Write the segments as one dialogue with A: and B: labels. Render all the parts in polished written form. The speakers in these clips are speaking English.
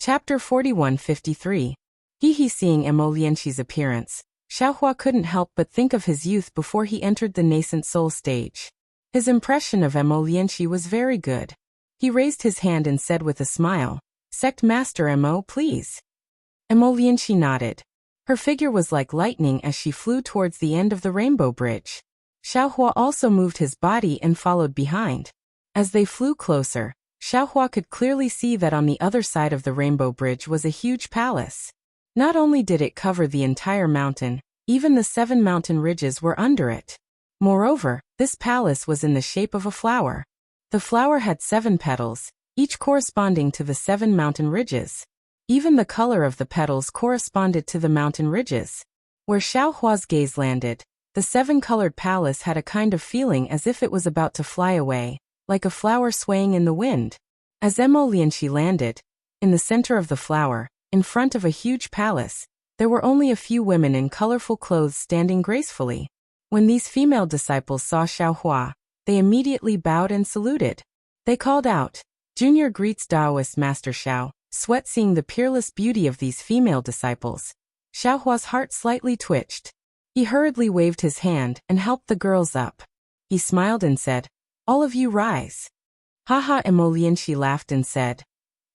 A: Chapter 4153. Seeing Emolienchi's appearance, Xiaohua couldn't help but think of his youth before he entered the nascent soul stage. His impression of Emolienchi was very good. He raised his hand and said with a smile, "Sect Master Emo, please." Emolienchi nodded. Her figure was like lightning as she flew towards the end of the rainbow bridge. Xiaohua also moved his body and followed behind. As they flew closer, Xiaohua could clearly see that on the other side of the rainbow bridge was a huge palace. Not only did it cover the entire mountain, even the 7 mountain ridges were under it. Moreover, this palace was in the shape of a flower. The flower had 7 petals, each corresponding to the 7 mountain ridges. Even the color of the petals corresponded to the mountain ridges. Where Xiaohua's gaze landed, the 7-colored palace had a kind of feeling as if it was about to fly away, like a flower swaying in the wind. As Emolienchi landed, in the center of the flower, in front of a huge palace, there were only a few women in colorful clothes standing gracefully. When these female disciples saw Xiaohua, they immediately bowed and saluted. They called out, "Junior greets Taoist Master Xiao." Sweat seeing the peerless beauty of these female disciples. Xiaohua's heart slightly twitched. He hurriedly waved his hand and helped the girls up. He smiled and said, "All of you rise." Haha, Emolienchi laughed and said,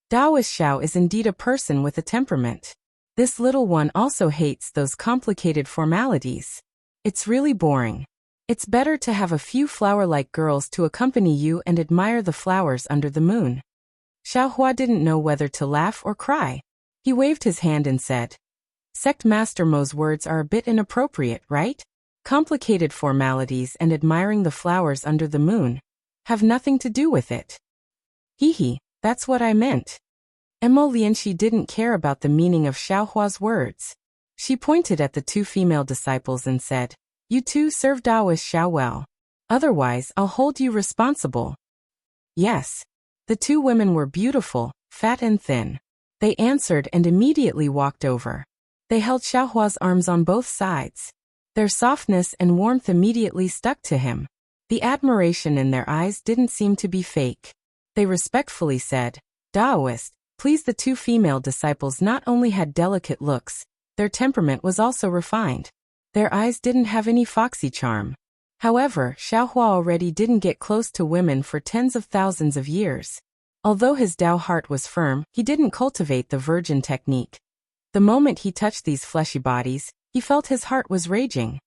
A: "Taoist Xiao is indeed a person with a temperament. This little one also hates those complicated formalities. It's really boring. It's better to have a few flower-like girls to accompany you and admire the flowers under the moon." Xiaohua didn't know whether to laugh or cry. He waved his hand and said, "Sect Master Mo's words are a bit inappropriate, right? Complicated formalities and admiring the flowers under the moon have nothing to do with it." That's what I meant." Emolienchi didn't care about the meaning of Xiaohua's words. She pointed at the 2 female disciples and said, "You two serve Taoist Xiao well. Otherwise, I'll hold you responsible." "Yes." The 2 women were beautiful, fat and thin. They answered and immediately walked over. They held Xiaohua's arms on both sides. Their softness and warmth immediately stuck to him. The admiration in their eyes didn't seem to be fake. They respectfully said, "Taoist, please." The 2 female disciples not only had delicate looks, their temperament was also refined. Their eyes didn't have any foxy charm. However, Xiaohua already didn't get close to women for tens of thousands of years. Although his Tao heart was firm, he didn't cultivate the virgin technique. The moment he touched these fleshy bodies, he felt his heart was raging.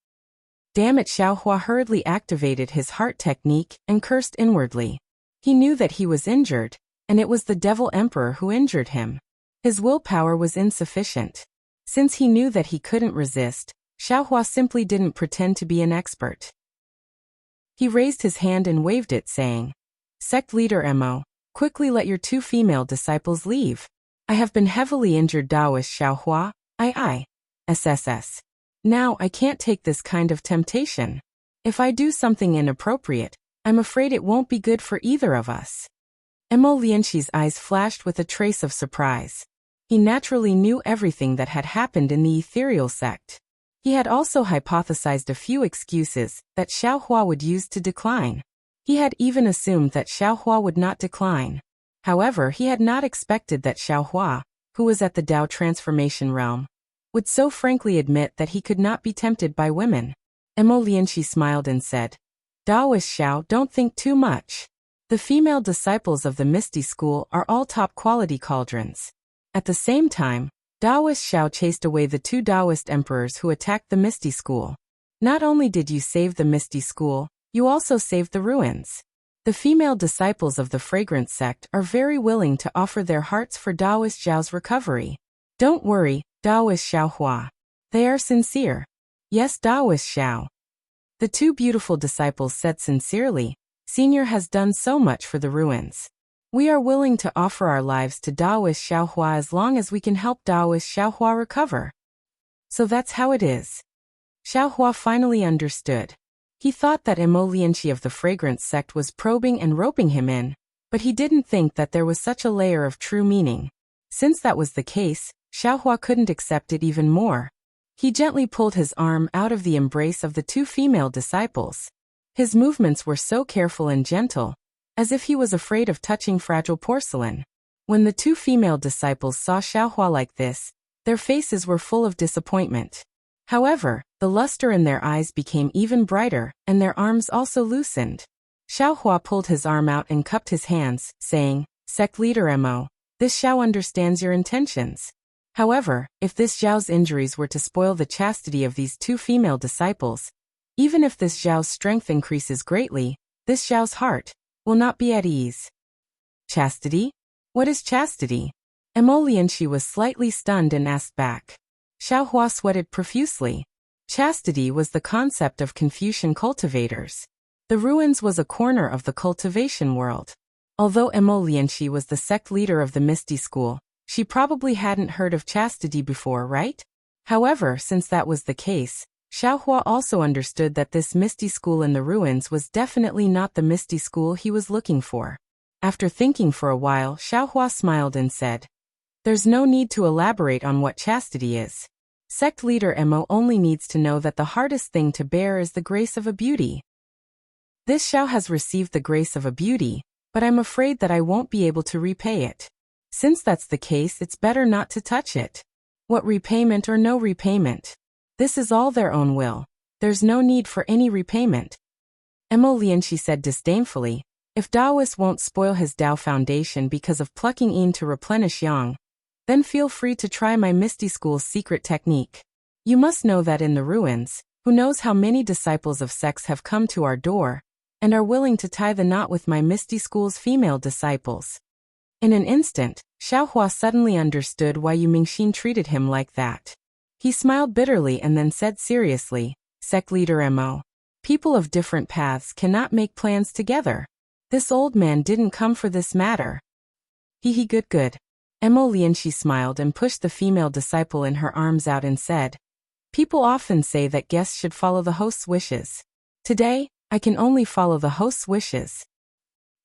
A: Damn it! Xiaohua hurriedly activated his heart technique and cursed inwardly. He knew that he was injured, and it was the Devil Emperor who injured him. His willpower was insufficient. Since he knew that he couldn't resist, Xiaohua simply didn't pretend to be an expert. He raised his hand and waved it, saying, "Sect Leader Emo, quickly let your 2 female disciples leave. I have been heavily injured." Taoist Xiaohua, SSS. Now I can't take this kind of temptation. If I do something inappropriate, I'm afraid it won't be good for either of us. Emolienchi's eyes flashed with a trace of surprise. He naturally knew everything that had happened in the ethereal sect. He had also hypothesized a few excuses that Xiaohua would use to decline. He had even assumed that Xiaohua would not decline. However, he had not expected that Xiaohua, who was at the Tao transformation realm, would so frankly admit that he could not be tempted by women. Emolienchi smiled and said, "Taoist Xiao, don't think too much. The female disciples of the Misty School are all top-quality cauldrons." At the same time, Taoist Xiao chased away the 2 Taoist emperors who attacked the Misty School. "Not only did you save the Misty School, you also saved the ruins. The female disciples of the Fragrance sect are very willing to offer their hearts for Taoist Xiao's recovery. Don't worry, Taoist Xiaohua. They are sincere." "Yes, Taoist Xiao." The 2 beautiful disciples said sincerely, "Senior has done so much for the ruins. We are willing to offer our lives to Taoist Xiaohua as long as we can help Taoist Xiaohua recover." So that's how it is. Xiaohua finally understood. He thought that Emolienchi of the Fragrance sect was probing and roping him in, but he didn't think that there was such a layer of true meaning. Since that was the case, Xiaohua couldn't accept it even more. He gently pulled his arm out of the embrace of the 2 female disciples. His movements were so careful and gentle, as if he was afraid of touching fragile porcelain. When the two female disciples saw Xiaohua like this, their faces were full of disappointment. However, the luster in their eyes became even brighter, and their arms also loosened. Xiaohua pulled his arm out and cupped his hands, saying, "Sect leader Mo, this Xiao understands your intentions. However, if this Zhao's injuries were to spoil the chastity of these two female disciples, even if this Zhao's strength increases greatly, this Zhao's heart will not be at ease." Chastity? What is chastity? Emolianchi was slightly stunned and asked back. Xiaohua sweated profusely. Chastity was the concept of Confucian cultivators. The ruins was a corner of the cultivation world. Although Emolianchi was the sect leader of the Misty School, she probably hadn't heard of chastity before, right? However, since that was the case, Xiaohua also understood that this Misty School in the ruins was definitely not the Misty School he was looking for. After thinking for a while, Xiaohua smiled and said, "There's no need to elaborate on what chastity is. Sect leader Mo only needs to know that the hardest thing to bear is the grace of a beauty. This Xiao has received the grace of a beauty, but I'm afraid that I won't be able to repay it. Since that's the case, it's better not to touch it. What repayment or no repayment? This is all their own will. There's no need for any repayment." Emolianchi said disdainfully, "If Taoist won't spoil his Tao foundation because of plucking in to replenish yang, then feel free to try my Misty School's secret technique. You must know that in the ruins, who knows how many disciples of sects have come to our door, and are willing to tie the knot with my Misty School's female disciples." In an instant, Xiaohua suddenly understood why Yu Mingxin treated him like that. He smiled bitterly and then said seriously, "Sect leader Mo, people of different paths cannot make plans together. This old man didn't come for this matter." "He good. Emolianchi smiled and pushed the female disciple in her arms out and said, "People often say that guests should follow the host's wishes. Today, I can only follow the host's wishes."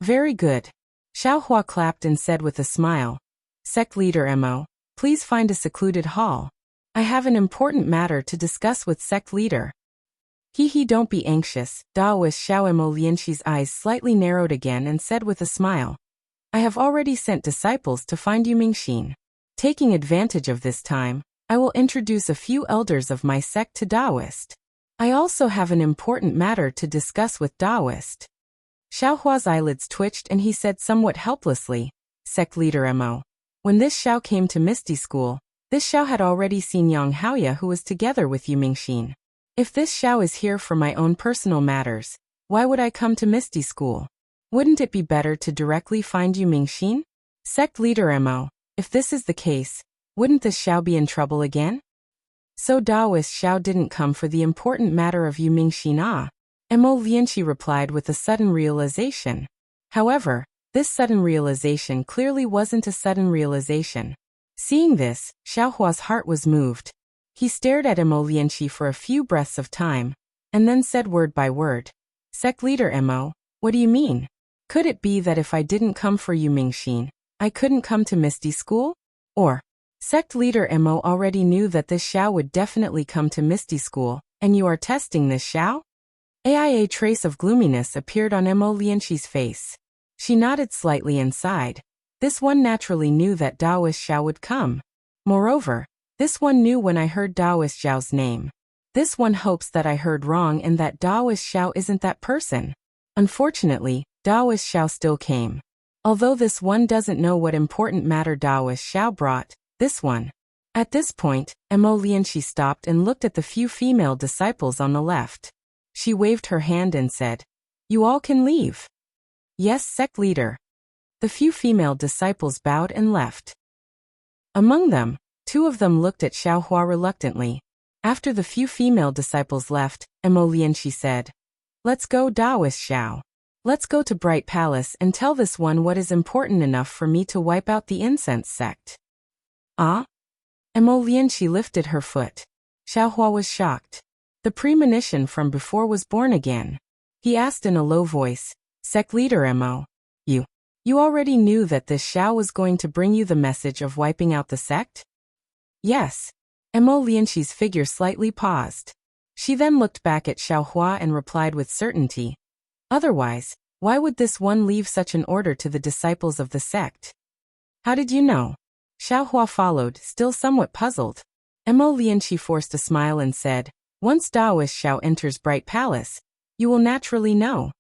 A: "Very good." Xiaohua clapped and said with a smile, "Sect leader Mo, please find a secluded hall. I have an important matter to discuss with sect leader." Don't be anxious." Daoist Xiao Emolianchi's eyes slightly narrowed again and said with a smile, "I have already sent disciples to find Yu Mingxin. Taking advantage of this time, I will introduce a few elders of my sect to Daoist. I also have an important matter to discuss with Daoist." Xiaohua's eyelids twitched and he said somewhat helplessly, "Sect leader Mo, when this Xiao came to Misty School, this Xiao had already seen Yang Haoya, who was together with Yu Mingxin. If this Xiao is here for my own personal matters, why would I come to Misty School? Wouldn't it be better to directly find Yu Mingxin? Sect leader Mo, if this is the case, wouldn't this Xiao be in trouble again?" "So Daoist Xiao didn't come for the important matter of Yu Mingxin, ah?" Emolianchi replied with a sudden realization. However, this sudden realization clearly wasn't a sudden realization. Seeing this, Xiaohua's heart was moved. He stared at Emolianchi for a few breaths of time, and then said word by word, "Sect leader Mo, what do you mean? Could it be that if I didn't come for Yu Mingxin, I couldn't come to Misty School? Or, sect leader Mo already knew that this Xiao would definitely come to Misty School, and you are testing this Xiao?" A trace of gloominess appeared on Emolianchi's face. She nodded slightly and sighed. This one naturally knew that Daoist Xiao would come. Moreover, this one knew when I heard Daoist Xiao's name. This one hopes that I heard wrong and that Daoist Xiao isn't that person. Unfortunately, Daoist Xiao still came. Although this one doesn't know what important matter Daoist Xiao brought, this one. At this point, Emolianchi stopped and looked at the few female disciples on the left. She waved her hand and said, "You all can leave." "Yes, sect leader." The few female disciples bowed and left. Among them, two of them looked at Xiaohua reluctantly. After the few female disciples left, Emolianchi said, "Let's go, Daoist Xiao. Let's go to Bright Palace and tell this one what is important enough for me to wipe out the incense sect." "Ah?" Emolianchi lifted her foot. Xiaohua was shocked. The premonition from before was born again. He asked in a low voice, "Sect leader Mo, you already knew that this Xiao was going to bring you the message of wiping out the sect?" "Yes." Emolianchi's figure slightly paused. She then looked back at Xiaohua and replied with certainty, "Otherwise, why would this one leave such an order to the disciples of the sect?" How did you know? Xiaohua followed, still somewhat puzzled. Mo Lianqi forced a smile and said, once Daoist Xiao enters Bright Palace, you will naturally know.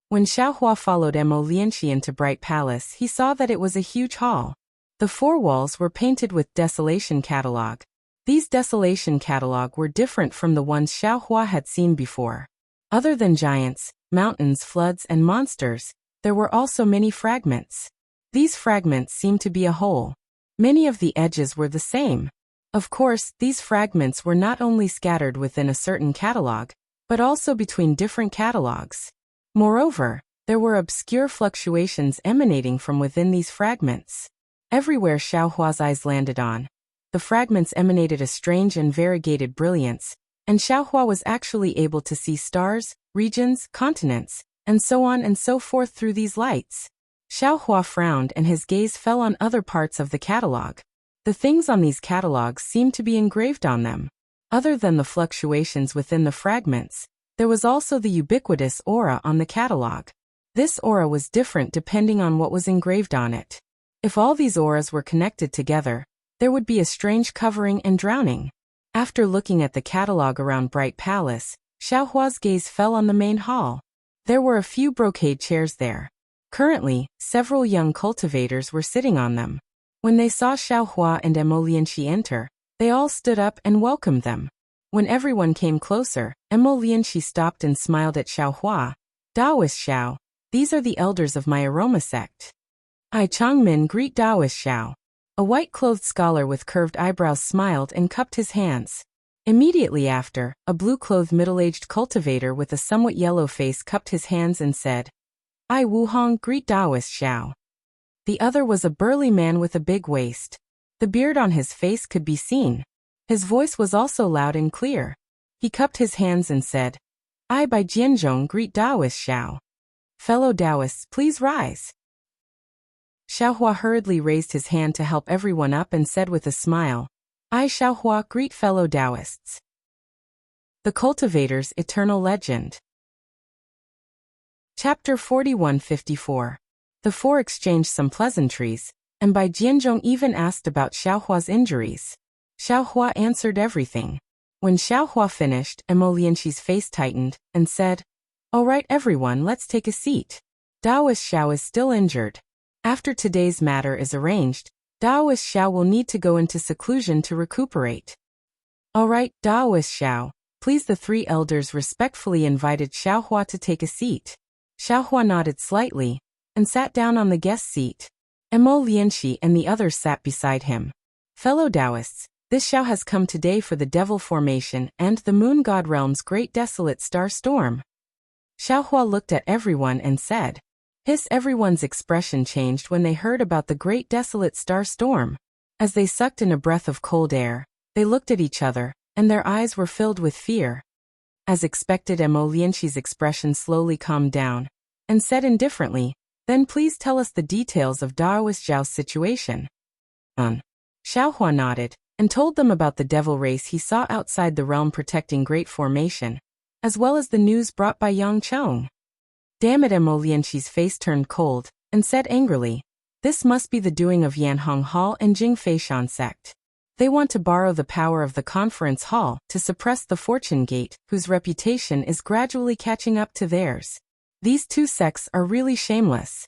A: When Xiaohua followed Mo Lianqi into Bright Palace, he saw that it was a huge hall. The four walls were painted with Desolation Catalog. These Desolation Catalog were different from the ones Xiaohua had seen before. Other than giants, mountains, floods, and monsters, there were also many fragments. These fragments seemed to be a whole. Many of the edges were the same. Of course, these fragments were not only scattered within a certain catalog, but also between different catalogs. Moreover, there were obscure fluctuations emanating from within these fragments. Everywhere Xiaohua's eyes landed on, the fragments emanated a strange and variegated brilliance, and Xiaohua was actually able to see stars, regions, continents, and so on and so forth through these lights. Xiaohua frowned and his gaze fell on other parts of the catalog. The things on these catalogs seemed to be engraved on them. Other than the fluctuations within the fragments, there was also the ubiquitous aura on the catalog. This aura was different depending on what was engraved on it. If all these auras were connected together, there would be a strange covering and drowning. After looking at the catalog around Bright Palace, Xiaohua's gaze fell on the main hall. There were a few brocade chairs there. Currently, several young cultivators were sitting on them. When they saw Xiaohua and Mo Lianqi enter, they all stood up and welcomed them. When everyone came closer, Mo Lianqi stopped and smiled at Xiaohua. Daoist Xiao, these are the elders of my aroma sect. I Changmin greet Daoist Xiao. A white-clothed scholar with curved eyebrows smiled and cupped his hands. Immediately after, a blue-clothed middle-aged cultivator with a somewhat yellow face cupped his hands and said, I Wuhong greet Daoist Xiao. The other was a burly man with a big waist. The beard on his face could be seen. His voice was also loud and clear. He cupped his hands and said, I by Jianzhong greet Daoist Xiao. Fellow Daoists, please rise. Xiaohua hurriedly raised his hand to help everyone up and said with a smile, I Xiaohua greet fellow Daoists. The Cultivator's Eternal Legend. Chapter 4154. The four exchanged some pleasantries, and Bai Jianzhong even asked about Xiaohua's injuries. Xiaohua answered everything. When Xiaohua finished, Mo Lianqi's face tightened, and said, All right everyone, let's take a seat. Daoist Xiao is still injured. After today's matter is arranged, Daoist Xiao will need to go into seclusion to recuperate. All right, Daoist Xiao, please. The three elders respectfully invited Xiaohua to take a seat. Xiaohua nodded slightly, and sat down on the guest seat. Mo Lianqi and the others sat beside him. Fellow Taoists, this Xiao has come today for the Devil Formation and the Moon God Realm's Great Desolate Star Storm. Xiaohua looked at everyone and said. Everyone's expression changed when they heard about the Great Desolate Star Storm. As they sucked in a breath of cold air, they looked at each other, and their eyes were filled with fear. As expected, Mo Lianqi's expression slowly calmed down, and said indifferently, Then please tell us the details of Daoist Zhao's situation. Xiaohua nodded, and told them about the devil race he saw outside the realm protecting Great Formation, as well as the news brought by Yang Chong. Damn it, Mo Lianqi's face turned cold, and said angrily, This must be the doing of Yanhong Hall and Jing Feishan sect. They want to borrow the power of the conference hall to suppress the Fortune Gate, whose reputation is gradually catching up to theirs. These two sects are really shameless.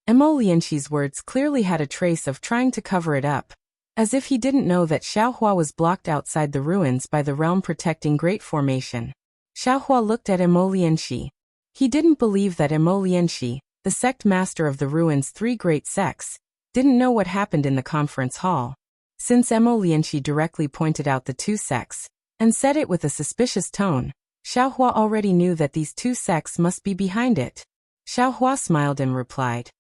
A: Mo Lianqi's words clearly had a trace of trying to cover it up, as if he didn't know that Xiaohua was blocked outside the ruins by the realm protecting Great Formation. Xiaohua looked at Mo Lianqi. He didn't believe that Mo Lianqi, the sect master of the ruins' three great sects, didn't know what happened in the conference hall. Since Mo Lianqi directly pointed out the two sects, and said it with a suspicious tone, Xiaohua already knew that these two sects must be behind it. Xiaohua smiled and replied,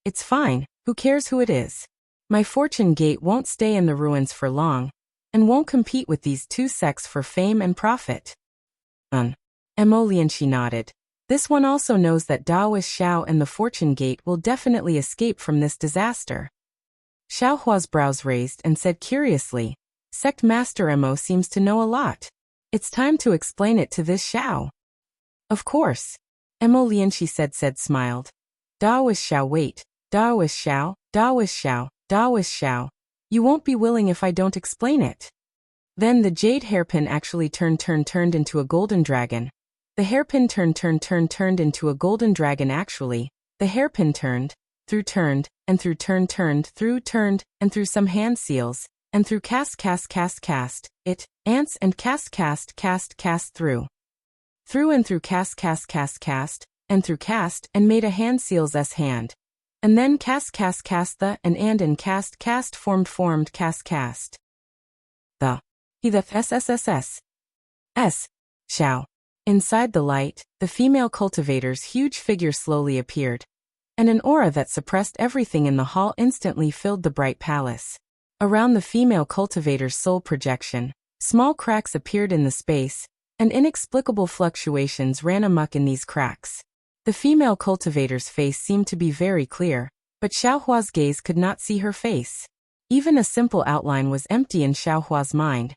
A: It's fine, who cares who it is? My Fortune Gate won't stay in the ruins for long, and won't compete with these two sects for fame and profit. Mo Lianqi nodded. This one also knows that Daoist Xiao and the Fortune Gate will definitely escape from this disaster. Xiaohua's brows raised and said curiously, Sect Master Mo seems to know a lot. It's time to explain it to this Xiao. Of course. Mo Lianqi smiled. Daoist Xiao, wait, Daoist Xiao, Daoist Xiao. You won't be willing if I don't explain it. Then the jade hairpin actually turned into a golden dragon. The hairpin turned into a golden dragon actually. The hairpin turned, and through and through some hand seals, and through cast it, ants and cast through. Through and through cast, and through cast, and made a hand seals s hand. And then cast the, and cast formed cast. The SSSS. Xiao. Inside the light, the female cultivator's huge figure slowly appeared, and an aura that suppressed everything in the hall instantly filled the bright palace. Around the female cultivator's soul projection, small cracks appeared in the space, and inexplicable fluctuations ran amok in these cracks. The female cultivator's face seemed to be very clear, but Xiaohua's gaze could not see her face. Even a simple outline was empty in Xiaohua's mind.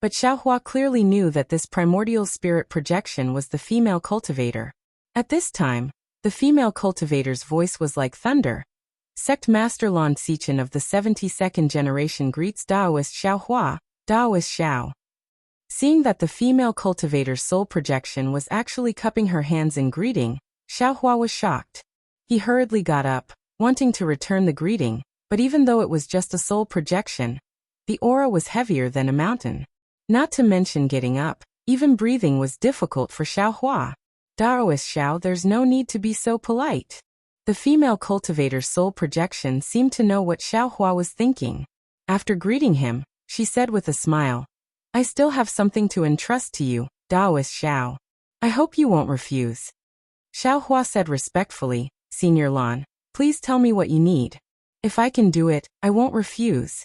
A: But Xiaohua clearly knew that this primordial spirit projection was the female cultivator. At this time, the female cultivator's voice was like thunder. Sect Master Lan Xichen of the 72nd generation greets Daoist Xiaohua, Daoist Xiao. Seeing that the female cultivator's soul projection was actually cupping her hands in greeting, Xiaohua was shocked. He hurriedly got up, wanting to return the greeting, but even though it was just a soul projection, the aura was heavier than a mountain. Not to mention getting up, even breathing was difficult for Xiaohua. Daoist Xiao, there's no need to be so polite. The female cultivator's soul projection seemed to know what Xiaohua was thinking. After greeting him, she said with a smile, I still have something to entrust to you, Daoist Xiao. I hope you won't refuse. Xiaohua said respectfully, Senior Lan, please tell me what you need. If I can do it, I won't refuse.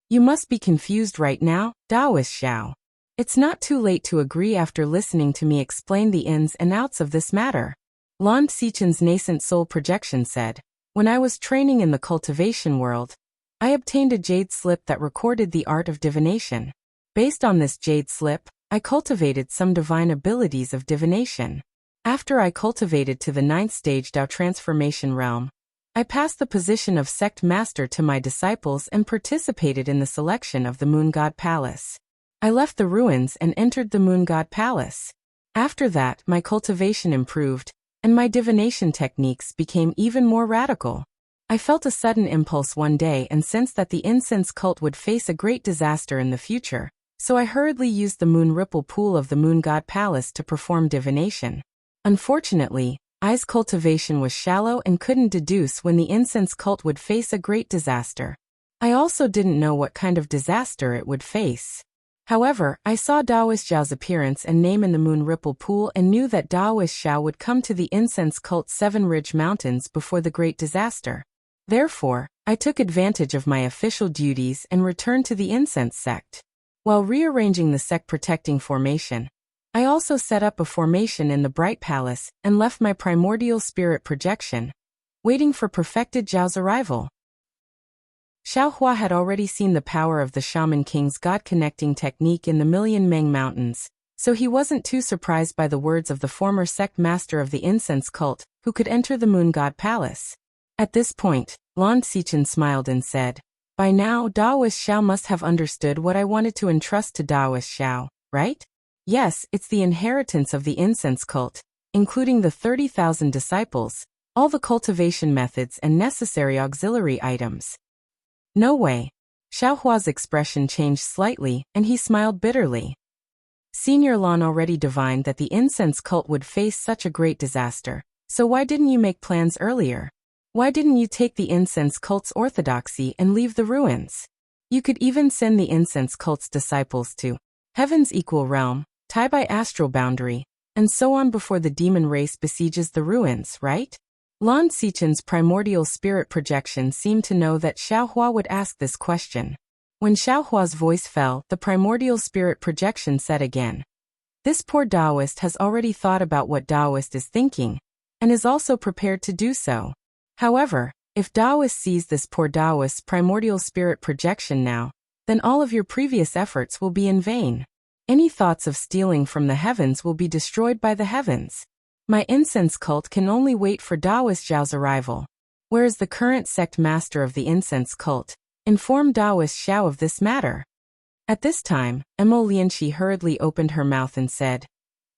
A: You must be confused right now, Daoist Xiao. It's not too late to agree after listening to me explain the ins and outs of this matter. Lan Xichen's nascent soul projection said, when I was training in the cultivation world, I obtained a jade slip that recorded the art of divination. Based on this jade slip, I cultivated some divine abilities of divination. After I cultivated to the 9th stage Dao transformation realm, I passed the position of sect master to my disciples and participated in the selection of the Moon God Palace. I left the ruins and entered the Moon God Palace. After that, my cultivation improved, and my divination techniques became even more radical. I felt a sudden impulse one day and sensed that the incense cult would face a great disaster in the future, so I hurriedly used the moon ripple pool of the Moon God Palace to perform divination. Unfortunately, I's cultivation was shallow and couldn't deduce when the incense cult would face a great disaster. I also didn't know what kind of disaster it would face. However, I saw Daoist Xiao's appearance and name in the moon ripple pool and knew that Daoist Xiao would come to the incense cult's 7 ridge mountains before the great disaster. Therefore, I took advantage of my official duties and returned to the incense sect. While rearranging the sect protecting formation, I also set up a formation in the Bright Palace and left my primordial spirit projection, waiting for perfected Zhao's arrival. Xiaohua had already seen the power of the Shaman King's God-connecting technique in the Million Meng Mountains, so he wasn't too surprised by the words of the former sect master of the incense cult, who could enter the Moon God Palace. At this point, Lan Xichen smiled and said, by now Daoist Xiao must have understood what I wanted to entrust to Daoist Xiao, right? Yes, it's the inheritance of the incense cult, including the 30,000 disciples, all the cultivation methods and necessary auxiliary items. No way. Xiaohua's expression changed slightly, and he smiled bitterly. Senior Lan already divined that the incense cult would face such a great disaster, so why didn't you make plans earlier? Why didn't you take the incense cult's orthodoxy and leave the ruins? You could even send the incense cult's disciples to Heaven's Equal Realm, Tai Bai Astral Boundary, and so on before the demon race besieges the ruins, right? Lan Xichen's primordial spirit projection seemed to know that Xiaohua would ask this question. When Xiaohua's voice fell, the primordial spirit projection said again, this poor Taoist has already thought about what Taoist is thinking, and is also prepared to do so. However, if Taoist sees this poor Taoist's primordial spirit projection now, then all of your previous efforts will be in vain. Any thoughts of stealing from the heavens will be destroyed by the heavens. My incense cult can only wait for Daoist Zhao's arrival. Whereas the current sect master of the incense cult informed Taoist Xiao of this matter. At this time, Lianqi hurriedly opened her mouth and said,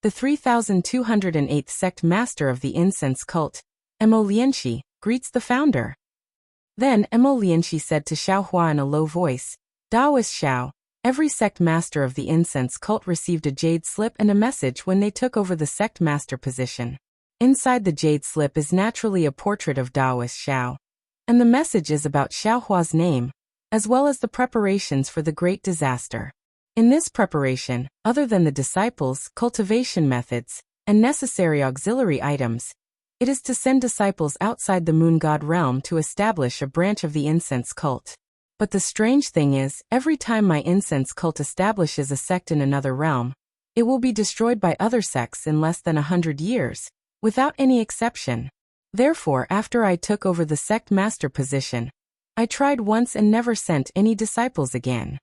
A: "The 3208th sect master of the incense cult, Lianqi, greets the founder." Then Lianqi said to Xiaohua in a low voice, "Taoist Xiao, every sect master of the incense cult received a jade slip and a message when they took over the sect master position. Inside the jade slip is naturally a portrait of Taoist Xiao, and the message is about Xiaohua's name, as well as the preparations for the great disaster. In this preparation, other than the disciples, cultivation methods, and necessary auxiliary items, it is to send disciples outside the moon god realm to establish a branch of the incense cult. But the strange thing is, every time my incense cult establishes a sect in another realm, it will be destroyed by other sects in less than 100 years, without any exception. Therefore, after I took over the sect master position, I tried once and never sent any disciples again."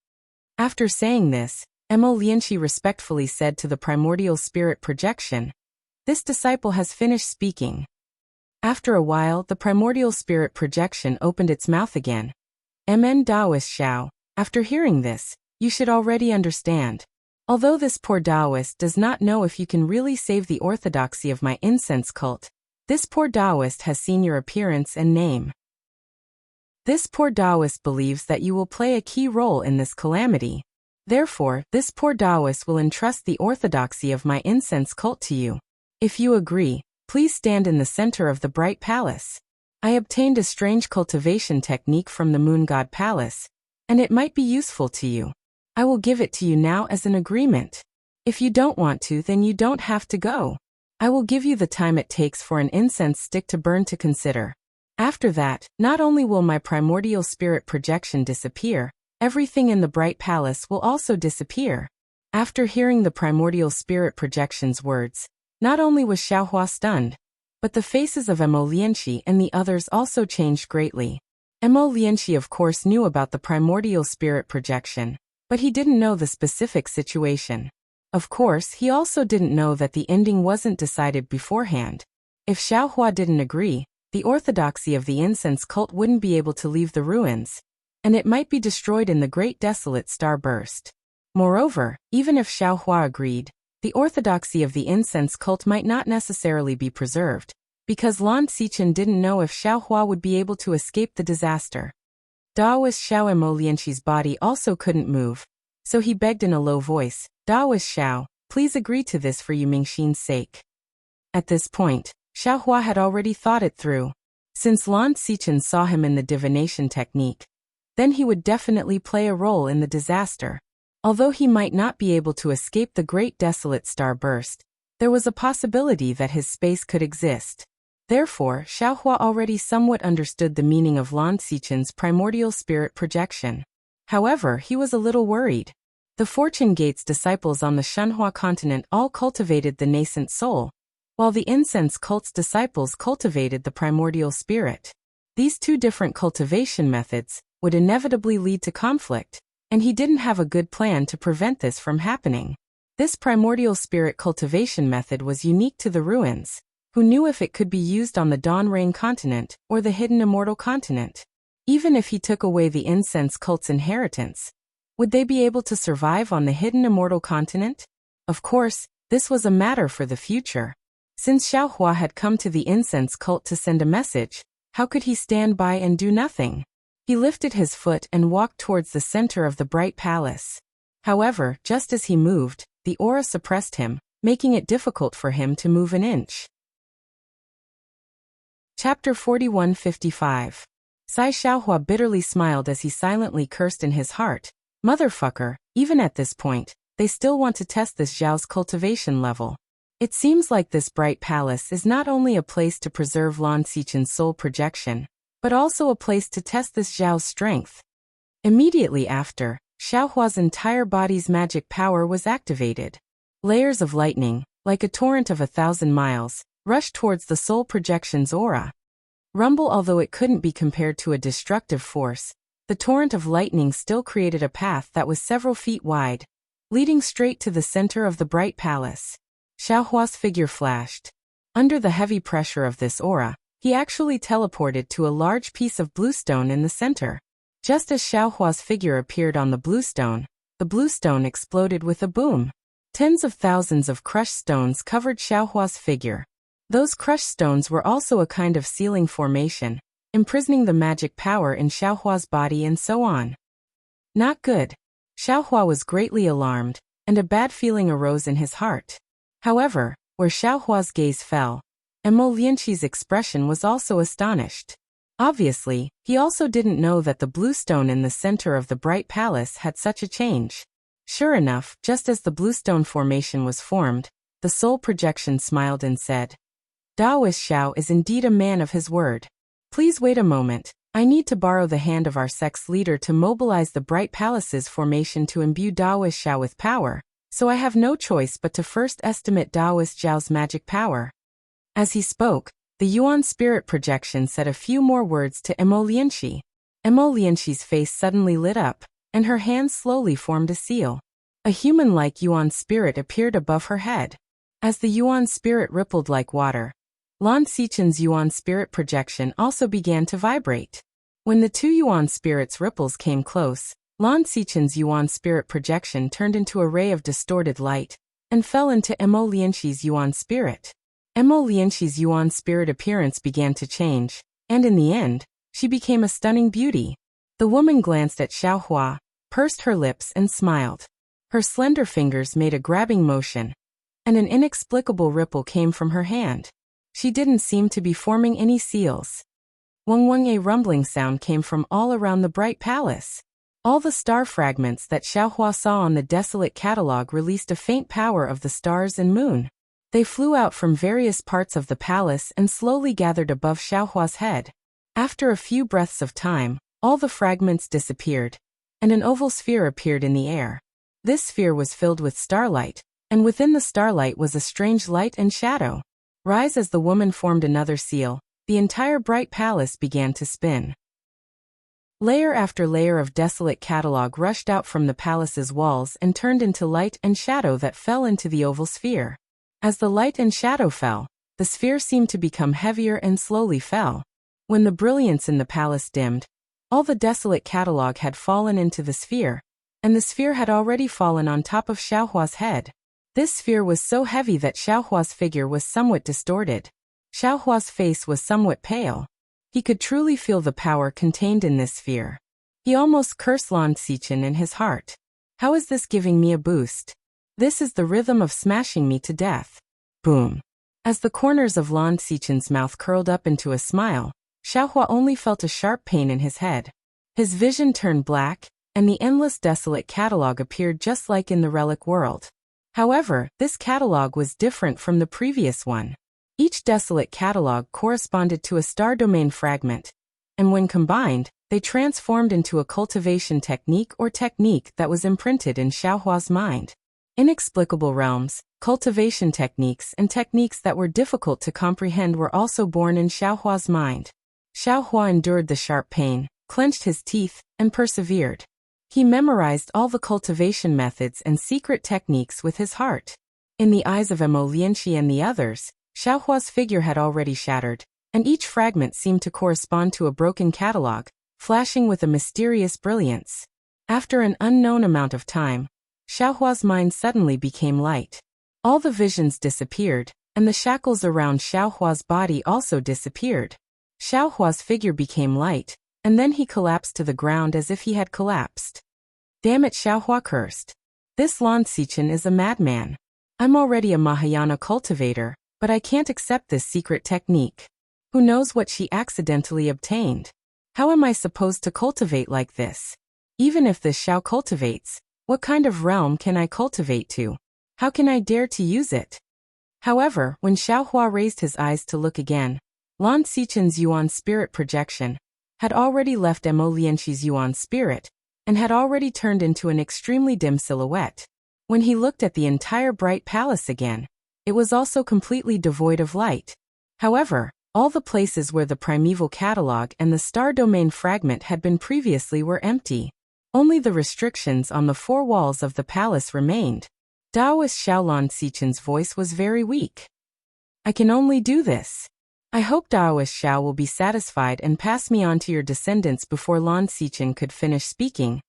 A: After saying this, Lianqi respectfully said to the primordial spirit projection, "This disciple has finished speaking." After a while, the primordial spirit projection opened its mouth again. Taoist Xiao, after hearing this, you should already understand. Although this poor Taoist does not know if you can really save the orthodoxy of my incense cult, this poor Taoist has seen your appearance and name. This poor Taoist believes that you will play a key role in this calamity. Therefore, this poor Taoist will entrust the orthodoxy of my incense cult to you. If you agree, please stand in the center of the bright palace. I obtained a strange cultivation technique from the moon god palace, and it might be useful to you. I will give it to you now as an agreement. If you don't want to, then you don't have to go. I will give you the time it takes for an incense stick to burn to consider. After that, not only will my primordial spirit projection disappear, everything in the bright palace will also disappear." After hearing the primordial spirit projection's words, not only was Xiaohua stunned, but the faces of Lianqi and the others also changed greatly. Lianqi of course knew about the primordial spirit projection, but he didn't know the specific situation. Of course, he also didn't know that the ending wasn't decided beforehand. If Xiaohua didn't agree, the orthodoxy of the incense cult wouldn't be able to leave the ruins, and it might be destroyed in the great desolate starburst. Moreover, even if Xiaohua agreed, the orthodoxy of the incense cult might not necessarily be preserved, because Lan Xichen didn't know if Xiaohua would be able to escape the disaster. Taoist Xiao Lianqi's body also couldn't move, so he begged in a low voice, "Taoist Xiao, please agree to this for Yu Mingxin's sake." At this point, Xiaohua had already thought it through. Since Lan Xichen saw him in the divination technique, then he would definitely play a role in the disaster. Although he might not be able to escape the great desolate starburst, there was a possibility that his space could exist. Therefore, Xiaohua already somewhat understood the meaning of Lan Xichen's primordial spirit projection. However, he was a little worried. The Fortune Gate's disciples on the Shenhua continent all cultivated the nascent soul, while the incense cult's disciples cultivated the primordial spirit. These two different cultivation methods would inevitably lead to conflict, and he didn't have a good plan to prevent this from happening. This primordial spirit cultivation method was unique to the ruins. Who knew if it could be used on the Dawn Rain continent or the hidden immortal continent? Even if he took away the incense cult's inheritance, would they be able to survive on the hidden immortal continent? Of course, this was a matter for the future. Since Xiaohua had come to the incense cult to send a message, how could he stand by and do nothing? He lifted his foot and walked towards the center of the bright palace. However, just as he moved, the aura suppressed him, making it difficult for him to move an inch. Chapter 4155. Sai Xiaohua bitterly smiled as he silently cursed in his heart. Motherfucker, even at this point, they still want to test this Zhao's cultivation level. It seems like this bright palace is not only a place to preserve Lan Xichen's soul projection, but also a place to test this Zhao's strength. Immediately after, Xiaohua's entire body's magic power was activated. Layers of lightning, like a torrent of 1,000 miles, rushed towards the soul projection's aura. Rumble. Although it couldn't be compared to a destructive force, the torrent of lightning still created a path that was several feet wide, leading straight to the center of the bright palace. Xiaohua's figure flashed. Under the heavy pressure of this aura, He actually teleported to a large piece of bluestone in the center. Just as Xiaohua's figure appeared on the bluestone exploded with a boom. Tens of thousands of crushed stones covered Xiaohua's figure. Those crushed stones were also a kind of sealing formation, imprisoning the magic power in Xiaohua's body and so on. Not good. Xiaohua was greatly alarmed, and a bad feeling arose in his heart. However, where Xiaohua's gaze fell, Lianqi's expression was also astonished. Obviously, he also didn't know that the bluestone in the center of the bright palace had such a change. Sure enough, just as the bluestone formation was formed, the soul projection smiled and said, Daoist Xiao is indeed a man of his word. Please wait a moment, I need to borrow the hand of our sect's leader to mobilize the bright palace's formation to imbue Daoist Xiao with power, so I have no choice but to first estimate Daoist Xiao's magic power. As he spoke, the Yuan spirit projection said a few more words to Lianqi. Lianqi's face suddenly lit up, and her hand slowly formed a seal. A human-like Yuan spirit appeared above her head. As the Yuan spirit rippled like water, Lan Xichen's Yuan spirit projection also began to vibrate. When the two Yuan spirits' ripples came close, Lan Xichen's Yuan spirit projection turned into a ray of distorted light, and fell into Lianqi's Yuan spirit. Lianqi's Yuan spirit appearance began to change, and in the end, she became a stunning beauty. The woman glanced at Xiaohua, pursed her lips and smiled. Her slender fingers made a grabbing motion, and an inexplicable ripple came from her hand. She didn't seem to be forming any seals. Wang, a rumbling sound came from all around the bright palace. All the star fragments that Xiaohua saw on the desolate catalogue released a faint power of the stars and moon. They flew out from various parts of the palace and slowly gathered above Xiaohua's head. After a few breaths of time, all the fragments disappeared, and an oval sphere appeared in the air. This sphere was filled with starlight, and within the starlight was a strange light and shadow. Rise as the woman formed another seal, the entire bright palace began to spin. Layer after layer of desolate catalogue rushed out from the palace's walls and turned into light and shadow that fell into the oval sphere. As the light and shadow fell, the sphere seemed to become heavier and slowly fell. When the brilliance in the palace dimmed, all the desolate catalogue had fallen into the sphere, and the sphere had already fallen on top of Xiaohua's head. This sphere was so heavy that Xiaohua's figure was somewhat distorted. Xiaohua's face was somewhat pale. He could truly feel the power contained in this sphere. He almost cursed Lan Xichen in his heart. How is this giving me a boost? This is the rhythm of smashing me to death. Boom. As the corners of Lan Xichen's mouth curled up into a smile, Xiaohua only felt a sharp pain in his head. His vision turned black, and the endless desolate catalogue appeared just like in the relic world. However, this catalogue was different from the previous one. Each desolate catalogue corresponded to a star domain fragment, and when combined, they transformed into a cultivation technique or technique that was imprinted in Xiaohua's mind. Inexplicable realms, cultivation techniques and techniques that were difficult to comprehend were also born in Xiaohua's mind. Xiaohua endured the sharp pain, clenched his teeth, and persevered. He memorized all the cultivation methods and secret techniques with his heart. In the eyes of Lianqi and the others, Xiaohua's figure had already shattered, and each fragment seemed to correspond to a broken catalogue, flashing with a mysterious brilliance. After an unknown amount of time, Xiaohua's mind suddenly became light. All the visions disappeared, and the shackles around Xiaohua's body also disappeared. Xiaohua's figure became light, and then he collapsed to the ground as if he had collapsed. Damn it, Xiaohua cursed. This Lan Xichen is a madman. I'm already a Mahayana cultivator, but I can't accept this secret technique. Who knows what she accidentally obtained? How am I supposed to cultivate like this? Even if this Xiao cultivates, what kind of realm can I cultivate to? How can I dare to use it? However, when Xiaohua raised his eyes to look again, Lan Xichen's Yuan spirit projection had already left Lianqi's Yuan spirit, and had already turned into an extremely dim silhouette. When he looked at the entire bright palace again, it was also completely devoid of light. However, all the places where the primeval catalogue and the star domain fragment had been previously were empty. Only the restrictions on the four walls of the palace remained. Daoist Xiao Lan Xichen's voice was very weak. I can only do this. I hope Daoist Xiao will be satisfied and pass me on to your descendants before Lan Xichen could finish speaking.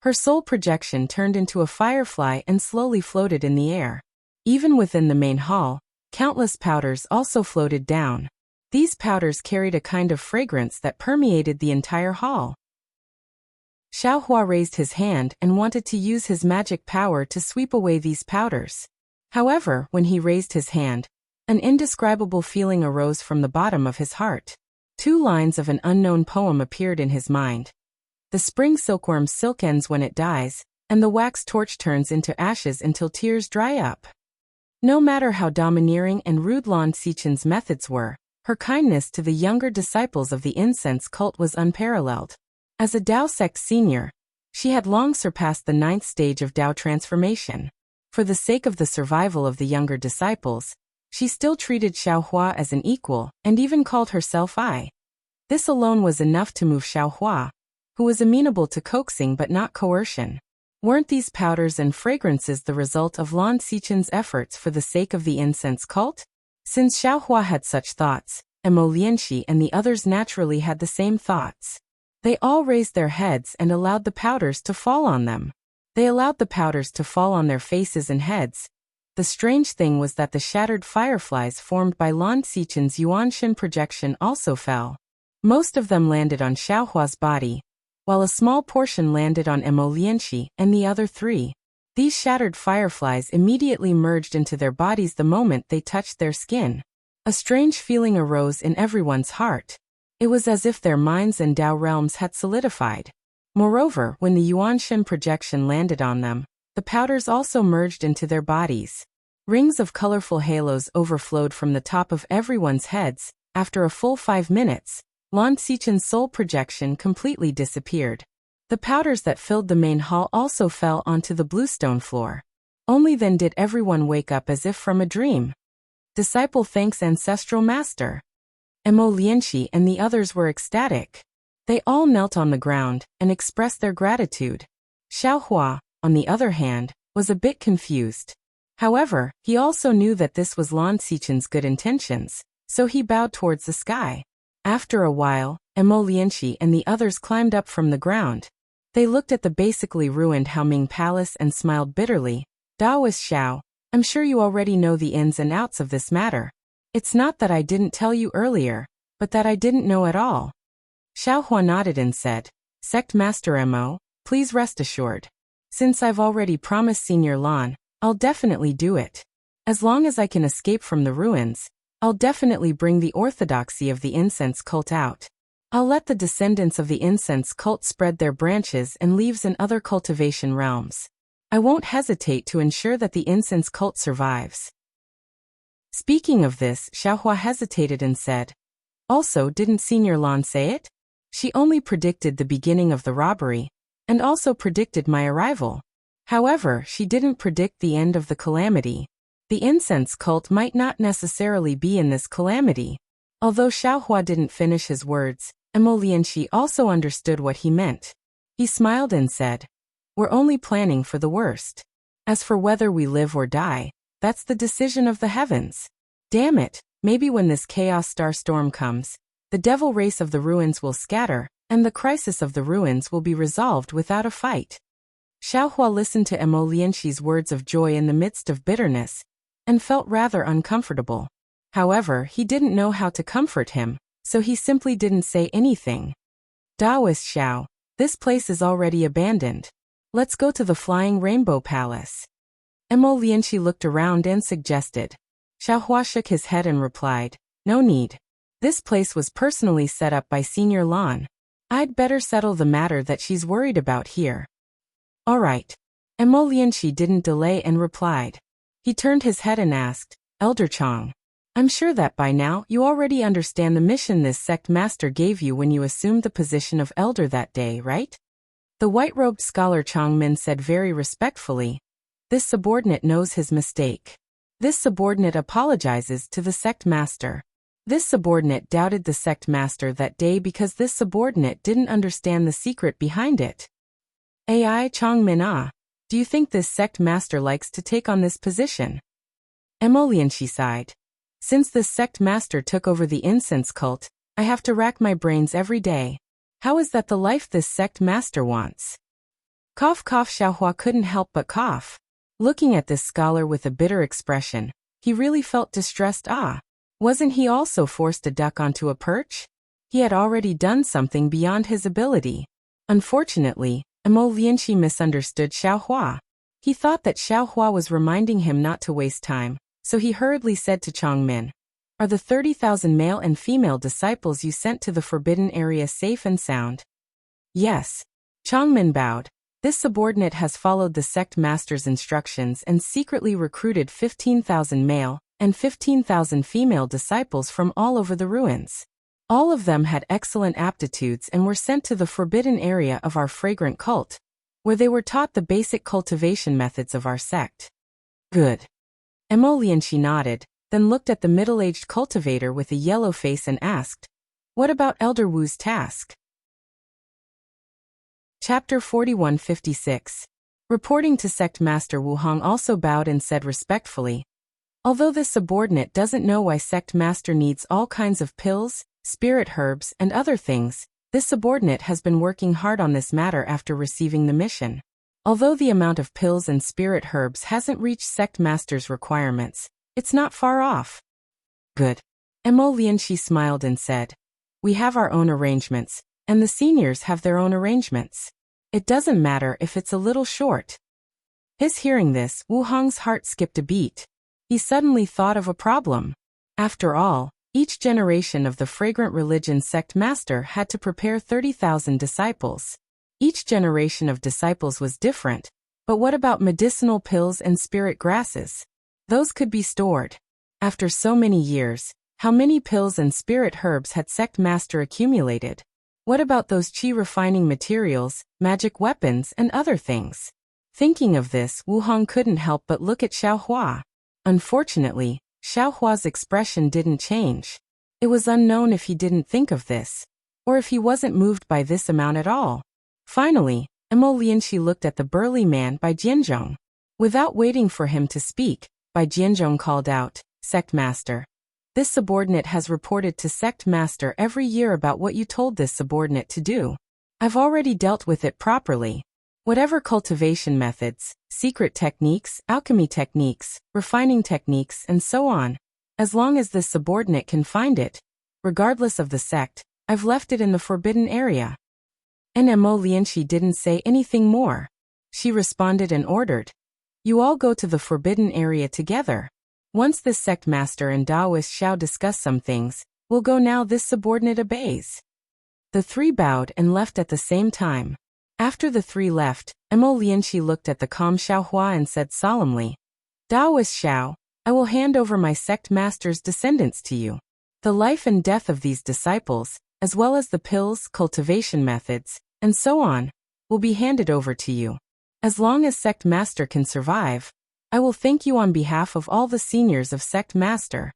A: Her soul projection turned into a firefly and slowly floated in the air. Even within the main hall, countless powders also floated down. These powders carried a kind of fragrance that permeated the entire hall. Xiaohua raised his hand and wanted to use his magic power to sweep away these powders. However, when he raised his hand, an indescribable feeling arose from the bottom of his heart. 2 lines of an unknown poem appeared in his mind. The spring silkworm's silk ends when it dies, and the wax torch turns into ashes until tears dry up. No matter how domineering and rude Lan Xichen's methods were, her kindness to the younger disciples of the incense cult was unparalleled. As a Dao sect senior, she had long surpassed the 9th stage of Dao transformation. For the sake of the survival of the younger disciples, she still treated Xiaohua as an equal and even called herself I. This alone was enough to move Xiaohua, who was amenable to coaxing but not coercion. Weren't these powders and fragrances the result of Lan Xichen's efforts for the sake of the incense cult? Since Xiaohua had such thoughts, Emolianxi and the others naturally had the same thoughts. They all raised their heads and allowed the powders to fall on them. They allowed the powders to fall on their faces and heads. The strange thing was that the shattered fireflies formed by Lan Xichen's Yuanshan projection also fell. Most of them landed on Xiaohua's body, while a small portion landed on Emolianxi and the other 3. These shattered fireflies immediately merged into their bodies the moment they touched their skin. A strange feeling arose in everyone's heart. It was as if their minds and Dao realms had solidified. Moreover, when the Yuanshan projection landed on them, the powders also merged into their bodies. Rings of colorful halos overflowed from the top of everyone's heads. After a full 5 minutes, Lan Xichen's soul projection completely disappeared. The powders that filled the main hall also fell onto the bluestone floor. Only then did everyone wake up as if from a dream. Disciple thanks Ancestral Master. Emolianxi and the others were ecstatic. They all knelt on the ground and expressed their gratitude. Xiaohua, on the other hand, was a bit confused. However, he also knew that this was Lan Xichen's good intentions, so he bowed towards the sky. After a while, Emolianxi and the others climbed up from the ground. They looked at the basically ruined Haoming Palace and smiled bitterly. Daoist Xiao, I'm sure you already know the ins and outs of this matter. It's not that I didn't tell you earlier, but that I didn't know at all. Xiaohua nodded and said, Sect Master Mo, please rest assured. Since I've already promised Senior Lan, I'll definitely do it. As long as I can escape from the ruins, I'll definitely bring the orthodoxy of the incense cult out. I'll let the descendants of the incense cult spread their branches and leaves in other cultivation realms. I won't hesitate to ensure that the incense cult survives. Speaking of this, Xiaohua hesitated and said, Also, didn't Senior Lan say it? She only predicted the beginning of the robbery, and also predicted my arrival. However, she didn't predict the end of the calamity. The incense cult might not necessarily be in this calamity. Although Xiaohua didn't finish his words, Emolianxi also understood what he meant. He smiled and said, We're only planning for the worst. As for whether we live or die, that's the decision of the heavens. Damn it, maybe when this chaos star storm comes, the devil race of the ruins will scatter, and the crisis of the ruins will be resolved without a fight. Xiaohua listened to Emolianxi's words of joy in the midst of bitterness, and felt rather uncomfortable. However, he didn't know how to comfort him, so he simply didn't say anything. Daoist Xiao, this place is already abandoned. Let's go to the Flying Rainbow Palace. Emolianxi looked around and suggested. Xiaohua shook his head and replied, No need. This place was personally set up by Senior Lan. I'd better settle the matter that she's worried about here. All right. Emolianxi didn't delay and replied. He turned his head and asked, Elder Chong, I'm sure that by now you already understand the mission this sect master gave you when you assumed the position of elder that day, right? The white-robed scholar Chong Min said very respectfully, This subordinate knows his mistake. This subordinate apologizes to the sect master. This subordinate doubted the sect master that day because this subordinate didn't understand the secret behind it. Ai Chong Min do you think this sect master likes to take on this position? Emolianxi sighed. Since this sect master took over the incense cult, I have to rack my brains every day. How is that the life this sect master wants? Cough cough. Xiaohua couldn't help but cough. Looking at this scholar with a bitter expression, he really felt distressed. Wasn't he also forced to duck onto a perch? He had already done something beyond his ability. Unfortunately, Lianqi misunderstood Xiaohua. He thought that Xiaohua was reminding him not to waste time, so he hurriedly said to Chongmin, "Are the 30,000 male and female disciples you sent to the forbidden area safe and sound?" "Yes." Chongmin bowed. This subordinate has followed the sect master's instructions and secretly recruited 15,000 male and 15,000 female disciples from all over the ruins. All of them had excellent aptitudes and were sent to the forbidden area of our fragrant cult, where they were taught the basic cultivation methods of our sect. Good. Lianqi nodded, then looked at the middle-aged cultivator with a yellow face and asked, "What about Elder Wu's task?" Chapter 4156. Reporting to Sect Master Wu Hong also bowed and said respectfully, "Although this subordinate doesn't know why Sect Master needs all kinds of pills, spirit herbs, and other things, this subordinate has been working hard on this matter after receiving the mission. Although the amount of pills and spirit herbs hasn't reached Sect Master's requirements, it's not far off." Good. Lianqi smiled and said, "We have our own arrangements, and the seniors have their own arrangements. It doesn't matter if it's a little short." His hearing this, Wu Hong's heart skipped a beat. He suddenly thought of a problem. After all, each generation of the fragrant religion sect master had to prepare 30,000 disciples. Each generation of disciples was different, but what about medicinal pills and spirit grasses? Those could be stored. After so many years, how many pills and spirit herbs had sect master accumulated? What about those qi refining materials, magic weapons, and other things? Thinking of this, Wu Hong couldn't help but look at Xiaohua. Unfortunately, Xiaohua's expression didn't change. It was unknown if he didn't think of this, or if he wasn't moved by this amount at all. Finally, Lianqi looked at the burly man Bai Jianzhong. Without waiting for him to speak, Bai Jianzhong called out, "Sect Master. This subordinate has reported to Sect Master every year about what you told this subordinate to do. I've already dealt with it properly. Whatever cultivation methods, secret techniques, alchemy techniques, refining techniques, and so on, as long as this subordinate can find it, regardless of the sect, I've left it in the forbidden area." And Lianqi didn't say anything more. She responded and ordered, "You all go to the forbidden area together. Once this sect master and Taoist shall discuss some things, we'll go now." This subordinate obeys. The three bowed and left at the same time. After the three left, Lianqi looked at the calm Xiaohua and said solemnly, "Taoist Xiao, I will hand over my sect master's descendants to you. The life and death of these disciples, as well as the pills, cultivation methods, and so on, will be handed over to you. As long as sect master can survive, I will thank you on behalf of all the seniors of sect master."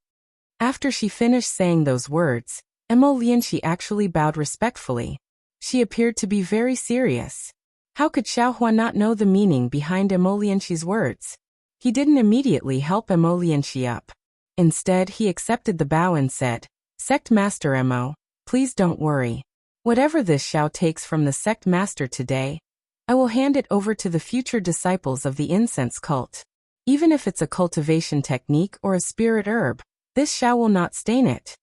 A: After she finished saying those words, Lianqi actually bowed respectfully. She appeared to be very serious. How could Xiaohua not know the meaning behind Lianqi's words? He didn't immediately help Lianqi up. Instead, he accepted the bow and said, "Sect Master Mo, please don't worry. Whatever this Xiao takes from the sect master today, I will hand it over to the future disciples of the incense cult. Even if it's a cultivation technique or a spirit herb, this Xiao will not stain it."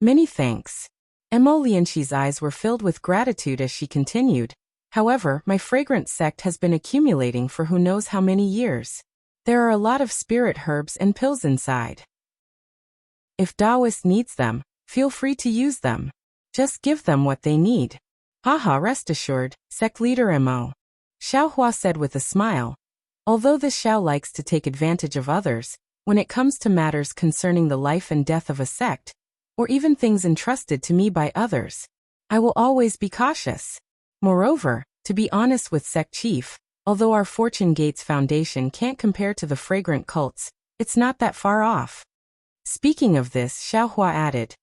A: "Many thanks." Lianqi's eyes were filled with gratitude as she continued, "However, my fragrant sect has been accumulating for who knows how many years. There are a lot of spirit herbs and pills inside. If Taoist needs them, feel free to use them. Just give them what they need." "Haha, rest assured, sect leader Mo," Xiaohua said with a smile. Although this Xiao likes to take advantage of others, when it comes to matters concerning the life and death of a sect, or even things entrusted to me by others, I will always be cautious. Moreover, to be honest with sect chief, although our Fortune Gates Foundation can't compare to the fragrant cults, it's not that far off." Speaking of this, Xiaohua added,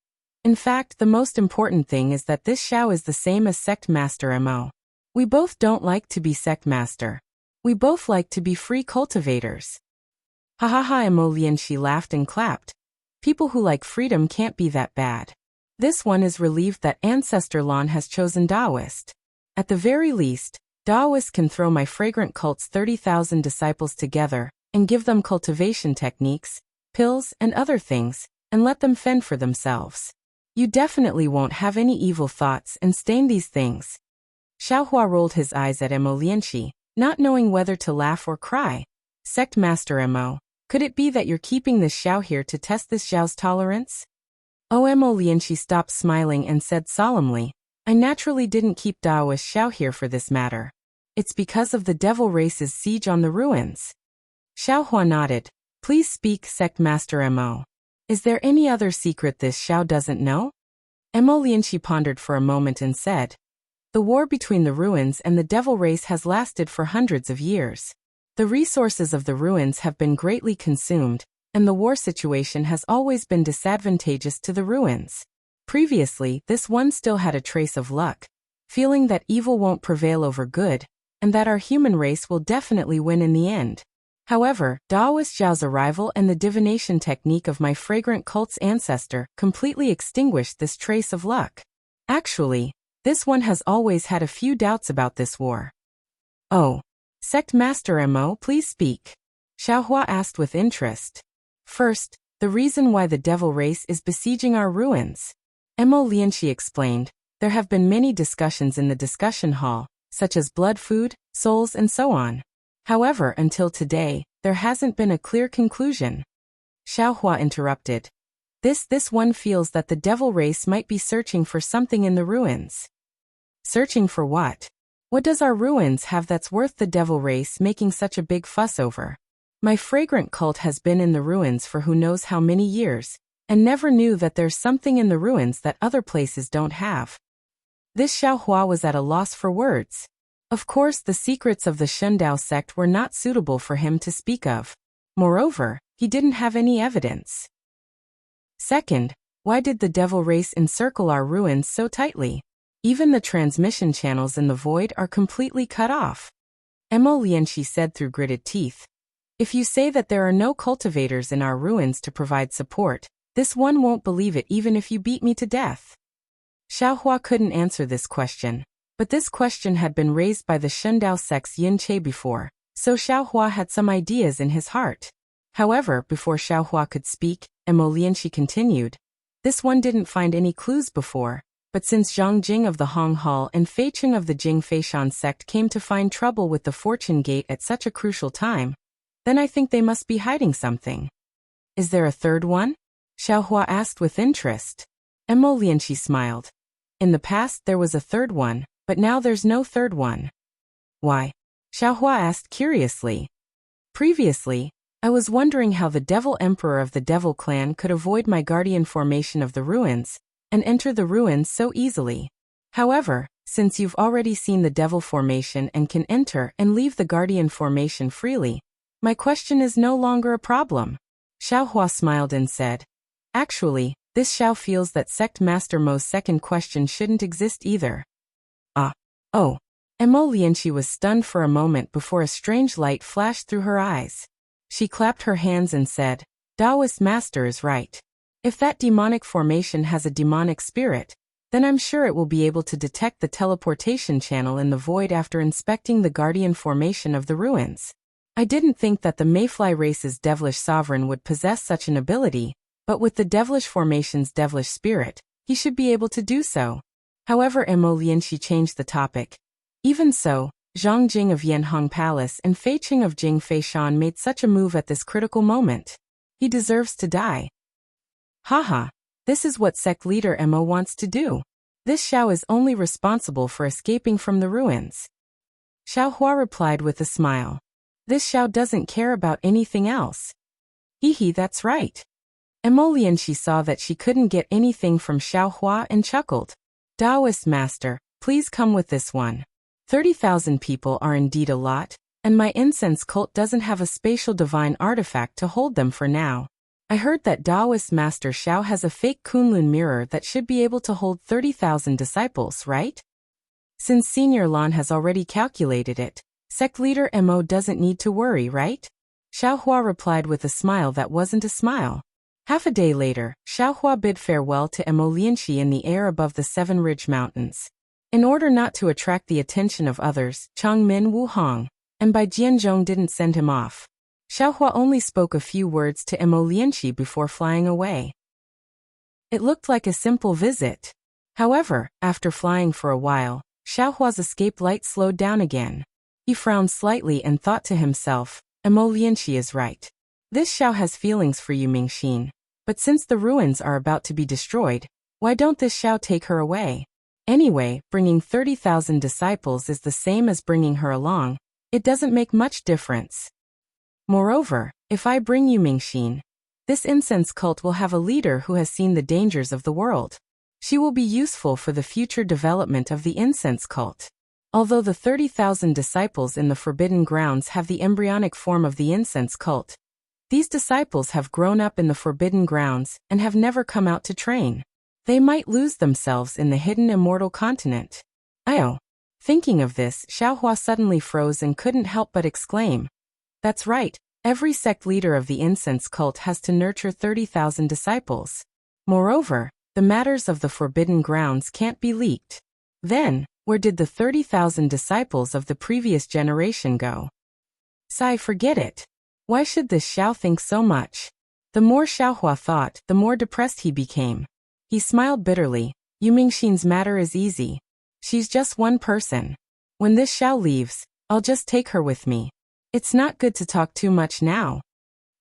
A: "In fact, the most important thing is that this Xiao is the same as sect master Mo. We both don't like to be sect master. We both like to be free cultivators." Ha ha ha! Lianqi laughed and clapped. People who like freedom can't be that bad. This one is relieved that Ancestor Lan has chosen Taoist. At the very least, Taoists can throw my fragrant cult's 30,000 disciples together and give them cultivation techniques, pills, and other things, and let them fend for themselves. You definitely won't have any evil thoughts and stain these things. Xiaohua rolled his eyes at Mo Lianqi, not knowing whether to laugh or cry. Sect Master Mo, could it be that you're keeping this Xiao here to test this Xiao's tolerance? Mo Lianqi stopped smiling and said solemnly, I naturally didn't keep Daoist Xiao here for this matter. It's because of the devil race's siege on the ruins. Xiaohua nodded. Please speak, Sect Master Mo. Is there any other secret this Xiao doesn't know? Mo Lianqi pondered for a moment and said, the war between the ruins and the devil race has lasted for hundreds of years. The resources of the ruins have been greatly consumed, and the war situation has always been disadvantageous to the ruins. Previously, this one still had a trace of luck, feeling that evil won't prevail over good, and that our human race will definitely win in the end. However, Daoist Zhao's arrival and the divination technique of my fragrant cult's ancestor completely extinguished this trace of luck. Actually, this one has always had a few doubts about this war. Oh. Sect Master Mo, please speak. Xiaohua asked with interest. First, the reason why the devil race is besieging our ruins. Mo Lianqi explained, there have been many discussions in the discussion hall, such as blood food, souls and so on. However, until today, there hasn't been a clear conclusion. Xiaohua interrupted. This one feels that the devil race might be searching for something in the ruins. Searching for what? What does our ruins have that's worth the devil race making such a big fuss over? My fragrant cult has been in the ruins for who knows how many years, and never knew that there's something in the ruins that other places don't have. This Xiaohua was at a loss for words. Of course, the secrets of the Shundao sect were not suitable for him to speak of. Moreover, he didn't have any evidence. Second, why did the devil race encircle our ruins so tightly? Even the transmission channels in the void are completely cut off. Mo Lianqi said through gritted teeth. If you say that there are no cultivators in our ruins to provide support, this one won't believe it even if you beat me to death. Xiaohua couldn't answer this question, but this question had been raised by the Shundao sect's Yin Che before, so Xiaohua had some ideas in his heart. However, before Xiaohua could speak, Mo Lianqi continued. This one didn't find any clues before. But since Zhang Jing of the Hong Hall and Fei Cheng of the Jing Feishan sect came to find trouble with the Fortune Gate at such a crucial time, then I think they must be hiding something. Is there a third one? Xiaohua asked with interest. Mo Lianqi smiled. In the past there was a third one, but now there's no third one. Why? Xiaohua asked curiously. Previously, I was wondering how the Devil Emperor of the Devil Clan could avoid my guardian formation of the ruins, and enter the ruins so easily. However, since you've already seen the devil formation and can enter and leave the guardian formation freely, my question is no longer a problem. Xiaohua smiled and said, actually, this Xiao feels that Sect Master Mo's second question shouldn't exist either. Oh. Mo Lianqi was stunned for a moment before a strange light flashed through her eyes. She clapped her hands and said, Taoist Master is right. If that demonic formation has a demonic spirit, then I'm sure it will be able to detect the teleportation channel in the void after inspecting the guardian formation of the ruins. I didn't think that the Mayfly race's devilish sovereign would possess such an ability, but with the devilish formation's devilish spirit, he should be able to do so. However, Mo Lianqi changed the topic. Even so, Zhang Jing of Yanhong Palace and Fei Cheng of Jing Feishan made such a move at this critical moment. He deserves to die. Haha, this is what sect leader Mo wants to do. This Xiao is only responsible for escaping from the ruins. Xiaohua replied with a smile. This Xiao doesn't care about anything else. Hehe, that's right. Mo Lianqi saw that she couldn't get anything from Xiaohua and chuckled. Taoist Master, please come with this one. 30,000 people are indeed a lot, and my incense cult doesn't have a spatial divine artifact to hold them for now. I heard that Taoist Master Xiao has a fake Kunlun mirror that should be able to hold 30,000 disciples, right? Since Senior Lan has already calculated it, sect leader Mo doesn't need to worry, right? Xiaohua replied with a smile that wasn't a smile. Half a day later, Xiaohua bid farewell to Emolianxi in the air above the Seven Ridge Mountains. In order not to attract the attention of others, Changmin Wu Hong and Bai Jianzhong didn't send him off. Xiaohua only spoke a few words to Emolianxi before flying away. It looked like a simple visit. However, after flying for a while, Xiaohua's escape light slowed down again. He frowned slightly and thought to himself, Emolianxi is right. This Xiao has feelings for you, Mingxin. But since the ruins are about to be destroyed, why don't this Xiao take her away? Anyway, bringing 30,000 disciples is the same as bringing her along. It doesn't make much difference. Moreover, if I bring you Mingxin, this incense cult will have a leader who has seen the dangers of the world. She will be useful for the future development of the incense cult. Although the 30,000 disciples in the Forbidden Grounds have the embryonic form of the incense cult, these disciples have grown up in the Forbidden Grounds and have never come out to train. They might lose themselves in the hidden immortal continent. Oh. Thinking of this, Xiaohua suddenly froze and couldn't help but exclaim. That's right, every sect leader of the incense cult has to nurture 30,000 disciples. Moreover, the matters of the Forbidden Grounds can't be leaked. Then, where did the 30,000 disciples of the previous generation go? Forget it. Why should this Xiao think so much? The more Xiaohua thought, the more depressed he became. He smiled bitterly. Yu Mingxin's matter is easy. She's just one person. When this Xiao leaves, I'll just take her with me. It's not good to talk too much now.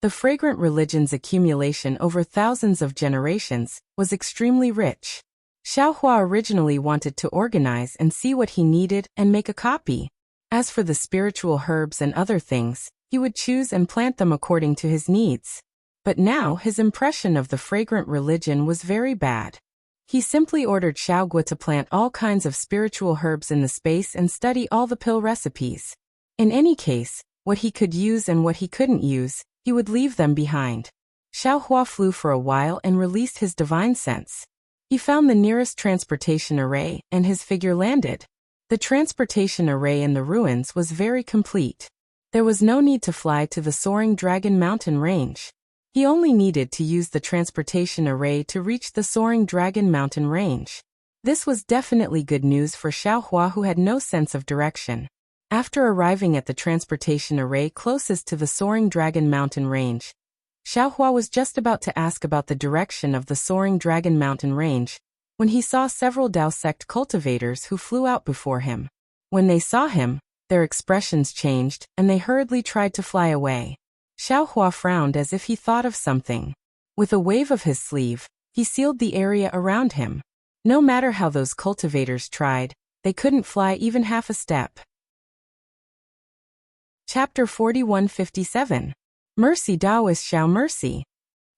A: The fragrant religion's accumulation over thousands of generations was extremely rich. Xiaohua originally wanted to organize and see what he needed and make a copy. As for the spiritual herbs and other things, he would choose and plant them according to his needs. But now his impression of the fragrant religion was very bad. He simply ordered Xiaogua to plant all kinds of spiritual herbs in the space and study all the pill recipes. In any case, what he could use and what he couldn't use, he would leave them behind. Xiaohua flew for a while and released his divine sense. He found the nearest transportation array, and his figure landed. The transportation array in the ruins was very complete. There was no need to fly to the Soaring Dragon Mountain range. He only needed to use the transportation array to reach the Soaring Dragon Mountain range. This was definitely good news for Xiaohua, who had no sense of direction. After arriving at the transportation array closest to the Soaring Dragon Mountain range, Xiaohua was just about to ask about the direction of the Soaring Dragon Mountain range when he saw several Dao sect cultivators who flew out before him. When they saw him, their expressions changed, and they hurriedly tried to fly away. Xiaohua frowned as if he thought of something. With a wave of his sleeve, he sealed the area around him. No matter how those cultivators tried, they couldn't fly even half a step. Chapter 4157. Mercy Taoist Xiao Mercy.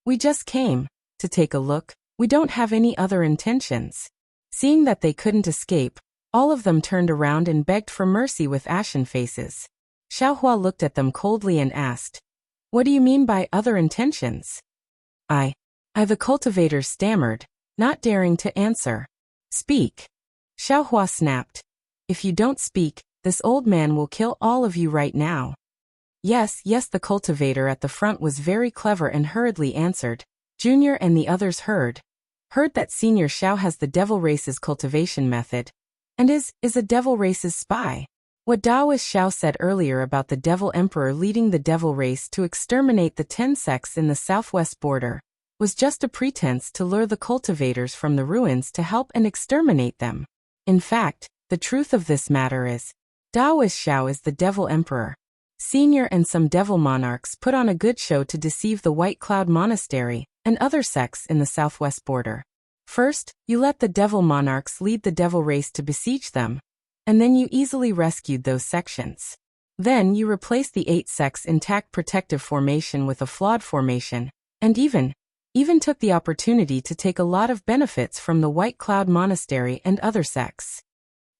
A: We just came to take a look. We don't have any other intentions. Seeing that they couldn't escape, all of them turned around and begged for mercy with ashen faces. Xiaohua looked at them coldly and asked, "What do you mean by other intentions?" I, the cultivator stammered, not daring to answer. "Speak." Xiaohua snapped. "If you don't speak, this old man will kill all of you right now." Yes, the cultivator at the front was very clever and hurriedly answered. Junior and the others heard that Senior Xiao has the Devil Race's cultivation method, and is a Devil Race's spy. What Taoist Xiao said earlier about the Devil Emperor leading the Devil Race to exterminate the 10 sects in the southwest border was just a pretense to lure the cultivators from the ruins to help and exterminate them. In fact, the truth of this matter is, Taoist Xiao is the Devil Emperor. Senior and some devil monarchs put on a good show to deceive the White Cloud Monastery and other sects in the southwest border. First, you let the devil monarchs lead the devil race to besiege them, and then you easily rescued those sections. Then you replaced the 8 sects' intact protective formation with a flawed formation, and even took the opportunity to take a lot of benefits from the White Cloud Monastery and other sects.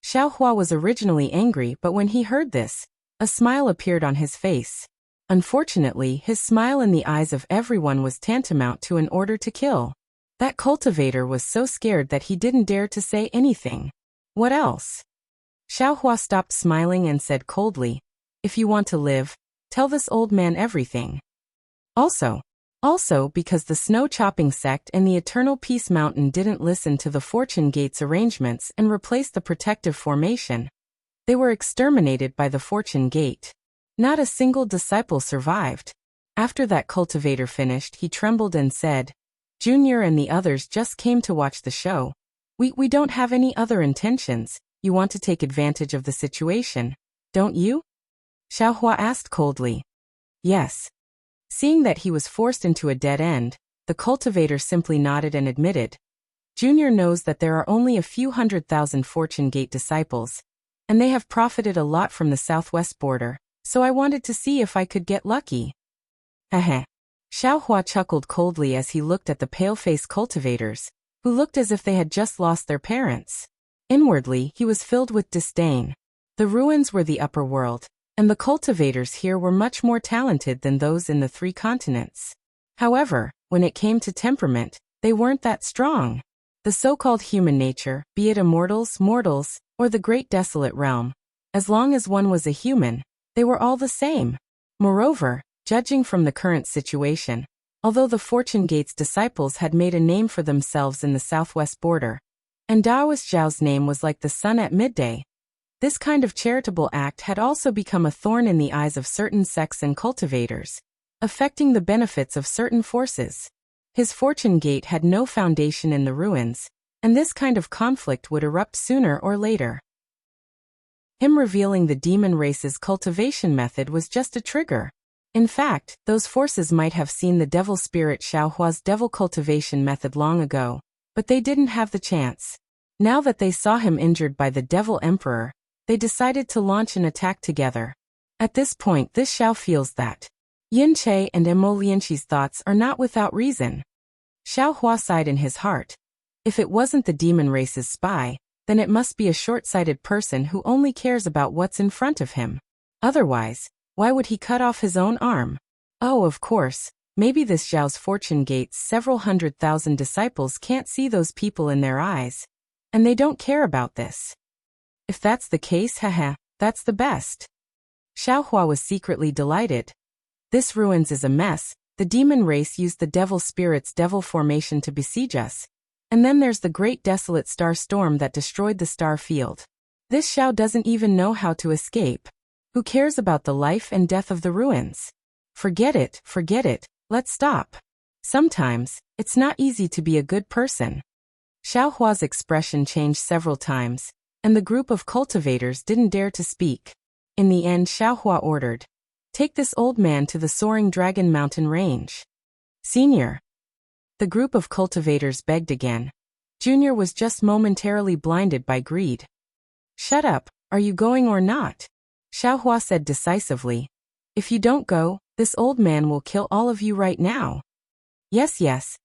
A: Xiaohua was originally angry, but when he heard this, a smile appeared on his face. Unfortunately, his smile in the eyes of everyone was tantamount to an order to kill. That cultivator was so scared that he didn't dare to say anything. What else? Xiaohua stopped smiling and said coldly, "If you want to live, tell this old man everything. Also, Also because the snow-chopping sect and the Eternal Peace Mountain didn't listen to the Fortune Gate's arrangements and replaced the protective formation. They were exterminated by the Fortune Gate. Not a single disciple survived. After that cultivator finished, he trembled and said, "Junior and the others just came to watch the show. We don't have any other intentions. You want to take advantage of the situation, don't you?" Xiaohua asked coldly. Yes. Seeing that he was forced into a dead end, the cultivator simply nodded and admitted, "Junior knows that there are only a few 100,000 Fortune Gate disciples, and they have profited a lot from the southwest border, so I wanted to see if I could get lucky." Heh. Xiaohua chuckled coldly as he looked at the pale-faced cultivators, who looked as if they had just lost their parents. Inwardly, he was filled with disdain. The ruins were the upper world, and the cultivators here were much more talented than those in the 3 continents. However, when it came to temperament, they weren't that strong. The so-called human nature, be it immortals, mortals, or the great desolate realm, as long as one was a human, they were all the same. Moreover, judging from the current situation, although the Fortune Gate's disciples had made a name for themselves in the southwest border, and Daoist Zhao's name was like the sun at midday, this kind of charitable act had also become a thorn in the eyes of certain sects and cultivators, affecting the benefits of certain forces. His Fortune Gate had no foundation in the ruins, and this kind of conflict would erupt sooner or later. Him revealing the demon race's cultivation method was just a trigger. In fact, those forces might have seen the devil spirit Xiaohua's devil cultivation method long ago, but they didn't have the chance. Now that they saw him injured by the Devil Emperor, they decided to launch an attack together. At this point, this Xiao feels that Yin Che and Emolianchi's thoughts are not without reason. Xiaohua sighed in his heart. If it wasn't the demon race's spy, then it must be a short-sighted person who only cares about what's in front of him. Otherwise, why would he cut off his own arm? Oh, of course, maybe this Zhao's Fortune Gate's several 100,000 disciples can't see those people in their eyes, and they don't care about this. If that's the case, haha, that's the best. Xiaohua was secretly delighted. This ruins is a mess. The demon race used the devil spirit's devil formation to besiege us. And then there's the great desolate star storm that destroyed the star field. This Xiao doesn't even know how to escape. Who cares about the life and death of the ruins? Forget it, let's stop. Sometimes, it's not easy to be a good person. Xiaohua's expression changed several times, and the group of cultivators didn't dare to speak. In the end, Xiaohua ordered, "Take this old man to the Soaring Dragon Mountain Range." "Senior." The group of cultivators begged again. Junior was just momentarily blinded by greed. "Shut up, are you going or not?" Xiaohua said decisively. "If you don't go, this old man will kill all of you right now." Yes.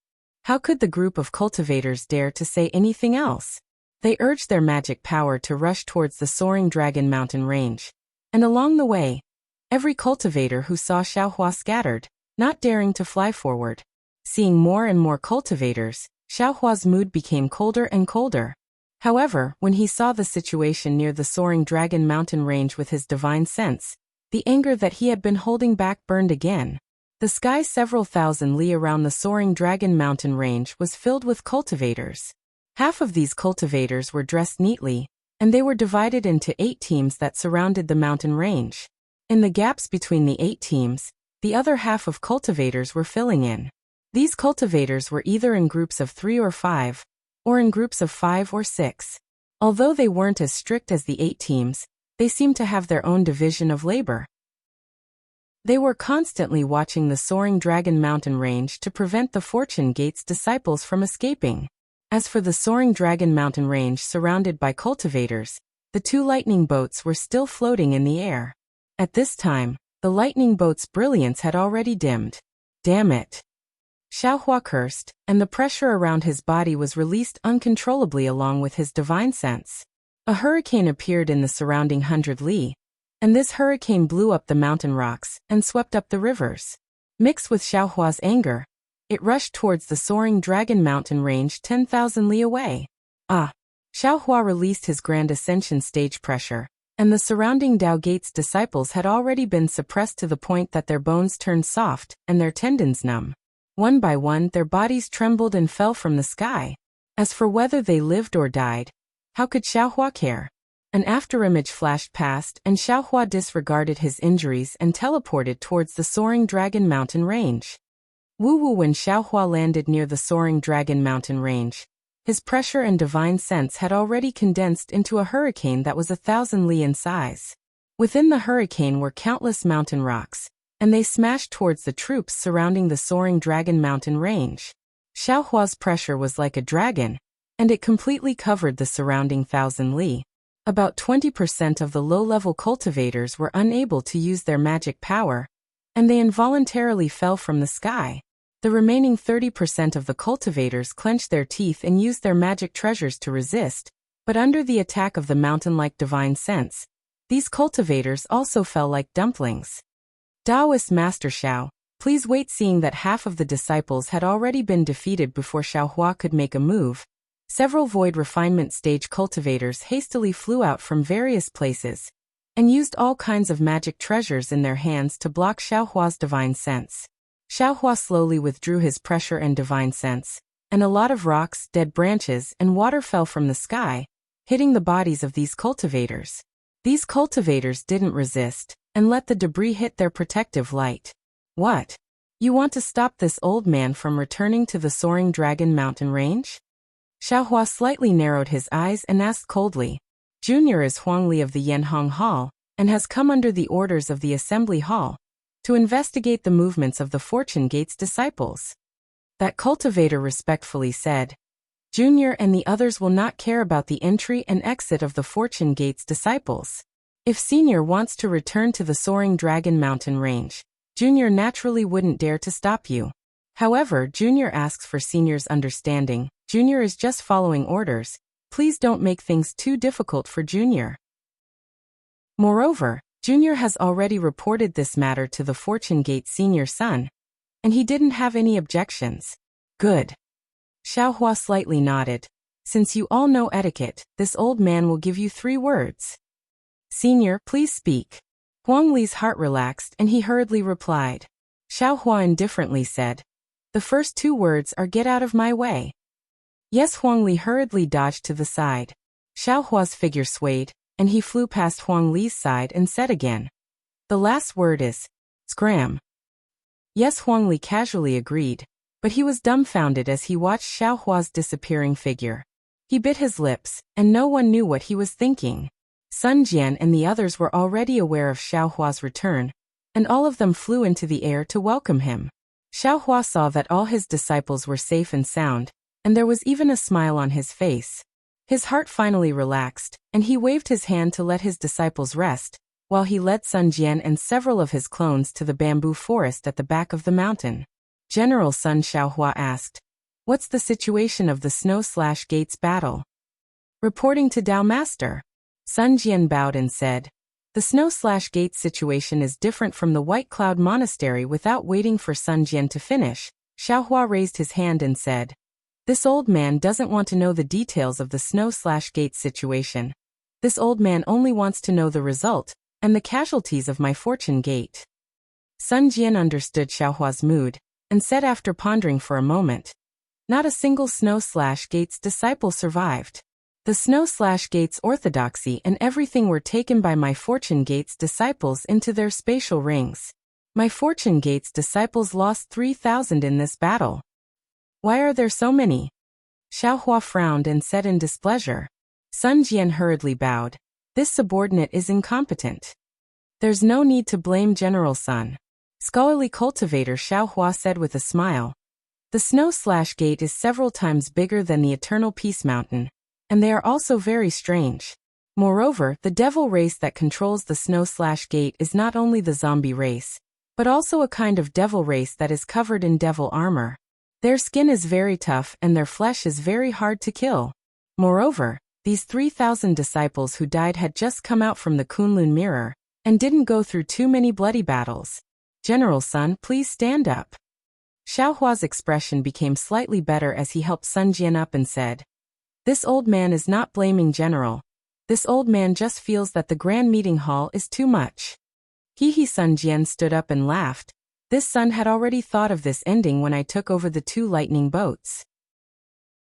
A: How could the group of cultivators dare to say anything else? They urged their magic power to rush towards the Soaring Dragon Mountain Range. And along the way, every cultivator who saw Xiaohua scattered, not daring to fly forward. Seeing more and more cultivators, Xiaohua's mood became colder and colder. However, when he saw the situation near the Soaring Dragon Mountain Range with his divine sense, the anger that he had been holding back burned again. The sky several thousand li around the Soaring Dragon Mountain Range was filled with cultivators. Half of these cultivators were dressed neatly, and they were divided into 8 teams that surrounded the mountain range. In the gaps between the 8 teams, the other half of cultivators were filling in. These cultivators were either in groups of 3 or 5, or in groups of 5 or 6. Although they weren't as strict as the 8 teams, they seemed to have their own division of labor. They were constantly watching the Soaring Dragon Mountain Range to prevent the Fortune Gate's disciples from escaping. As for the Soaring Dragon Mountain Range surrounded by cultivators, the 2 lightning boats were still floating in the air. At this time, the lightning boat's brilliance had already dimmed. Damn it! Xiaohua cursed, and the pressure around his body was released uncontrollably along with his divine sense. A hurricane appeared in the surrounding 100 li, and this hurricane blew up the mountain rocks and swept up the rivers. Mixed with Xiaohua's anger, it rushed towards the Soaring Dragon Mountain Range 10,000 li away. Xiaohua released his Grand Ascension stage pressure, and the surrounding Dao Gate's disciples had already been suppressed to the point that their bones turned soft and their tendons numb. One by one, their bodies trembled and fell from the sky. As for whether they lived or died, how could Xiaohua care? An afterimage flashed past, and Xiaohua disregarded his injuries and teleported towards the soaring dragon mountain range. When Xiaohua landed near the soaring dragon mountain range, his pressure and divine sense had already condensed into a hurricane that was 1,000 li in size. Within the hurricane were countless mountain rocks, and they smashed towards the troops surrounding the soaring dragon mountain range. Xiaohua's pressure was like a dragon, and it completely covered the surrounding 1,000 li. About 20% of the low-level cultivators were unable to use their magic power, and they involuntarily fell from the sky. The remaining 30% of the cultivators clenched their teeth and used their magic treasures to resist, but under the attack of the mountain-like divine sense, these cultivators also fell like dumplings. Taoist Master Xiao, please wait. Seeing that half of the disciples had already been defeated before Xiaohua could make a move, several void refinement stage cultivators hastily flew out from various places and used all kinds of magic treasures in their hands to block Xiaohua's divine sense. Xiaohua slowly withdrew his pressure and divine sense, and a lot of rocks, dead branches, and water fell from the sky, hitting the bodies of these cultivators. These cultivators didn't resist, and let the debris hit their protective light. What? You want to stop this old man from returning to the soaring dragon mountain range? Xiaohua slightly narrowed his eyes and asked coldly. Junior is Huangli of the Yanhong Hall, and has come under the orders of the Assembly Hall to investigate the movements of the Fortune Gate's disciples. That cultivator respectfully said. Junior and the others will not care about the entry and exit of the Fortune Gate's disciples. If Senior wants to return to the soaring dragon mountain range, Junior naturally wouldn't dare to stop you. However, Junior asks for Senior's understanding. Junior is just following orders. Please don't make things too difficult for Junior. Moreover, Junior has already reported this matter to the Fortune Gate Senior son, and he didn't have any objections. Good. Xiaohua slightly nodded. Since you all know etiquette, this old man will give you 3 words. Senior, please speak. Huang Li's heart relaxed and he hurriedly replied. Xiaohua indifferently said. The first 2 words are get out of my way. Yes, Huang Li hurriedly dodged to the side. Xiaohua's figure swayed, and he flew past Huang Li's side and said again. The last word is, scram. Yes, Huang Li casually agreed, but he was dumbfounded as he watched Xiaohua's disappearing figure. He bit his lips, and no one knew what he was thinking. Sun Jian and the others were already aware of Xiaohua's return, and all of them flew into the air to welcome him. Xiaohua saw that all his disciples were safe and sound, and there was even a smile on his face. His heart finally relaxed, and he waved his hand to let his disciples rest, while he led Sun Jian and several of his clones to the bamboo forest at the back of the mountain. General Sun Xiaohua asked, What's the situation of the Snow/Gates battle? Reporting to Dao Master. Sun Jian bowed and said, The Snow/Gates situation is different from the White Cloud Monastery. Without waiting for Sun Jian to finish, Xiaohua raised his hand and said, This old man doesn't want to know the details of the Snow/Gates situation. This old man only wants to know the result, and the casualties of my Fortune Gate. Sun Jian understood Xiaohua's mood, and said after pondering for a moment, Not a single Snow/Gates disciple survived. The Snow/Gates orthodoxy and everything were taken by my Fortune Gate's disciples into their spatial rings. My Fortune Gate's disciples lost 3,000 in this battle. Why are there so many? Xiaohua frowned and said in displeasure. Sun Jian hurriedly bowed. This subordinate is incompetent. There's no need to blame General Sun. Scholarly cultivator Xiaohua said with a smile. The Snow/Gate is several times bigger than the Eternal Peace Mountain, and they are also very strange. Moreover, the devil race that controls the Snow/Gate is not only the zombie race, but also a kind of devil race that is covered in devil armor. Their skin is very tough and their flesh is very hard to kill. Moreover, these 3,000 disciples who died had just come out from the Kunlun Mirror, and didn't go through too many bloody battles. General Sun, please stand up. Xiaohua's expression became slightly better as he helped Sun Jian up and said, This old man is not blaming General. This old man just feels that the grand meeting hall is too much. Sun Jian stood up and laughed. This son had already thought of this ending when I took over the 2 lightning boats.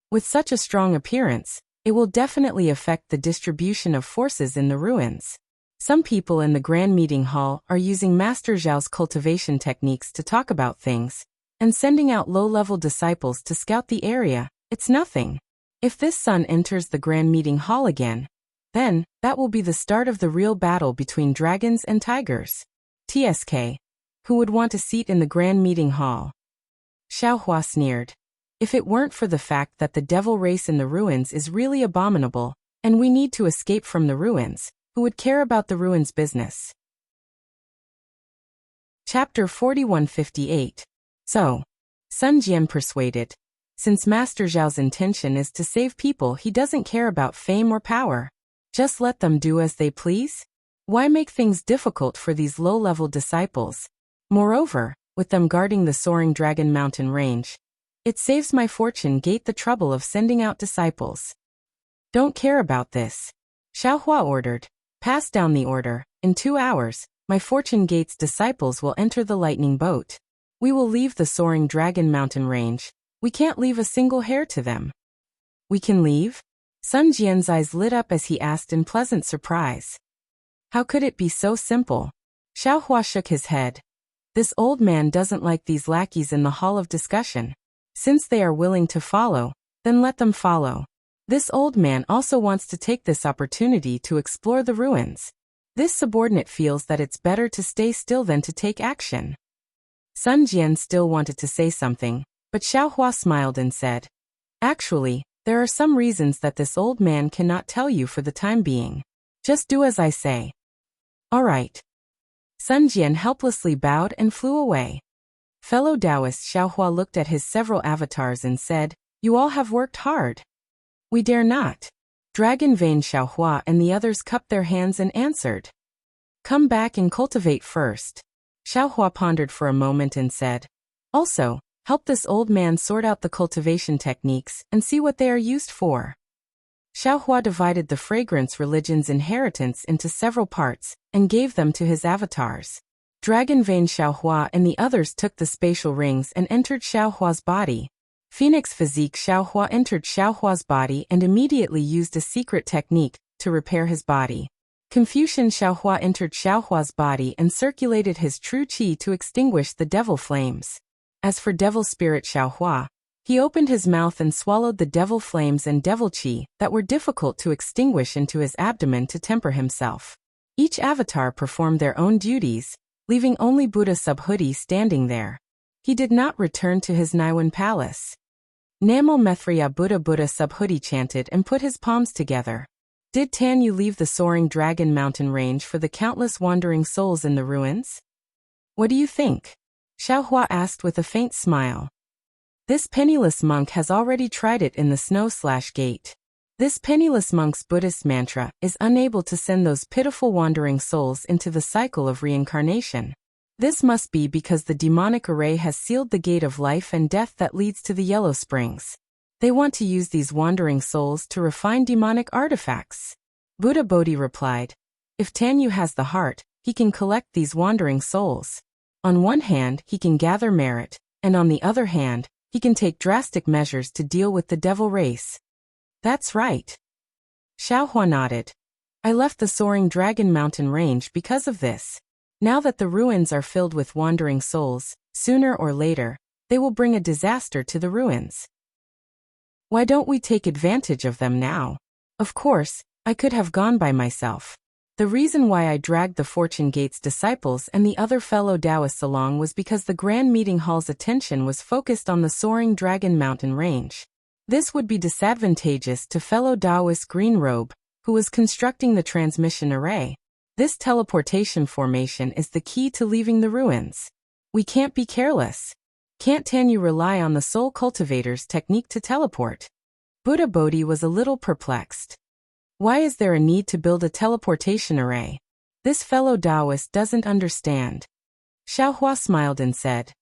A: With such a strong appearance, it will definitely affect the distribution of forces in the ruins. Some people in the Grand Meeting Hall are using Master Zhao's cultivation techniques to talk about things, and sending out low-level disciples to scout the area. It's nothing. If this son enters the Grand Meeting Hall again, then that will be the start of the real battle between dragons and tigers. TSK. Who would want a seat in the Grand Meeting Hall? Xiaohua sneered. If it weren't for the fact that the devil race in the ruins is really abominable, and we need to escape from the ruins, who would care about the ruins business? Chapter 4158. So, Sun Jian persuaded. Since Master Zhao's intention is to save people, he doesn't care about fame or power. Just let them do as they please? Why make things difficult for these low-level disciples? Moreover, with them guarding the soaring Dragon Mountain range, it saves my fortune gate the trouble of sending out disciples. Don't care about this. Xiaohua ordered. Pass down the order. In 2 hours, my fortune gate's disciples will enter the lightning boat. We will leave the soaring Dragon Mountain range. We can't leave a single hair to them. We can leave? Sun Jian's eyes lit up as he asked in pleasant surprise. How could it be so simple? Xiaohua shook his head. This old man doesn't like these lackeys in the hall of discussion. Since they are willing to follow, then let them follow. This old man also wants to take this opportunity to explore the ruins. This subordinate feels that it's better to stay still than to take action. Sun Jian still wanted to say something, but Xiaohua smiled and said, Actually, there are some reasons that this old man cannot tell you for the time being. Just do as I say. All right. Sun Jian helplessly bowed and flew away. Fellow Taoist Xiaohua looked at his several avatars and said, You all have worked hard. We dare not. Dragon Vein Xiaohua and the others cupped their hands and answered. Come back and cultivate first. Xiaohua pondered for a moment and said, Also, help this old man sort out the cultivation techniques and see what they are used for. Xiaohua divided the fragrance religion's inheritance into several parts and gave them to his avatars. Dragon Vein Xiaohua and the others took the spatial rings and entered Xiaohua's body. Phoenix Physique Xiaohua entered Xiaohua's body and immediately used a secret technique to repair his body. Confucian Xiaohua entered Xiaohua's body and circulated his true qi to extinguish the devil flames. As for Devil Spirit Xiaohua, he opened his mouth and swallowed the devil flames and devil qi that were difficult to extinguish into his abdomen to temper himself. Each avatar performed their own duties, leaving only Buddha Subhuti standing there. He did not return to his Naiwan palace. Namo Methriya Buddha Subhuti chanted and put his palms together. Did Tanyu leave the soaring Dragon Mountain range for the countless wandering souls in the ruins? What do you think? Xiaohua asked with a faint smile. This penniless monk has already tried it in the snow/gate. This penniless monk's Buddhist mantra is unable to send those pitiful wandering souls into the cycle of reincarnation. This must be because the demonic array has sealed the gate of life and death that leads to the Yellow Springs. They want to use these wandering souls to refine demonic artifacts. Buddha Bodhi replied, If Tanyu has the heart, he can collect these wandering souls. On one hand, he can gather merit, and on the other hand, he can take drastic measures to deal with the devil race. That's right. Xiaohua nodded. I left the soaring Dragon Mountain range because of this. Now that the ruins are filled with wandering souls, sooner or later, they will bring a disaster to the ruins. Why don't we take advantage of them now? Of course, I could have gone by myself. The reason why I dragged the Fortune Gate's disciples and the other fellow Taoists along was because the Grand Meeting Hall's attention was focused on the soaring Dragon Mountain range. This would be disadvantageous to fellow Taoist Green Robe, who was constructing the transmission array. This teleportation formation is the key to leaving the ruins. We can't be careless. Can't Tanyu rely on the Soul Cultivator's technique to teleport? Buddha Bodhi was a little perplexed. Why is there a need to build a teleportation array? This fellow Taoist doesn't understand. Xiaohua smiled and said,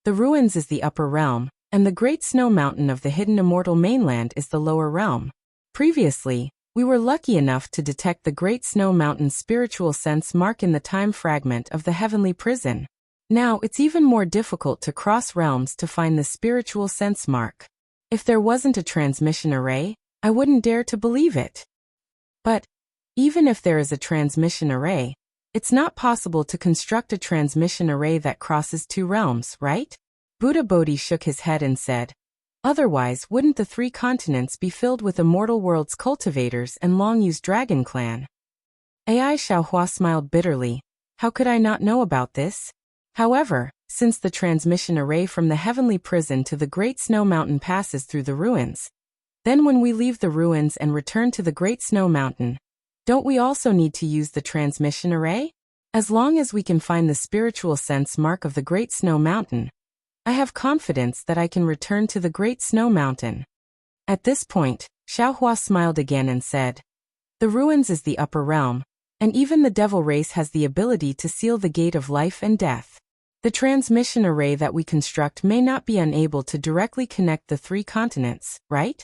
A: The ruins is the upper realm, and the great snow mountain of the hidden immortal mainland is the lower realm. Previously, we were lucky enough to detect the great snow mountain's spiritual sense mark in the time fragment of the heavenly prison. Now it's even more difficult to cross realms to find the spiritual sense mark. If there wasn't a transmission array, I wouldn't dare to believe it. But even if there is a transmission array, it's not possible to construct a transmission array that crosses two realms, right? Buddha Bodhi shook his head and said, otherwise wouldn't the three continents be filled with immortal worlds cultivators and long-used dragon clan? Ai Xiaohua smiled bitterly. How could I not know about this? However, since the transmission array from the heavenly prison to the Great Snow Mountain passes through the ruins, then when we leave the ruins and return to the Great Snow Mountain, don't we also need to use the transmission array? As long as we can find the spiritual sense mark of the Great Snow Mountain, I have confidence that I can return to the Great Snow Mountain. At this point, Xiaohua smiled again and said, the ruins is the upper realm, and even the devil race has the ability to seal the gate of life and death. The transmission array that we construct may not be unable to directly connect the three continents, right?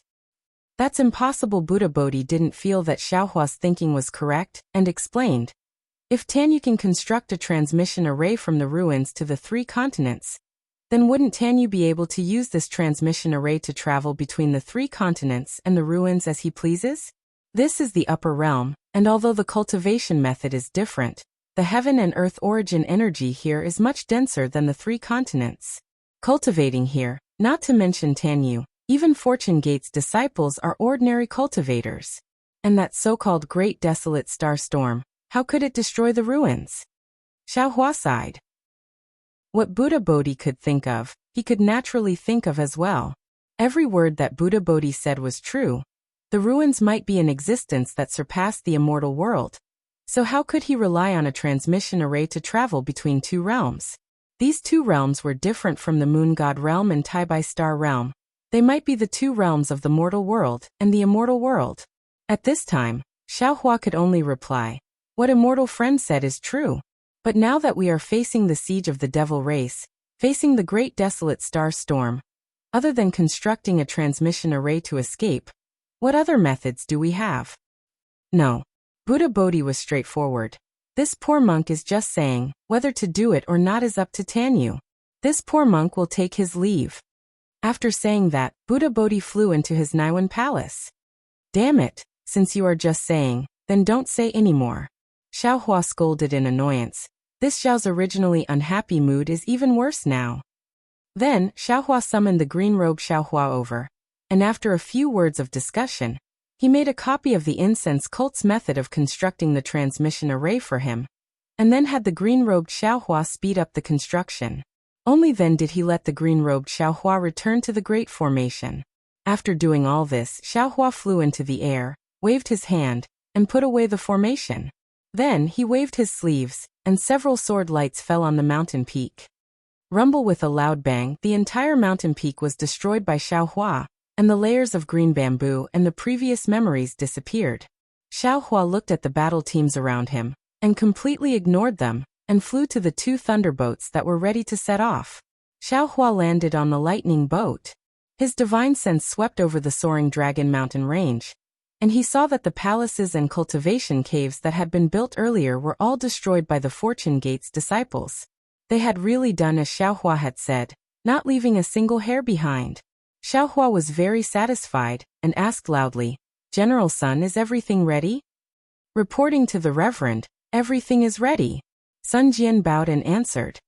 A: That's impossible. Buddha Bodhi didn't feel that Xiaohua's thinking was correct, and explained, if Tanyu can construct a transmission array from the ruins to the three continents, then wouldn't Tanyu be able to use this transmission array to travel between the three continents and the ruins as he pleases? This is the upper realm, and although the cultivation method is different, the heaven and earth origin energy here is much denser than the three continents. Cultivating here, not to mention Tanyu, even Fortune Gate's disciples are ordinary cultivators. And that so-called Great Desolate Star Storm, how could it destroy the ruins? Xiaohua sighed. What Buddha Bodhi could think of, he could naturally think of as well. Every word that Buddha Bodhi said was true. The ruins might be an existence that surpassed the immortal world. So how could he rely on a transmission array to travel between two realms? These two realms were different from the Moon God realm and Taibai Star realm. They might be the two realms of the mortal world and the immortal world. At this time, Xiaohua could only reply, what immortal friend said is true. But now that we are facing the siege of the devil race, facing the great desolate star storm, other than constructing a transmission array to escape, what other methods do we have? No. Buddha Bodhi was straightforward. This poor monk is just saying, whether to do it or not is up to Tanyu. This poor monk will take his leave. After saying that, Buddha Bodhi flew into his Naiwan palace. Damn it, since you are just saying, then don't say anymore. Xiaohua scolded in annoyance. This Xiao's originally unhappy mood is even worse now. Then, Xiaohua summoned the green-robed Xiaohua over, and after a few words of discussion, he made a copy of the incense cult's method of constructing the transmission array for him, and then had the green-robed Xiaohua speed up the construction. Only then did he let the green-robed Xiaohua return to the Great Formation. After doing all this, Xiaohua flew into the air, waved his hand, and put away the formation. Then he waved his sleeves, and several sword lights fell on the mountain peak. Rumble with a loud bang, the entire mountain peak was destroyed by Xiaohua, and the layers of green bamboo and the previous memories disappeared. Xiaohua looked at the battle teams around him, and completely ignored them, and flew to the two thunderboats that were ready to set off. Xiaohua landed on the lightning boat. His divine sense swept over the soaring Dragon Mountain range, and he saw that the palaces and cultivation caves that had been built earlier were all destroyed by the Fortune Gate's disciples. They had really done as Xiaohua had said, not leaving a single hair behind. Xiaohua was very satisfied, and asked loudly, General Sun, is everything ready? Reporting to the Reverend, everything is ready. Sun Jian bowed and answered.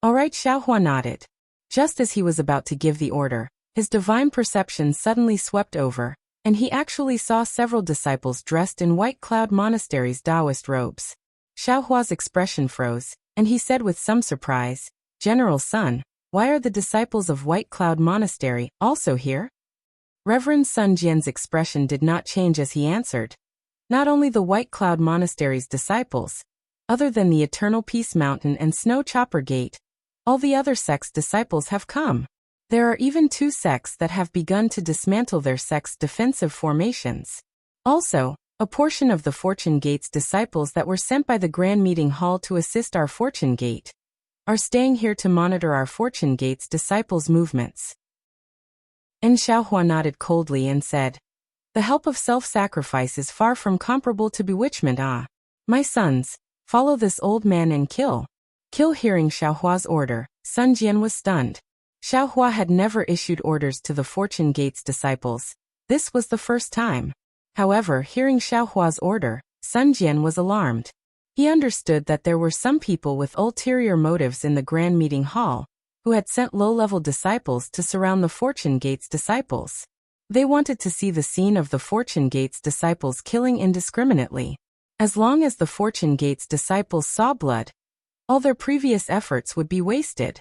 A: All right. Xiaohua nodded. Just as he was about to give the order, his divine perception suddenly swept over, and he actually saw several disciples dressed in White Cloud Monastery's Taoist robes. Xiaohua's expression froze, and he said with some surprise, General Sun, why are the disciples of White Cloud Monastery also here? Reverend Sun Jian's expression did not change as he answered. Not only the White Cloud Monastery's disciples, other than the Eternal Peace Mountain and Snow Chopper Gate, all the other sects' disciples have come. There are even 2 sects that have begun to dismantle their sects' defensive formations. Also, a portion of the Fortune Gate's disciples that were sent by the Grand Meeting Hall to assist our Fortune Gate are staying here to monitor our Fortune Gate's disciples' movements. And Xiaohua nodded coldly and said, the help of self-sacrifice is far from comparable to bewitchment. Ah, my sons, follow this old man and kill Kill. Hearing Xiaohua's order, Sun Jian was stunned. Xiaohua had never issued orders to the Fortune Gate's disciples. This was the first time. However, hearing Xiaohua's order, Sun Jian was alarmed. He understood that there were some people with ulterior motives in the Grand Meeting Hall, who had sent low-level disciples to surround the Fortune Gate's disciples. They wanted to see the scene of the Fortune Gate's disciples killing indiscriminately. As long as the Fortune Gate's disciples saw blood, all their previous efforts would be wasted.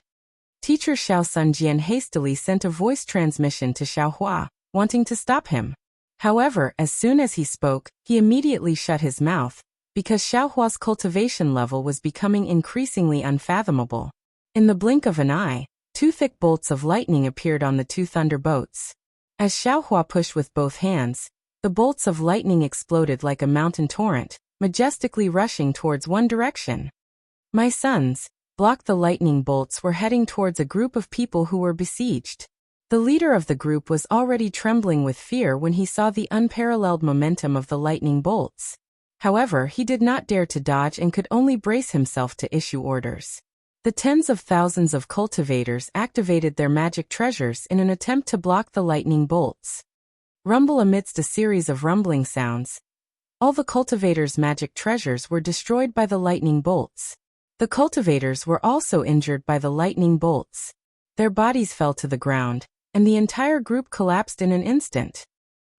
A: Teacher Xiao Sun Jian hastily sent a voice transmission to Xiaohua, wanting to stop him. However, as soon as he spoke, he immediately shut his mouth, because Xiaohua's cultivation level was becoming increasingly unfathomable. In the blink of an eye, 2 thick bolts of lightning appeared on the 2 thunderbolts. As Xiaohua pushed with both hands, the bolts of lightning exploded like a mountain torrent, majestically rushing towards one direction. My sons, block. The lightning bolts were heading towards a group of people who were besieged. The leader of the group was already trembling with fear when he saw the unparalleled momentum of the lightning bolts. However, he did not dare to dodge and could only brace himself to issue orders. The tens of thousands of cultivators activated their magic treasures in an attempt to block the lightning bolts. Rumble. Amidst a series of rumbling sounds, all the cultivators' magic treasures were destroyed by the lightning bolts. The cultivators were also injured by the lightning bolts. Their bodies fell to the ground, and the entire group collapsed in an instant.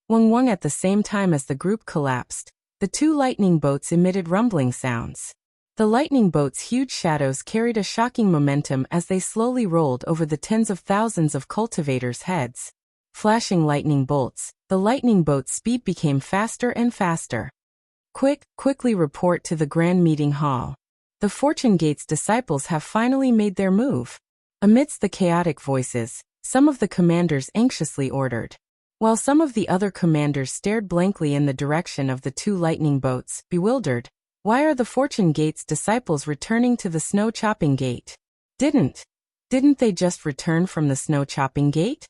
A: Wang. At the same time as the group collapsed, the 2 lightning boats emitted rumbling sounds. The lightning boats' huge shadows carried a shocking momentum as they slowly rolled over the tens of thousands of cultivators' heads. Flashing lightning bolts, the lightning boat's speed became faster and faster. Quickly report to the Grand Meeting Hall. The Fortune Gate's disciples have finally made their move. Amidst the chaotic voices, some of the commanders anxiously ordered, while some of the other commanders stared blankly in the direction of the 2 lightning boats, bewildered. Why are the Fortune Gate's disciples returning to the Snow Chopping Gate? Didn't they just return from the Snow Chopping Gate?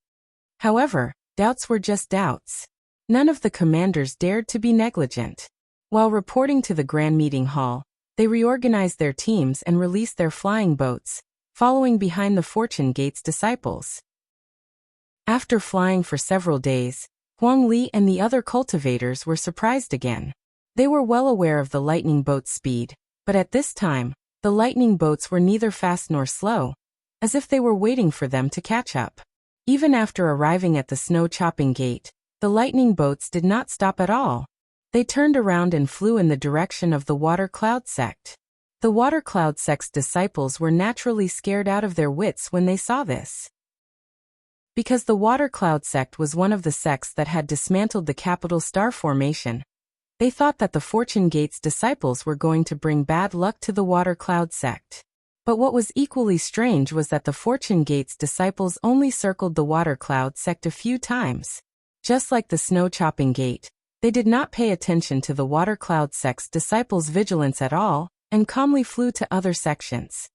A: However, doubts were just doubts. None of the commanders dared to be negligent. While reporting to the Grand Meeting Hall, they reorganized their teams and released their flying boats, following behind the Fortune Gate's disciples. After flying for several days, Huang Li and the other cultivators were surprised again. They were well aware of the lightning boat's speed, but at this time, the lightning boats were neither fast nor slow, as if they were waiting for them to catch up. Even after arriving at the Snow Chopping Gate, the lightning boats did not stop at all. They turned around and flew in the direction of the Water Cloud sect. The Water Cloud sect's disciples were naturally scared out of their wits when they saw this. Because the Water Cloud sect was one of the sects that had dismantled the capital star formation, they thought that the Fortune Gate's disciples were going to bring bad luck to the Water Cloud sect. But what was equally strange was that the Fortune Gate's disciples only circled the Water Cloud sect a few times. Just like the Snow Chopping Gate, they did not pay attention to the Water Cloud sect's disciples' vigilance at all, and calmly flew to other sections.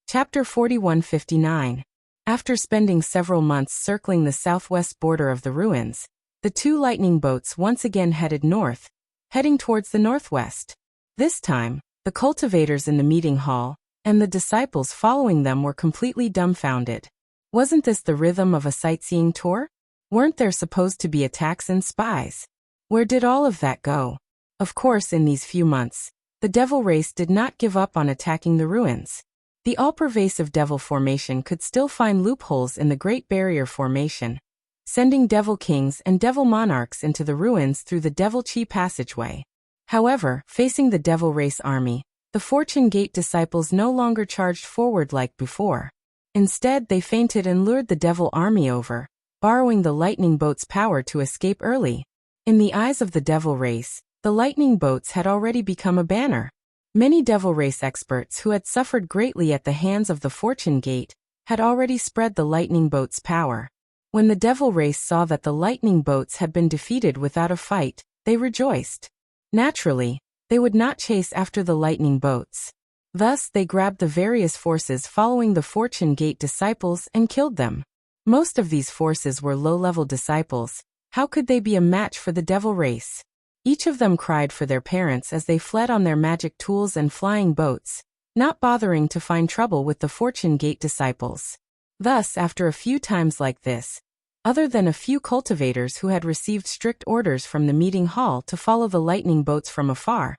A: Chapter 4159. After spending several months circling the southwest border of the ruins, the 2 lightning boats once again headed north, heading towards the northwest. This time, the cultivators in the meeting hall, and the disciples following them were completely dumbfounded. Wasn't this the rhythm of a sightseeing tour? Weren't there supposed to be attacks and spies? Where did all of that go? Of course, in these few months, the devil race did not give up on attacking the ruins. The all-pervasive devil formation could still find loopholes in the Great Barrier Formation, sending devil kings and devil monarchs into the ruins through the Devil Chi passageway. However, facing the devil race army, the Fortune Gate disciples no longer charged forward like before. Instead, they feinted and lured the devil army over, borrowing the lightning boat's power to escape early. In the eyes of the devil race, the lightning boats had already become a banner. Many devil race experts who had suffered greatly at the hands of the Fortune Gate had already spread the lightning boat's power. When the devil race saw that the lightning boats had been defeated without a fight, they rejoiced. Naturally, they would not chase after the lightning boats. Thus, they grabbed the various forces following the Fortune Gate disciples and killed them. Most of these forces were low-level disciples. How could they be a match for the devil race? Each of them cried for their parents as they fled on their magic tools and flying boats, not bothering to find trouble with the Fortune Gate disciples. Thus, after a few times like this, other than a few cultivators who had received strict orders from the meeting hall to follow the lightning boats from afar,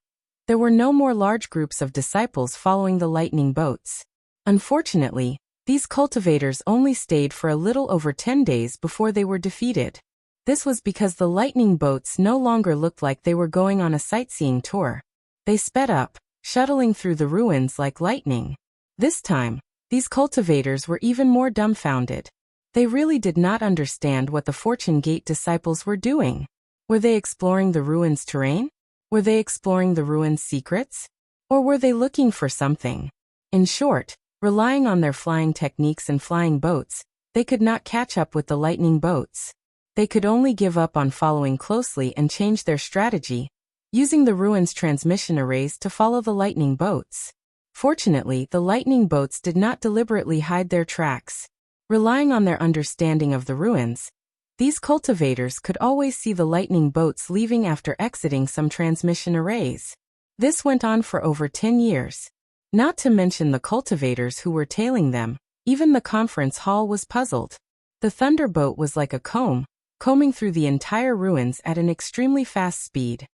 A: there were no more large groups of disciples following the lightning boats. Unfortunately, these cultivators only stayed for a little over 10 days before they were defeated. This was because the lightning boats no longer looked like they were going on a sightseeing tour. They sped up, shuttling through the ruins like lightning. This time, these cultivators were even more dumbfounded. They really did not understand what the Fortune Gate disciples were doing. Were they exploring the ruins' terrain? Were they exploring the ruins' secrets? Or were they looking for something? In short, relying on their flying techniques and flying boats, they could not catch up with the lightning boats. They could only give up on following closely and change their strategy, using the ruins' transmission arrays to follow the lightning boats. Fortunately, the lightning boats did not deliberately hide their tracks. Relying on their understanding of the ruins, these cultivators could always see the lightning boats leaving after exiting some transmission arrays. This went on for over 10 years. Not to mention the cultivators who were tailing them, even the conference hall was puzzled. The thunderboat was like a comb, combing through the entire ruins at an extremely fast speed.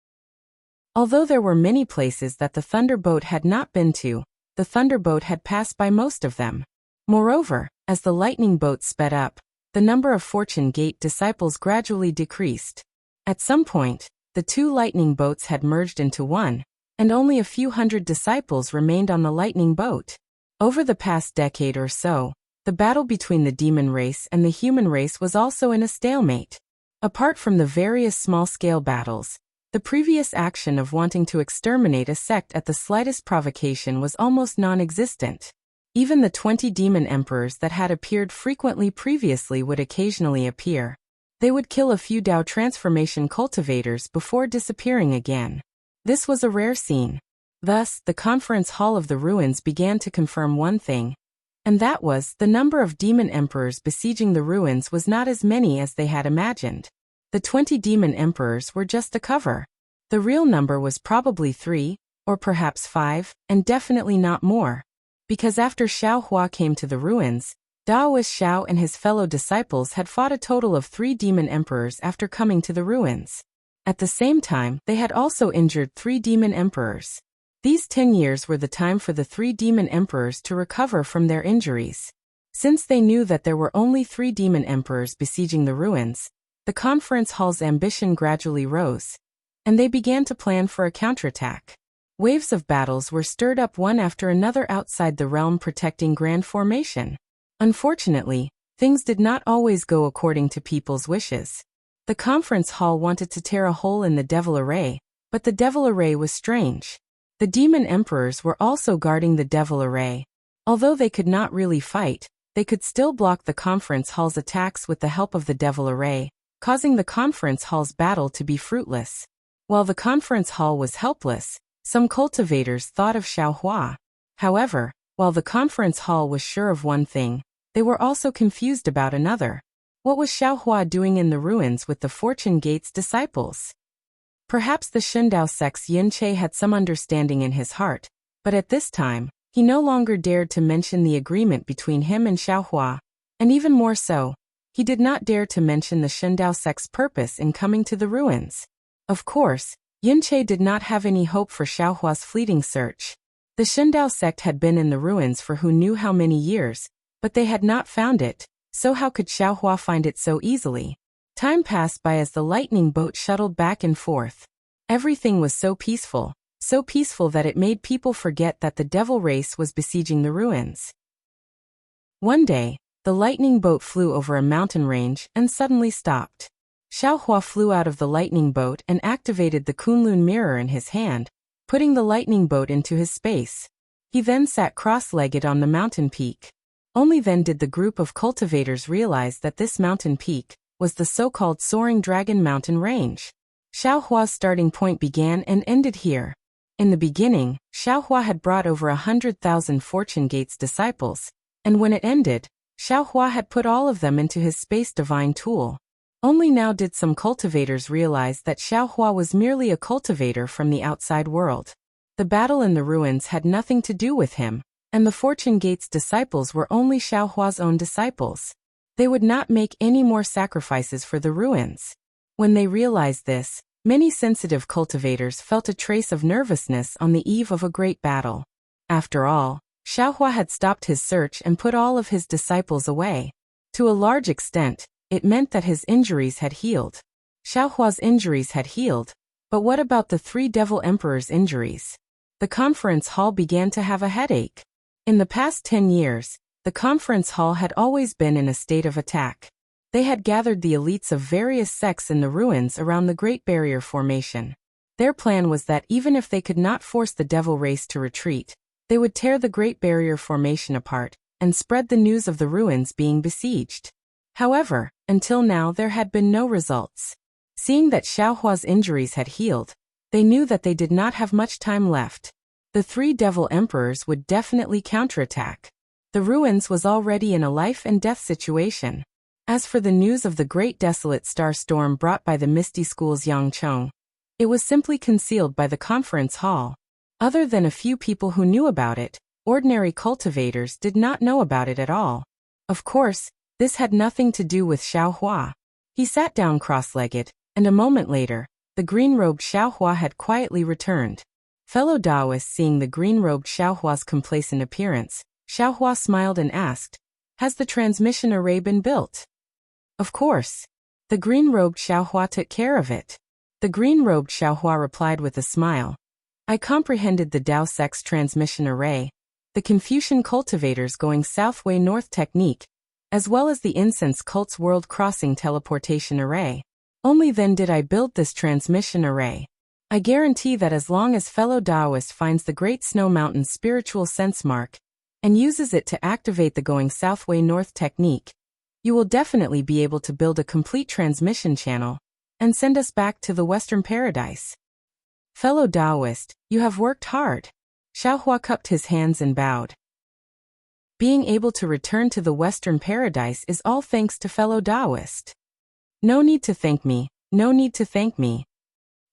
A: Although there were many places that the thunderboat had not been to, the thunderboat had passed by most of them. Moreover, as the lightning boat sped up, the number of Fortune Gate disciples gradually decreased. At some point, the two lightning boats had merged into one, and only a few hundred disciples remained on the lightning boat. Over the past decade or so, the battle between the demon race and the human race was also in a stalemate. Apart from the various small-scale battles, the previous action of wanting to exterminate a sect at the slightest provocation was almost non-existent. Even the 20 demon emperors that had appeared frequently previously would occasionally appear. They would kill a few Dao transformation cultivators before disappearing again. This was a rare scene. Thus, the conference hall of the ruins began to confirm one thing, and that was, the number of demon emperors besieging the ruins was not as many as they had imagined. The 20 demon emperors were just a cover. The real number was probably 3, or perhaps 5, and definitely not more. Because after Xiao Hua came to the ruins, Daoist Xiao and his fellow disciples had fought a total of 3 demon emperors after coming to the ruins. At the same time, they had also injured 3 demon emperors. These 10 years were the time for the 3 demon emperors to recover from their injuries. Since they knew that there were only 3 demon emperors besieging the ruins, the conference hall's ambition gradually rose, and they began to plan for a counterattack. Waves of battles were stirred up one after another outside the realm protecting Grand Formation. Unfortunately, things did not always go according to people's wishes. The conference hall wanted to tear a hole in the Devil Array, but the Devil Array was strange. The demon emperors were also guarding the Devil Array. Although they could not really fight, they could still block the conference hall's attacks with the help of the Devil Array, causing the conference hall's battle to be fruitless. While the conference hall was helpless, some cultivators thought of Xiao Hua. However, while the conference hall was sure of one thing, they were also confused about another. What was Xiao Hua doing in the ruins with the Fortune Gate's disciples? Perhaps the Shundao sect's Yin Che had some understanding in his heart, but at this time, he no longer dared to mention the agreement between him and Xiao Hua, and even more so, he did not dare to mention the Shundao sect's purpose in coming to the ruins. Of course, Yin Che did not have any hope for Xiao Hua's fleeting search. The Shundao sect had been in the ruins for who knew how many years, but they had not found it, so how could Xiao Hua find it so easily? Time passed by as the lightning boat shuttled back and forth. Everything was so peaceful that it made people forget that the devil race was besieging the ruins. One day, the lightning boat flew over a mountain range and suddenly stopped. Xiao Hua flew out of the lightning boat and activated the Kunlun mirror in his hand, putting the lightning boat into his space. He then sat cross-legged on the mountain peak. Only then did the group of cultivators realize that this mountain peak was the so-called Soaring Dragon Mountain Range. Xiao Hua's starting point began and ended here. In the beginning, Xiao Hua had brought over 100,000 Fortune Gates disciples, and when it ended, Xiao Hua had put all of them into his space divine tool. Only now did some cultivators realize that Xiao Hua was merely a cultivator from the outside world. The The battle in the ruins had nothing to do with him, and the Fortune Gate's disciples were only Xiaohua's own disciples. They would not make any more sacrifices for the ruins. When they realized this, many sensitive cultivators felt a trace of nervousness on the eve of a great battle. After all, Xiaohua had stopped his search and put all of his disciples away. To a large extent, it meant that his injuries had healed. Xiaohua's injuries had healed, but what about the three Devil Emperors' injuries? The conference hall began to have a headache. In the past 10 years, the conference hall had always been in a state of attack. They had gathered the elites of various sects in the ruins around the Great Barrier Formation. Their plan was that even if they could not force the Devil race to retreat, they would tear the Great Barrier Formation apart and spread the news of the ruins being besieged. However, until now there had been no results. Seeing that Xiaohua's injuries had healed, they knew that they did not have much time left. The three Devil Emperors would definitely counterattack. The ruins was already in a life and death situation. As for the news of the great desolate star storm brought by the Misty School's Yangcheng, it was simply concealed by the conference hall. Other than a few people who knew about it, ordinary cultivators did not know about it at all. Of course, this had nothing to do with Xiaohua. He sat down cross-legged, and a moment later, the green-robed Xiaohua had quietly returned. Fellow Taoists seeing the green-robed Xiaohua's complacent appearance, Xiaohua smiled and asked, "Has the transmission array been built?" "Of course. The green-robed Xiaohua took care of it." The green-robed Xiaohua replied with a smile. "I comprehended the Dao Sect's transmission array, the Confucian cultivators going southway north technique, as well as the incense cult's world crossing teleportation array. Only then did I build this transmission array. I guarantee that as long as fellow Taoist finds the Great Snow Mountain's spiritual sense mark and uses it to activate the going southway north technique, you will definitely be able to build a complete transmission channel and send us back to the Western Paradise." "Fellow Taoist, you have worked hard." Xiaohua cupped his hands and bowed. "Being able to return to the Western Paradise is all thanks to fellow Taoist. No need to thank me, no need to thank me."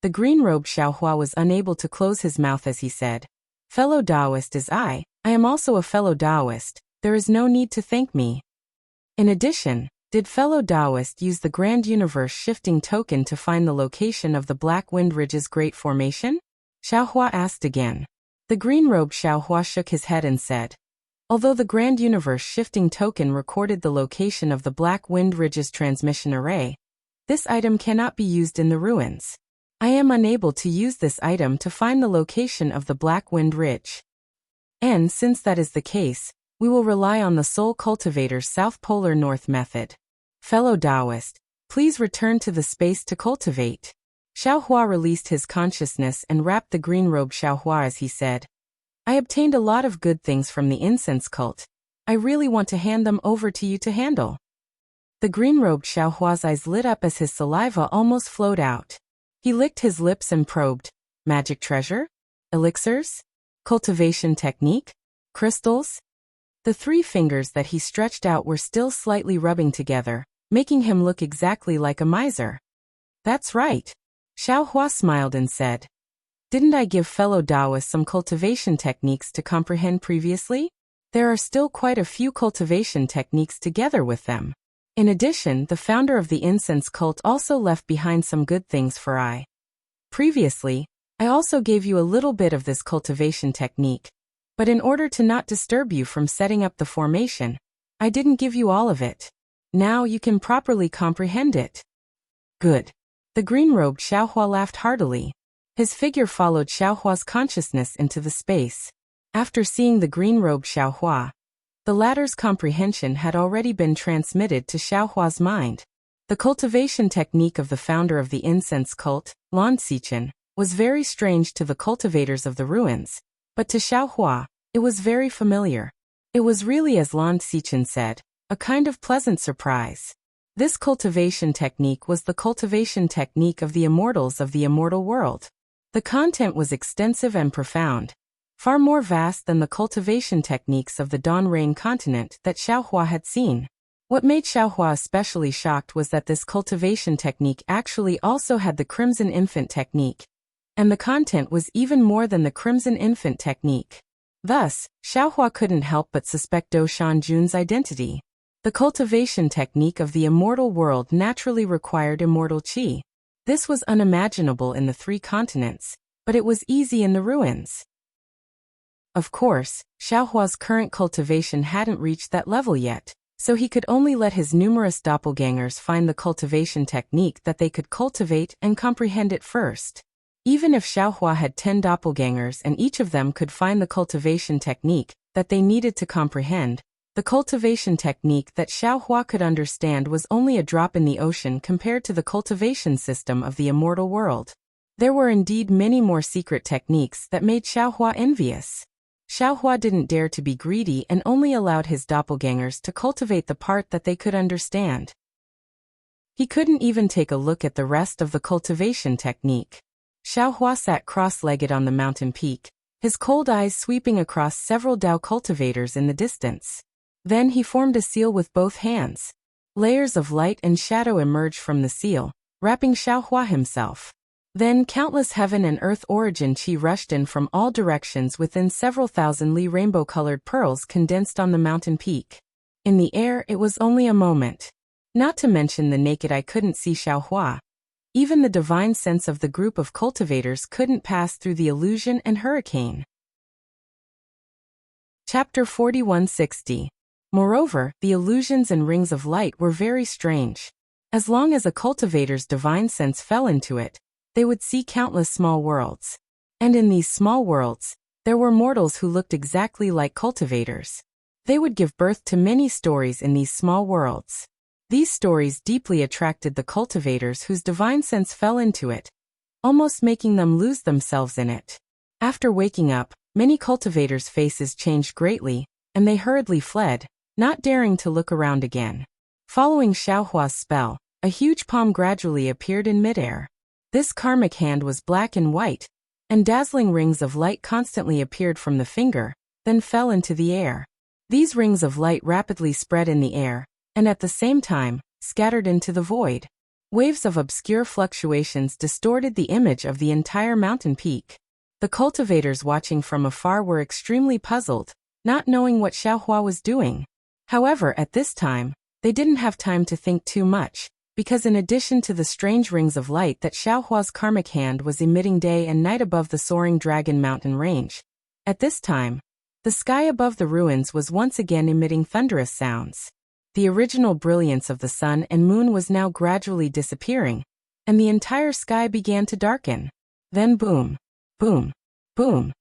A: The green-robed Xiaohua was unable to close his mouth as he said, "Fellow Taoist is I am also a fellow Taoist, there is no need to thank me." In addition, did fellow Taoist use the Grand Universe Shifting Token to find the location of the Black Wind Ridge's Great Formation? Xiaohua asked again. The green-robed Xiaohua shook his head and said, "Although the Grand Universe Shifting Token recorded the location of the Black Wind Ridge's transmission array, this item cannot be used in the ruins. I am unable to use this item to find the location of the Black Wind Ridge. And since that is the case, we will rely on the Soul Cultivator's South Polar North method. Fellow Taoist, please return to the space to cultivate." Xiaohua released his consciousness and wrapped the green-robed Xiaohua as he said, "I obtained a lot of good things from the incense cult. I really want to hand them over to you to handle." The green-robed Xiaohua's eyes lit up as his saliva almost flowed out. He licked his lips and probed, "Magic treasure? Elixirs? Cultivation technique? Crystals?" The three fingers that he stretched out were still slightly rubbing together, making him look exactly like a miser. "That's right." Xiaohua smiled and said, "Didn't I give fellow Taoists some cultivation techniques to comprehend previously? There are still quite a few cultivation techniques together with them. In addition, the founder of the incense cult also left behind some good things for I. Previously, I also gave you a little bit of this cultivation technique, but in order to not disturb you from setting up the formation, I didn't give you all of it. Now you can properly comprehend it." "Good." The green-robed Xiaohua laughed heartily. His figure followed Xiaohua's consciousness into the space. After seeing the green-robed Xiaohua, the latter's comprehension had already been transmitted to Xiaohua's mind. The cultivation technique of the founder of the incense cult, Lan Xichen, was very strange to the cultivators of the ruins, but to Xiaohua, it was very familiar. It was really, as Lan Xichen said, a kind of pleasant surprise. This cultivation technique was the cultivation technique of the immortals of the immortal world. The content was extensive and profound, far more vast than the cultivation techniques of the Donrain continent that Xiaohua had seen. What made Xiaohua especially shocked was that this cultivation technique actually also had the Crimson Infant technique, and the content was even more than the Crimson Infant technique. Thus, Xiaohua couldn't help but suspect Do Shanjun's identity. The cultivation technique of the immortal world naturally required immortal qi. This was unimaginable in the 3 continents, but it was easy in the ruins. Of course, Xiaohua's current cultivation hadn't reached that level yet, so he could only let his numerous doppelgangers find the cultivation technique that they could cultivate and comprehend it first. Even if Xiaohua had 10 doppelgangers and each of them could find the cultivation technique that they needed to comprehend, the cultivation technique that Xiaohua could understand was only a drop in the ocean compared to the cultivation system of the immortal world. There were indeed many more secret techniques that made Xiaohua envious. Xiaohua didn't dare to be greedy and only allowed his doppelgangers to cultivate the part that they could understand. He couldn't even take a look at the rest of the cultivation technique. Xiaohua sat cross-legged on the mountain peak, his cold eyes sweeping across several Dao cultivators in the distance. Then he formed a seal with both hands. Layers of light and shadow emerged from the seal, wrapping Xiaohua himself. Then countless heaven and earth origin qi rushed in from all directions within several thousand li rainbow-colored pearls condensed on the mountain peak. In the air it was only a moment. Not to mention the naked eye couldn't see Xiaohua. Even the divine sense of the group of cultivators couldn't pass through the illusion and hurricane. Chapter 4160. Moreover, the illusions and rings of light were very strange. As long as a cultivator's divine sense fell into it, they would see countless small worlds. And in these small worlds, there were mortals who looked exactly like cultivators. They would give birth to many stories in these small worlds. These stories deeply attracted the cultivators whose divine sense fell into it, almost making them lose themselves in it. After waking up, many cultivators' faces changed greatly, and they hurriedly fled, not daring to look around again. Following Xiaohua's spell, a huge palm gradually appeared in midair. This karmic hand was black and white, and dazzling rings of light constantly appeared from the finger, then fell into the air. These rings of light rapidly spread in the air, and at the same time, scattered into the void. Waves of obscure fluctuations distorted the image of the entire mountain peak. The cultivators watching from afar were extremely puzzled, not knowing what Xiaohua was doing. However, at this time, they didn't have time to think too much, because in addition to the strange rings of light that Xiaohua's karmic hand was emitting day and night above the soaring Dragon Mountain range, at this time, the sky above the ruins was once again emitting thunderous sounds. The original brilliance of the sun and moon was now gradually disappearing, and the entire sky began to darken. Then boom, boom, boom.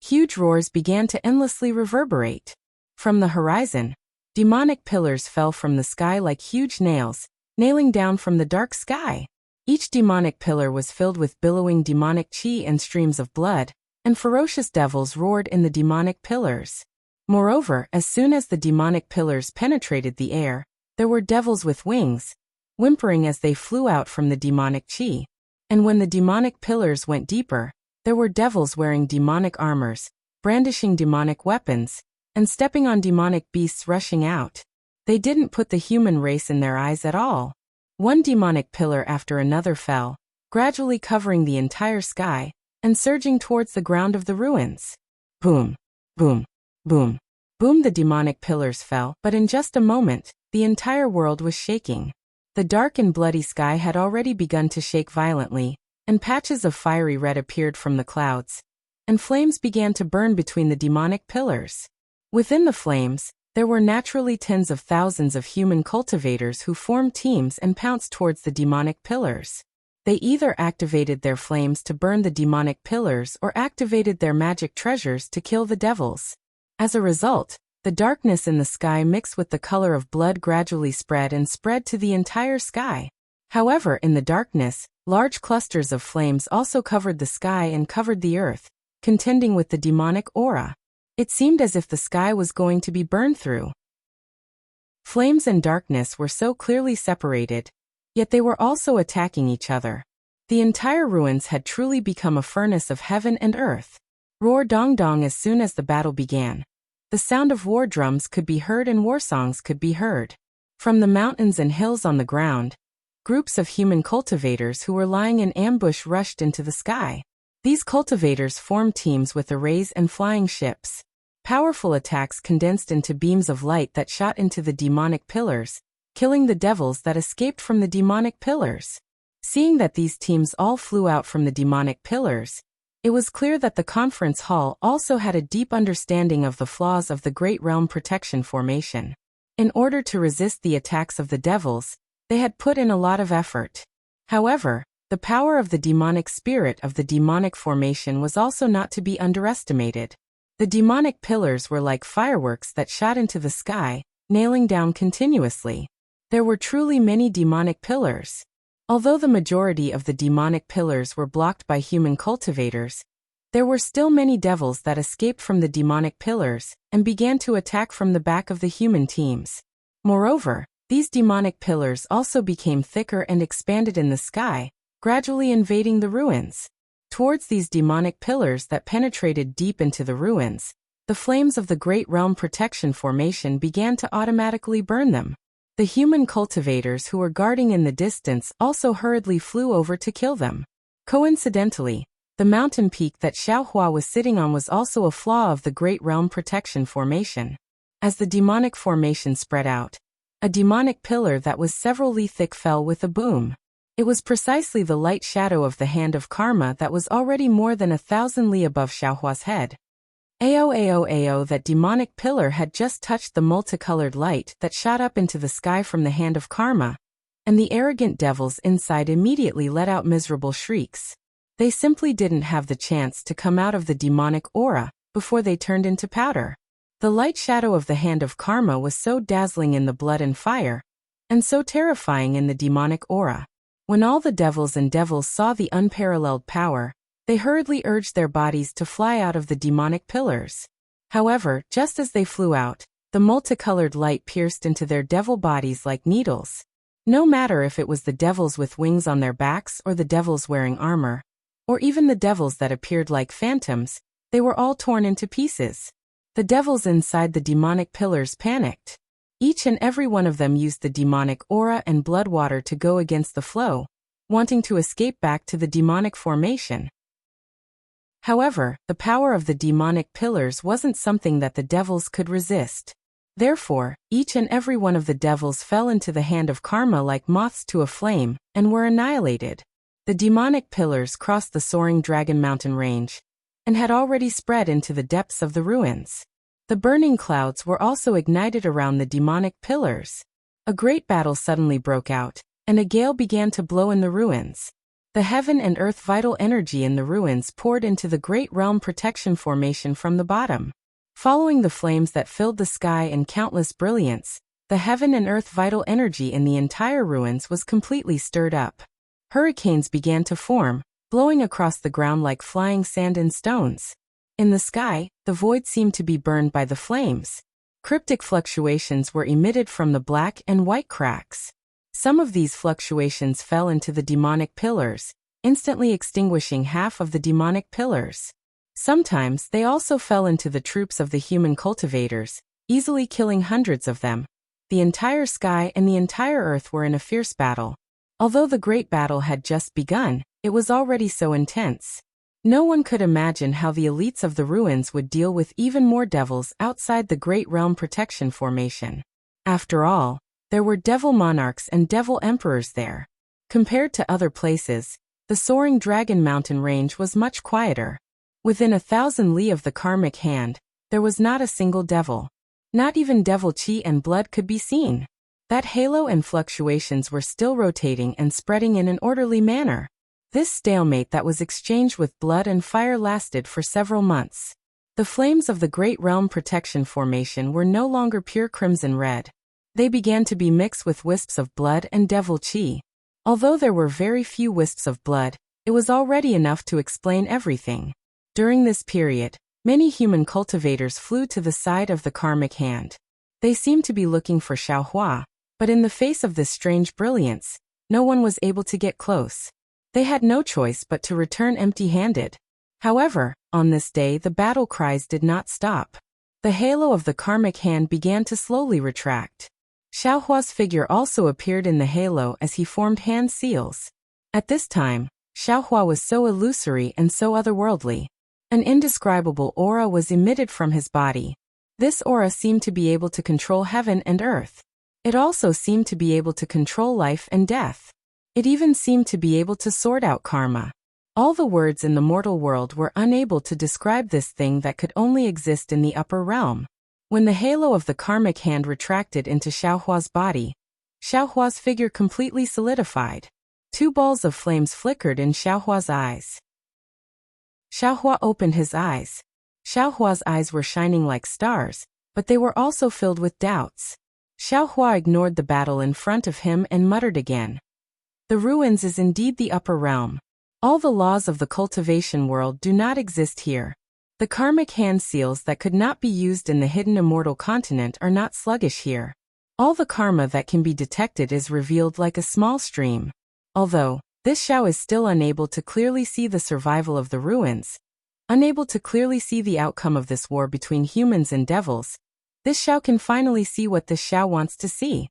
A: Huge roars began to endlessly reverberate. From the horizon, demonic pillars fell from the sky like huge nails, nailing down from the dark sky. Each demonic pillar was filled with billowing demonic qi and streams of blood, and ferocious devils roared in the demonic pillars. Moreover, as soon as the demonic pillars penetrated the air, there were devils with wings, whimpering as they flew out from the demonic qi. And when the demonic pillars went deeper, there were devils wearing demonic armors, brandishing demonic weapons, and stepping on demonic beasts rushing out. They didn't put the human race in their eyes at all. One demonic pillar after another fell, gradually covering the entire sky, and surging towards the ground of the ruins. Boom, boom, boom, boom. The demonic pillars fell, but in just a moment, the entire world was shaking. The dark and bloody sky had already begun to shake violently, and patches of fiery red appeared from the clouds, and flames began to burn between the demonic pillars. Within the flames, there were naturally tens of thousands of human cultivators who formed teams and pounced towards the demonic pillars. They either activated their flames to burn the demonic pillars or activated their magic treasures to kill the devils. As a result, the darkness in the sky mixed with the color of blood gradually spread to the entire sky. However, in the darkness, large clusters of flames also covered the sky and covered the earth, contending with the demonic aura. It seemed as if the sky was going to be burned through. Flames and darkness were so clearly separated, yet they were also attacking each other. The entire ruins had truly become a furnace of heaven and earth. Roar dong dong. As soon as the battle began, the sound of war drums could be heard and war songs could be heard. From the mountains and hills on the ground, groups of human cultivators who were lying in ambush rushed into the sky. These cultivators formed teams with arrays and flying ships. Powerful attacks condensed into beams of light that shot into the demonic pillars, killing the devils that escaped from the demonic pillars. Seeing that these teams all flew out from the demonic pillars, it was clear that the conference hall also had a deep understanding of the flaws of the Great Realm Protection Formation. In order to resist the attacks of the devils, they had put in a lot of effort. However, the power of the demonic spirit of the demonic formation was also not to be underestimated. The demonic pillars were like fireworks that shot into the sky, nailing down continuously. There were truly many demonic pillars. Although the majority of the demonic pillars were blocked by human cultivators, there were still many devils that escaped from the demonic pillars and began to attack from the back of the human teams. Moreover, these demonic pillars also became thicker and expanded in the sky, gradually invading the ruins. Towards these demonic pillars that penetrated deep into the ruins, the flames of the Great Realm Protection Formation began to automatically burn them. The human cultivators who were guarding in the distance also hurriedly flew over to kill them. Coincidentally, the mountain peak that Xiaohua was sitting on was also a flaw of the Great Realm Protection Formation. As the demonic formation spread out, a demonic pillar that was several li thick fell with a boom. It was precisely the light shadow of the hand of karma that was already more than 1,000 li above Xiaohua's head. Ao, that demonic pillar had just touched the multicolored light that shot up into the sky from the hand of karma, and the arrogant devils inside immediately let out miserable shrieks. They simply didn't have the chance to come out of the demonic aura before they turned into powder. The light shadow of the hand of karma was so dazzling in the blood and fire, and so terrifying in the demonic aura. When all the devils and devils saw the unparalleled power, they hurriedly urged their bodies to fly out of the demonic pillars. However, just as they flew out, the multicolored light pierced into their devil bodies like needles. No matter if it was the devils with wings on their backs or the devils wearing armor, or even the devils that appeared like phantoms, they were all torn into pieces. The devils inside the demonic pillars panicked. Each and every one of them used the demonic aura and blood water to go against the flow, wanting to escape back to the demonic formation. However, the power of the demonic pillars wasn't something that the devils could resist. Therefore, each and every one of the devils fell into the hand of karma like moths to a flame, and were annihilated. The demonic pillars crossed the soaring Dragon Mountain range, and had already spread into the depths of the ruins. The burning clouds were also ignited around the demonic pillars. A great battle suddenly broke out, and a gale began to blow in the ruins. The heaven and earth vital energy in the ruins poured into the Great Realm Protection Formation from the bottom. Following the flames that filled the sky in countless brilliance, the heaven and earth vital energy in the entire ruins was completely stirred up. Hurricanes began to form, blowing across the ground like flying sand and stones. In the sky, the void seemed to be burned by the flames. Cryptic fluctuations were emitted from the black and white cracks. Some of these fluctuations fell into the demonic pillars, instantly extinguishing half of the demonic pillars. Sometimes they also fell into the troops of the human cultivators, easily killing hundreds of them. The entire sky and the entire earth were in a fierce battle. Although the great battle had just begun, it was already so intense. No one could imagine how the elites of the ruins would deal with even more devils outside the Great Realm Protection Formation. After all, there were devil monarchs and devil emperors there. Compared to other places, the soaring Dragon Mountain range was much quieter. Within 1,000 li of the karmic hand, there was not a single devil. Not even devil chi and blood could be seen. That halo and fluctuations were still rotating and spreading in an orderly manner. This stalemate that was exchanged with blood and fire lasted for several months. The flames of the Great Realm Protection Formation were no longer pure crimson red. They began to be mixed with wisps of blood and devil chi. Although there were very few wisps of blood, it was already enough to explain everything. During this period, many human cultivators flew to the side of the karmic hand. They seemed to be looking for Xiaohua, but in the face of this strange brilliance, no one was able to get close. They had no choice but to return empty-handed. However, on this day the battle cries did not stop. The halo of the karmic hand began to slowly retract. Xiaohua's figure also appeared in the halo as he formed hand seals. At this time, Xiaohua was so illusory and so otherworldly. An indescribable aura was emitted from his body. This aura seemed to be able to control heaven and earth. It also seemed to be able to control life and death. It even seemed to be able to sort out karma. All the words in the mortal world were unable to describe this thing that could only exist in the upper realm. When the halo of the karmic hand retracted into Xiaohua's body, Xiaohua's figure completely solidified. 2 balls of flames flickered in Xiaohua's eyes. Xiaohua opened his eyes. Xiaohua's eyes were shining like stars, but they were also filled with doubts. Xiaohua ignored the battle in front of him and muttered again. The ruins is indeed the upper realm. All the laws of the cultivation world do not exist here. The karmic hand seals that could not be used in the hidden immortal continent are not sluggish here. All the karma that can be detected is revealed like a small stream. Although, this Xiao is still unable to clearly see the survival of the ruins, unable to clearly see the outcome of this war between humans and devils, this Xiao can finally see what this Xiao wants to see.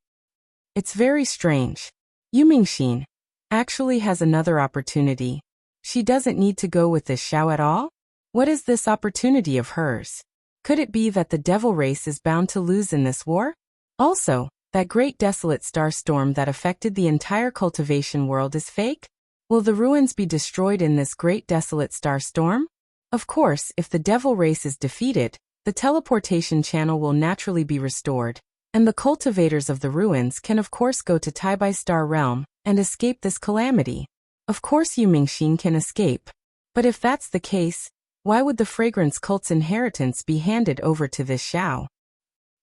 A: It's very strange. Yu Mingxin actually has another opportunity. She doesn't need to go with this Xiao at all? What is this opportunity of hers? Could it be that the devil race is bound to lose in this war? Also, that great desolate star storm that affected the entire cultivation world is fake? Will the ruins be destroyed in this great desolate star storm? Of course, if the devil race is defeated, the teleportation channel will naturally be restored, and the cultivators of the ruins can of course go to Taibai Star Realm and escape this calamity. Of course Yu Mingxin can escape. But if that's the case, why would the fragrance cult's inheritance be handed over to this Xiao?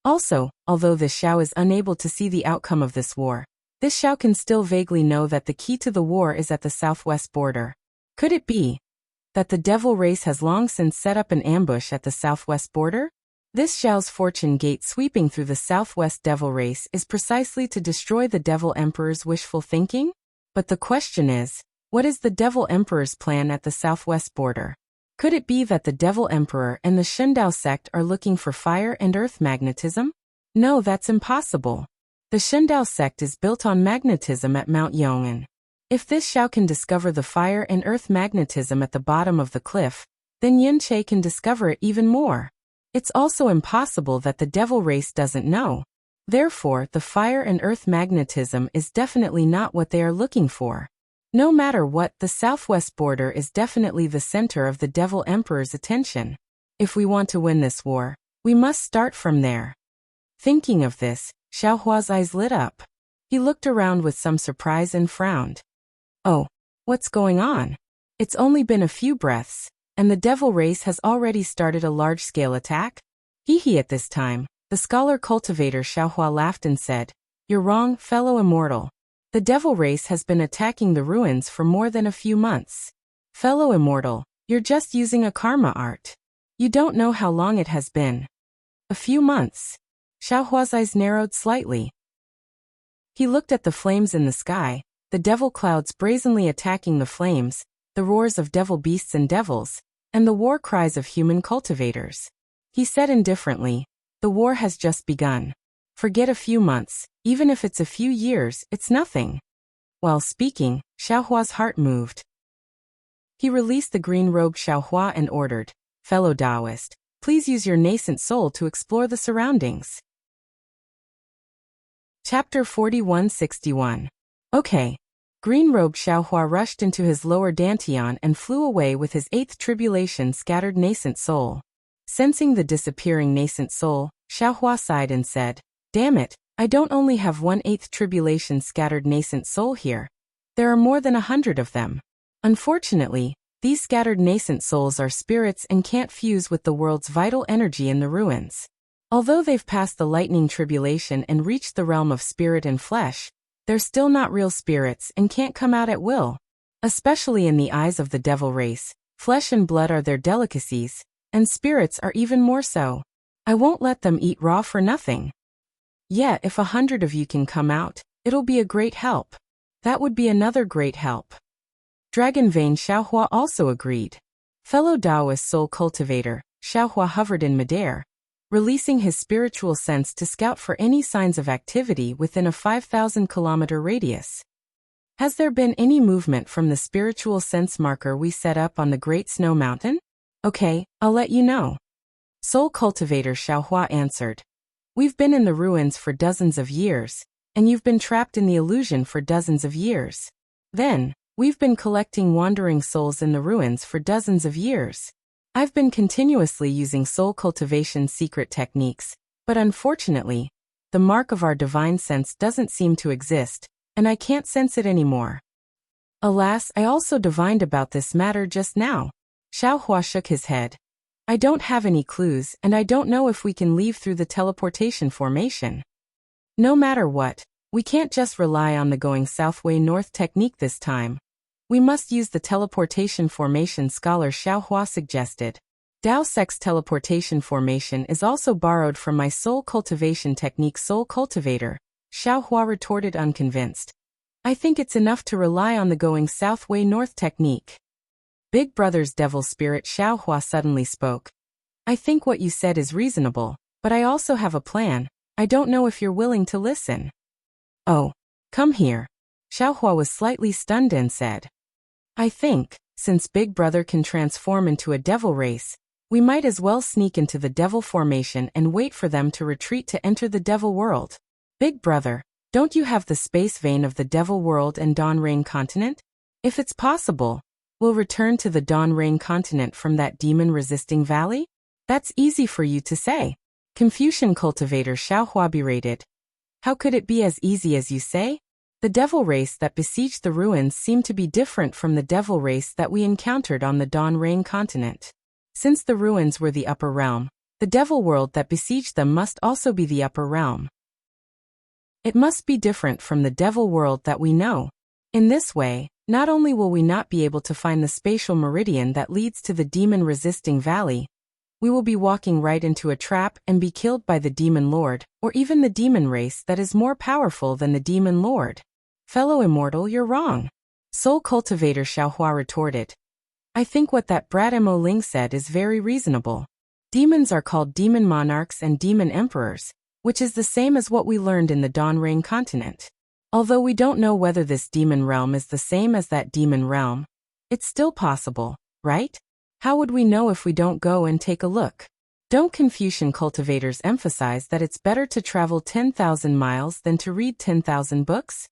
A: Also, although this Xiao is unable to see the outcome of this war, this Xiao can still vaguely know that the key to the war is at the southwest border. Could it be that the devil race has long since set up an ambush at the southwest border? This Xiao's fortune gate sweeping through the southwest devil race is precisely to destroy the devil emperor's wishful thinking? But the question is, what is the devil emperor's plan at the southwest border? Could it be that the devil emperor and the Shundao sect are looking for fire and earth magnetism? No, that's impossible. The Shundao sect is built on magnetism at Mount Yong'an. If this Xiao can discover the fire and earth magnetism at the bottom of the cliff, then Yin Che can discover it even more. It's also impossible that the devil race doesn't know. Therefore, the fire and earth magnetism is definitely not what they are looking for. No matter what, the southwest border is definitely the center of the devil emperor's attention. If we want to win this war, we must start from there. Thinking of this, Xiaohua's eyes lit up. He looked around with some surprise and frowned. Oh, what's going on? It's only been a few breaths, and the devil race has already started a large-scale attack? Hee at this time, the scholar cultivator Xiaohua laughed and said, "You're wrong, fellow immortal. The devil race has been attacking the ruins for more than a few months. Fellow immortal, you're just using a karma art. You don't know how long it has been." A few months. Xiaohua's eyes narrowed slightly. He looked at the flames in the sky, the devil clouds brazenly attacking the flames, the roars of devil beasts and devils, and the war cries of human cultivators. He said indifferently, "The war has just begun. Forget a few months, even if it's a few years, it's nothing." While speaking, Xiaohua's heart moved. He released the green-robed Xiaohua and ordered, "Fellow Taoist, please use your nascent soul to explore the surroundings." Chapter 4161. Okay. Green-robed Xiaohua rushed into his lower dantian and flew away with his 8th tribulation scattered nascent soul. Sensing the disappearing nascent soul, Xiaohua sighed and said, "Damn it, I don't only have 1/8 tribulation scattered nascent soul here. There are more than 100 of them. Unfortunately, these scattered nascent souls are spirits and can't fuse with the world's vital energy in the ruins. Although they've passed the lightning tribulation and reached the realm of spirit and flesh, they're still not real spirits and can't come out at will. Especially in the eyes of the devil race, flesh and blood are their delicacies, and spirits are even more so. I won't let them eat raw for nothing. Yet if 100 of you can come out, it'll be a great help. That would be another great help." Dragon Vein Xiaohua also agreed. Fellow Taoist soul cultivator, Xiaohua hovered in midair, releasing his spiritual sense to scout for any signs of activity within a 5,000-kilometer radius. Has there been any movement from the spiritual sense marker we set up on the Great Snow Mountain? Okay, I'll let you know. Soul Cultivator Xiaohua answered. We've been in the ruins for dozens of years, and you've been trapped in the illusion for dozens of years. Then, we've been collecting wandering souls in the ruins for dozens of years. I've been continuously using soul cultivation secret techniques, but unfortunately, the mark of our divine sense doesn't seem to exist, and I can't sense it anymore. Alas, I also divined about this matter just now. Xiaohua shook his head. I don't have any clues, and I don't know if we can leave through the teleportation formation. No matter what, we can't just rely on the going southway north technique this time. We must use the teleportation formation, Scholar Xiaohua suggested. Dao Sec's teleportation formation is also borrowed from my soul cultivation technique Soul Cultivator, Xiaohua retorted unconvinced. I think it's enough to rely on the going southway north technique. Big Brother's devil spirit Xiaohua suddenly spoke. I think what you said is reasonable, but I also have a plan. I don't know if you're willing to listen. Oh, come here. Xiaohua was slightly stunned and said. I think, since Big Brother can transform into a devil race, we might as well sneak into the devil formation and wait for them to retreat to enter the devil world. Big Brother, don't you have the space vein of the devil world and Dawn Rain continent? If it's possible, we'll return to the Dawn Rain continent from that demon-resisting valley? That's easy for you to say. Confucian Cultivator Xiaohua berated. How could it be as easy as you say? The devil race that besieged the ruins seemed to be different from the devil race that we encountered on the Dawn Rain continent. Since the ruins were the upper realm, the devil world that besieged them must also be the upper realm. It must be different from the devil world that we know. In this way, not only will we not be able to find the spatial meridian that leads to the demon-resisting valley, we will be walking right into a trap and be killed by the demon lord, or even the demon race that is more powerful than the demon lord. Fellow immortal, you're wrong. Soul Cultivator Xiaohua retorted. I think what that brat Mo Ling said is very reasonable. Demons are called demon monarchs and demon emperors, which is the same as what we learned in the Dawn Rain continent. Although we don't know whether this demon realm is the same as that demon realm, it's still possible, right? How would we know if we don't go and take a look? Don't Confucian cultivators emphasize that it's better to travel 10,000 miles than to read 10,000 books?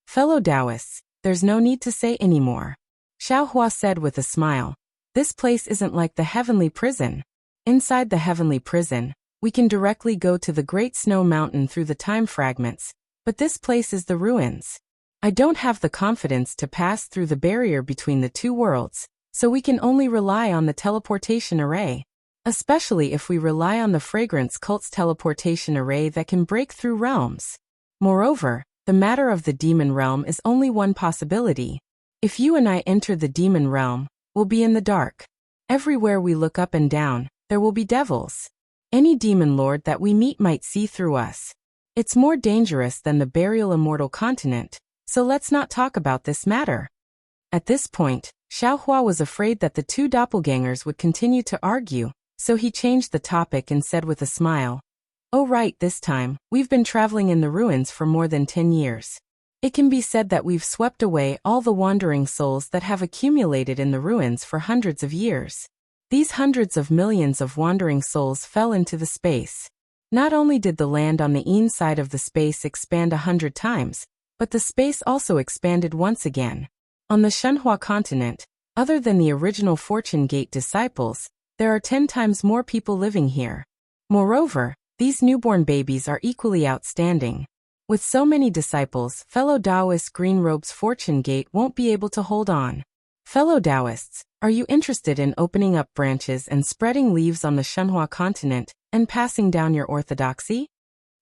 A: Fellow Taoists, there's no need to say any more. Xiaohua said with a smile. This place isn't like the heavenly prison. Inside the heavenly prison, we can directly go to the Great Snow Mountain through the time fragments, but this place is the ruins. I don't have the confidence to pass through the barrier between the two worlds, so we can only rely on the teleportation array. Especially if we rely on the fragrance cult's teleportation array that can break through realms. Moreover, the matter of the demon realm is only one possibility. If you and I enter the demon realm, we'll be in the dark. Everywhere we look up and down, there will be devils. Any demon lord that we meet might see through us. It's more dangerous than the burial immortal continent, so let's not talk about this matter. At this point, Xiaohua was afraid that the two doppelgangers would continue to argue, so he changed the topic and said with a smile, Oh right, this time, we've been traveling in the ruins for more than 10 years. It can be said that we've swept away all the wandering souls that have accumulated in the ruins for hundreds of years. These hundreds of millions of wandering souls fell into the space. Not only did the land on the inside of the space expand 100 times, but the space also expanded once again. On the Shenhua continent, other than the original Fortune Gate disciples, there are 10 times more people living here. Moreover, these newborn babies are equally outstanding. With so many disciples, fellow Taoist Green Robe's Fortune Gate won't be able to hold on. Fellow Taoists, are you interested in opening up branches and spreading leaves on the Shenhua continent and passing down your orthodoxy?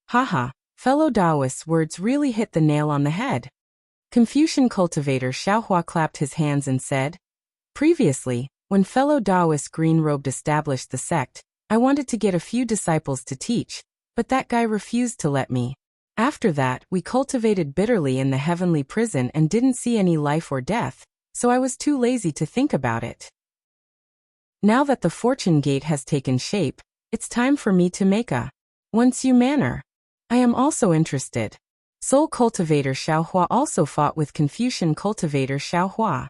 A: Haha, fellow Taoists' words really hit the nail on the head. Confucian cultivator Xiaohua clapped his hands and said, Previously, when fellow Taoist Green Robed established the sect, I wanted to get a few disciples to teach, but that guy refused to let me. After that, we cultivated bitterly in the heavenly prison and didn't see any life or death, so I was too lazy to think about it. Now that the Fortune Gate has taken shape, it's time for me to make a once-you manner. I am also interested. Soul Cultivator Xiaohua also fought with Confucian Cultivator Xiaohua.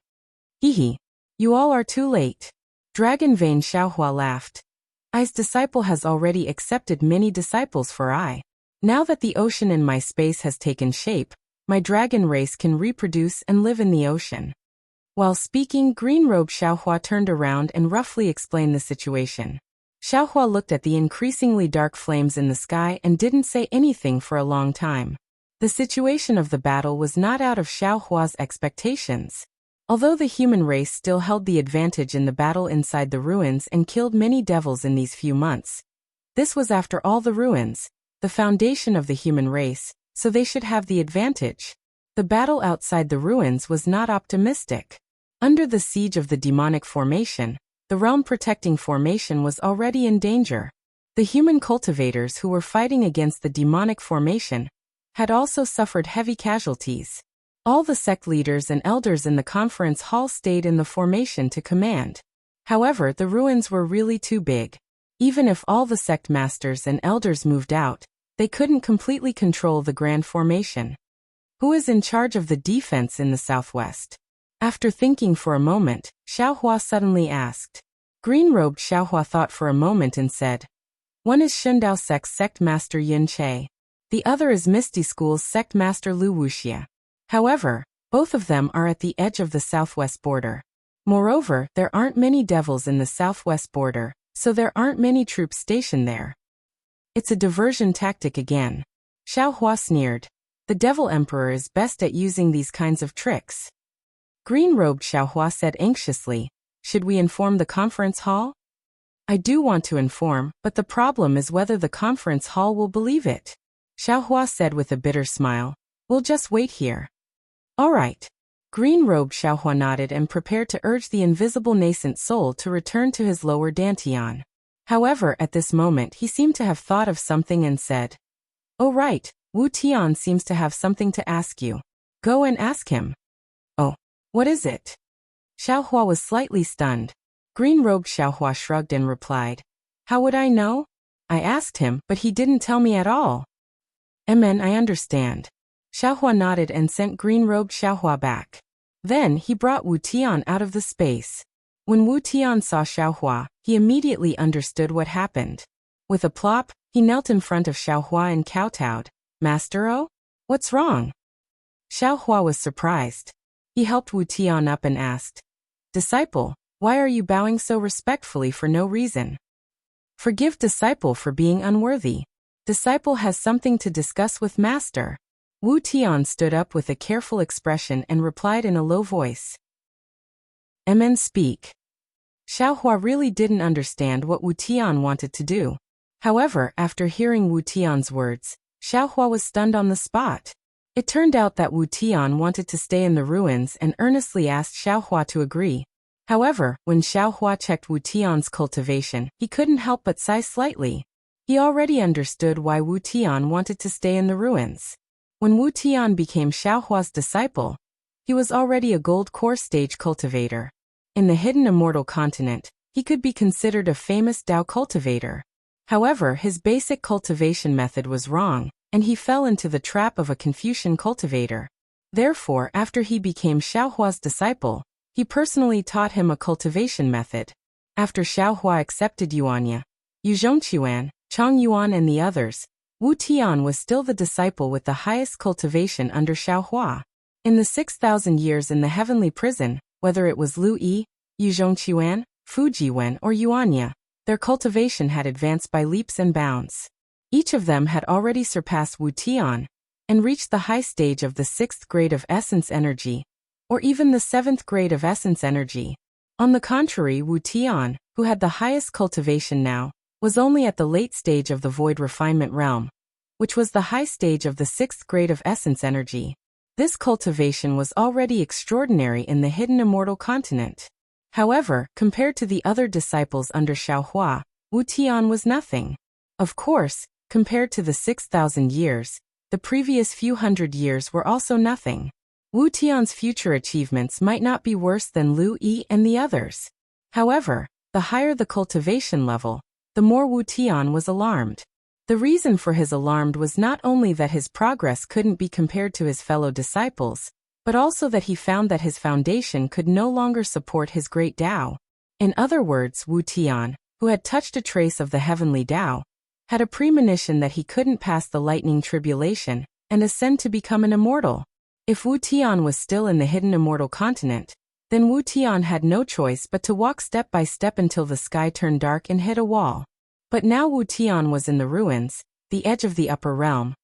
A: Hehe. You all are too late. Dragon Vein Xiaohua laughed. I's disciple has already accepted many disciples for I. Now that the ocean in my space has taken shape, my dragon race can reproduce and live in the ocean. While speaking, Green-Robe Xiaohua turned around and roughly explained the situation. Xiaohua looked at the increasingly dark flames in the sky and didn't say anything for a long time. The situation of the battle was not out of Xiaohua's expectations. Although the human race still held the advantage in the battle inside the ruins and killed many devils in these few months, this was after all the ruins, the foundation of the human race, so they should have the advantage. The battle outside the ruins was not optimistic. Under the siege of the demonic formation, the realm-protecting formation was already in danger. The human cultivators who were fighting against the demonic formation had also suffered heavy casualties. All the sect leaders and elders in the conference hall stayed in the formation to command. However, the ruins were really too big. Even if all the sect masters and elders moved out, they couldn't completely control the grand formation. Who is in charge of the defense in the southwest? After thinking for a moment, Xiaohua suddenly asked. Green-Robed Xiaohua thought for a moment and said, one is Shundao Sect's sect master Yin Che. The other is Misty School's sect master Lu Wuxia. However, both of them are at the edge of the southwest border. Moreover, there aren't many devils in the southwest border, so there aren't many troops stationed there. It's a diversion tactic again. Xiaohua sneered. The Devil Emperor is best at using these kinds of tricks. Green-Robed Xiaohua said anxiously, should we inform the conference hall? I do want to inform, but the problem is whether the conference hall will believe it. Xiaohua said with a bitter smile. We'll just wait here. All right. Green-Robed Xiaohua nodded and prepared to urge the invisible nascent soul to return to his lower dantian. However, at this moment he seemed to have thought of something and said, oh right, Wu Tian seems to have something to ask you. Go and ask him. Oh, what is it? Xiaohua was slightly stunned. Green-Robed Xiaohua shrugged and replied, how would I know? I asked him, but he didn't tell me at all. I understand. Xiaohua nodded and sent Green-Robed Xiaohua back. Then he brought Wu Tian out of the space. When Wu Tian saw Xiaohua, he immediately understood what happened. With a plop, he knelt in front of Xiaohua and kowtowed. Master O? What's wrong? Xiaohua was surprised. He helped Wu Tian up and asked, Disciple, why are you bowing so respectfully for no reason? Forgive disciple for being unworthy. Disciple has something to discuss with Master. Wu Tian stood up with a careful expression and replied in a low voice. Speak. Xiaohua really didn't understand what Wu Tian wanted to do. However, after hearing Wu Tian's words, Xiaohua was stunned on the spot. It turned out that Wu Tian wanted to stay in the ruins and earnestly asked Xiaohua to agree. However, when Xiaohua checked Wu Tian's cultivation, he couldn't help but sigh slightly. He already understood why Wu Tian wanted to stay in the ruins. When Wu Tian became Xiaohua's disciple, he was already a gold core stage cultivator. In the hidden immortal continent, he could be considered a famous Dao cultivator. However, his basic cultivation method was wrong, and he fell into the trap of a Confucian cultivator. Therefore, after he became Xiaohua's disciple, he personally taught him a cultivation method. After Xiaohua accepted Yuanya, Yu Zhongquan, Chang Yuan and the others, Wu Tian was still the disciple with the highest cultivation under Xiaohua. In the 6,000 years in the heavenly prison, whether it was Lu Yi, Yu Zhongquan, Fu Jiwen or Yuanya, their cultivation had advanced by leaps and bounds. Each of them had already surpassed Wu Tian and reached the high stage of the 6th grade of essence energy, or even the 7th grade of essence energy. On the contrary, Wu Tian, who had the highest cultivation now, was only at the late stage of the void refinement realm, which was the high stage of the 6th grade of essence energy. This cultivation was already extraordinary in the hidden immortal continent. However, compared to the other disciples under Xiaohua, Wu Tian was nothing. Of course, compared to the 6,000 years, the previous few hundred years were also nothing. Wu Tian's future achievements might not be worse than Lu Yi and the others. However, the higher the cultivation level, the more Wu Tian was alarmed. The reason for his alarm was not only that his progress couldn't be compared to his fellow disciples, but also that he found that his foundation could no longer support his great Tao. In other words, Wu Tian, who had touched a trace of the heavenly Tao, had a premonition that he couldn't pass the lightning tribulation and ascend to become an immortal. If Wu Tian was still in the hidden immortal continent, then Wu Tian had no choice but to walk step by step until the sky turned dark and hit a wall. But now Wu Tian was in the ruins, the edge of the upper realm,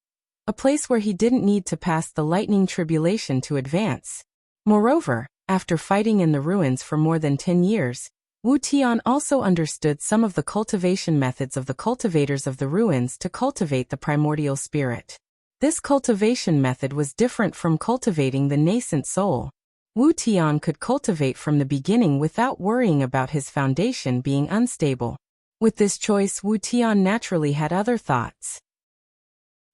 A: a place where he didn't need to pass the lightning tribulation to advance. Moreover, after fighting in the ruins for more than 10 years, Wu Tian also understood some of the cultivation methods of the cultivators of the ruins to cultivate the primordial spirit. This cultivation method was different from cultivating the nascent soul. Wu Tian could cultivate from the beginning without worrying about his foundation being unstable. With this choice, Wu Tian naturally had other thoughts.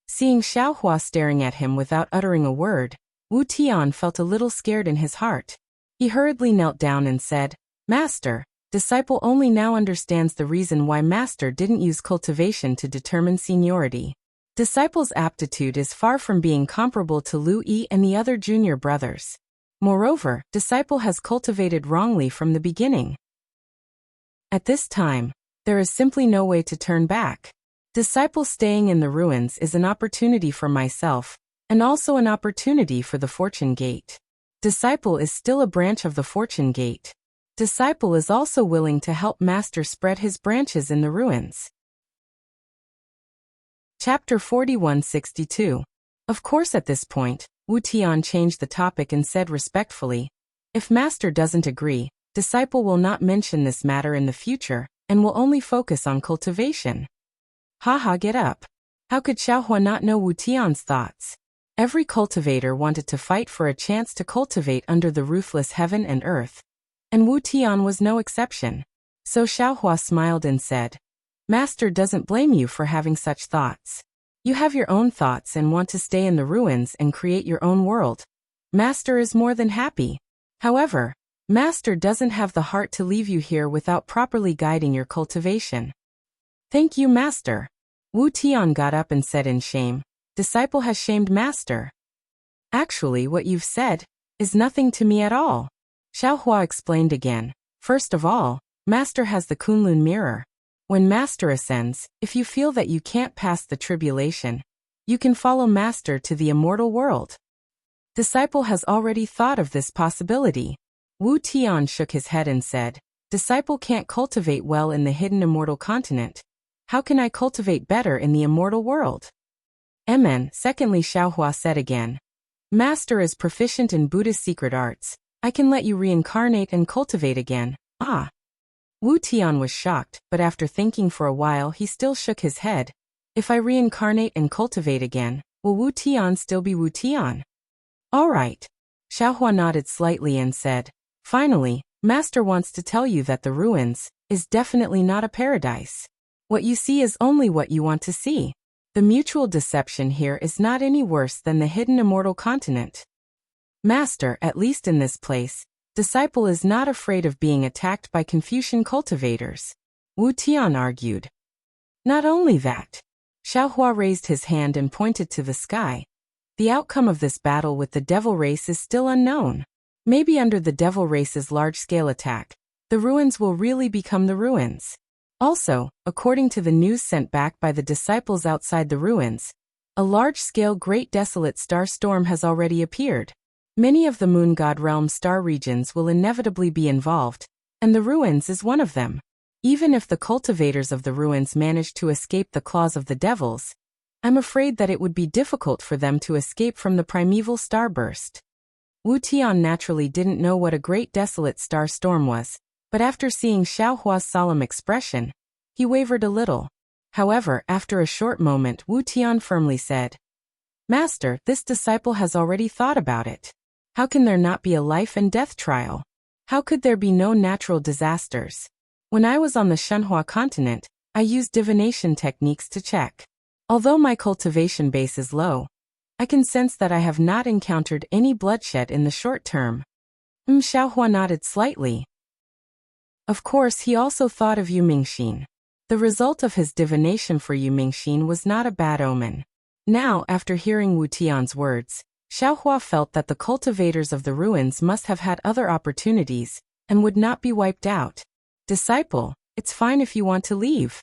A: Seeing Xiaohua staring at him without uttering a word, Wu Tian felt a little scared in his heart. He hurriedly knelt down and said, "Master, disciple only now understands the reason why Master didn't use cultivation to determine seniority. Disciple's aptitude is far from being comparable to Lu Yi and the other junior brothers. Moreover, disciple has cultivated wrongly from the beginning. At this time, there is simply no way to turn back. Disciple staying in the ruins is an opportunity for myself, and also an opportunity for the Fortune Gate. Disciple is still a branch of the Fortune Gate. Disciple is also willing to help Master spread his branches in the ruins." Chapter 4162. Of course, at this point, Wu Tian changed the topic and said respectfully, "If Master doesn't agree, disciple will not mention this matter in the future, and will only focus on cultivation." Haha, get up. How could Xiaohua not know Wu Tian's thoughts? Every cultivator wanted to fight for a chance to cultivate under the ruthless heaven and earth, and Wu Tian was no exception. So Xiaohua smiled and said, "Master doesn't blame you for having such thoughts. You have your own thoughts and want to stay in the ruins and create your own world. Master is more than happy. However, Master doesn't have the heart to leave you here without properly guiding your cultivation." "Thank you, Master." Wu Tian got up and said in shame, "Disciple has shamed Master." "Actually, what you've said is nothing to me at all." Xiaohua explained again. "First of all, Master has the Kunlun mirror. When Master ascends, if you feel that you can't pass the tribulation, you can follow Master to the immortal world. Disciple has already thought of this possibility." Wu Tian shook his head and said, "Disciple can't cultivate well in the hidden immortal continent. How can I cultivate better in the immortal world?" Amen. Secondly, Xiaohua said again, "Master is proficient in Buddhist secret arts. I can let you reincarnate and cultivate again." Ah. Wu Tian was shocked, but after thinking for a while he still shook his head. "If I reincarnate and cultivate again, will Wu Tian still be Wu Tian?" "All right." Xiaohua nodded slightly and said, "Finally, Master wants to tell you that the ruins is definitely not a paradise. What you see is only what you want to see. The mutual deception here is not any worse than the hidden immortal continent. Master, at least in this place, disciple is not afraid of being attacked by Confucian cultivators," Wu Tian argued. "Not only that." Xiaohua raised his hand and pointed to the sky. "The outcome of this battle with the devil race is still unknown. Maybe under the devil race's large-scale attack, the ruins will really become the ruins. Also, according to the news sent back by the disciples outside the ruins, a large-scale great desolate star storm has already appeared. Many of the moon god realm star regions will inevitably be involved, and the ruins is one of them. Even if the cultivators of the ruins manage to escape the claws of the devils, I'm afraid that it would be difficult for them to escape from the primeval starburst." Wu Tian naturally didn't know what a great desolate star storm was, but after seeing Xiaohua's solemn expression, he wavered a little. However, after a short moment, Wu Tian firmly said, "Master, this disciple has already thought about it. How can there not be a life and death trial? How could there be no natural disasters? When I was on the Shenhua continent, I used divination techniques to check. Although my cultivation base is low, I can sense that I have not encountered any bloodshed in the short term." Xiaohua nodded slightly. Of course, he also thought of Yu Mingxin. The result of his divination for Yu Mingxin was not a bad omen. Now, after hearing Wu Tian's words, Xiaohua felt that the cultivators of the ruins must have had other opportunities, and would not be wiped out. Disciple, it's fine if you want to leave.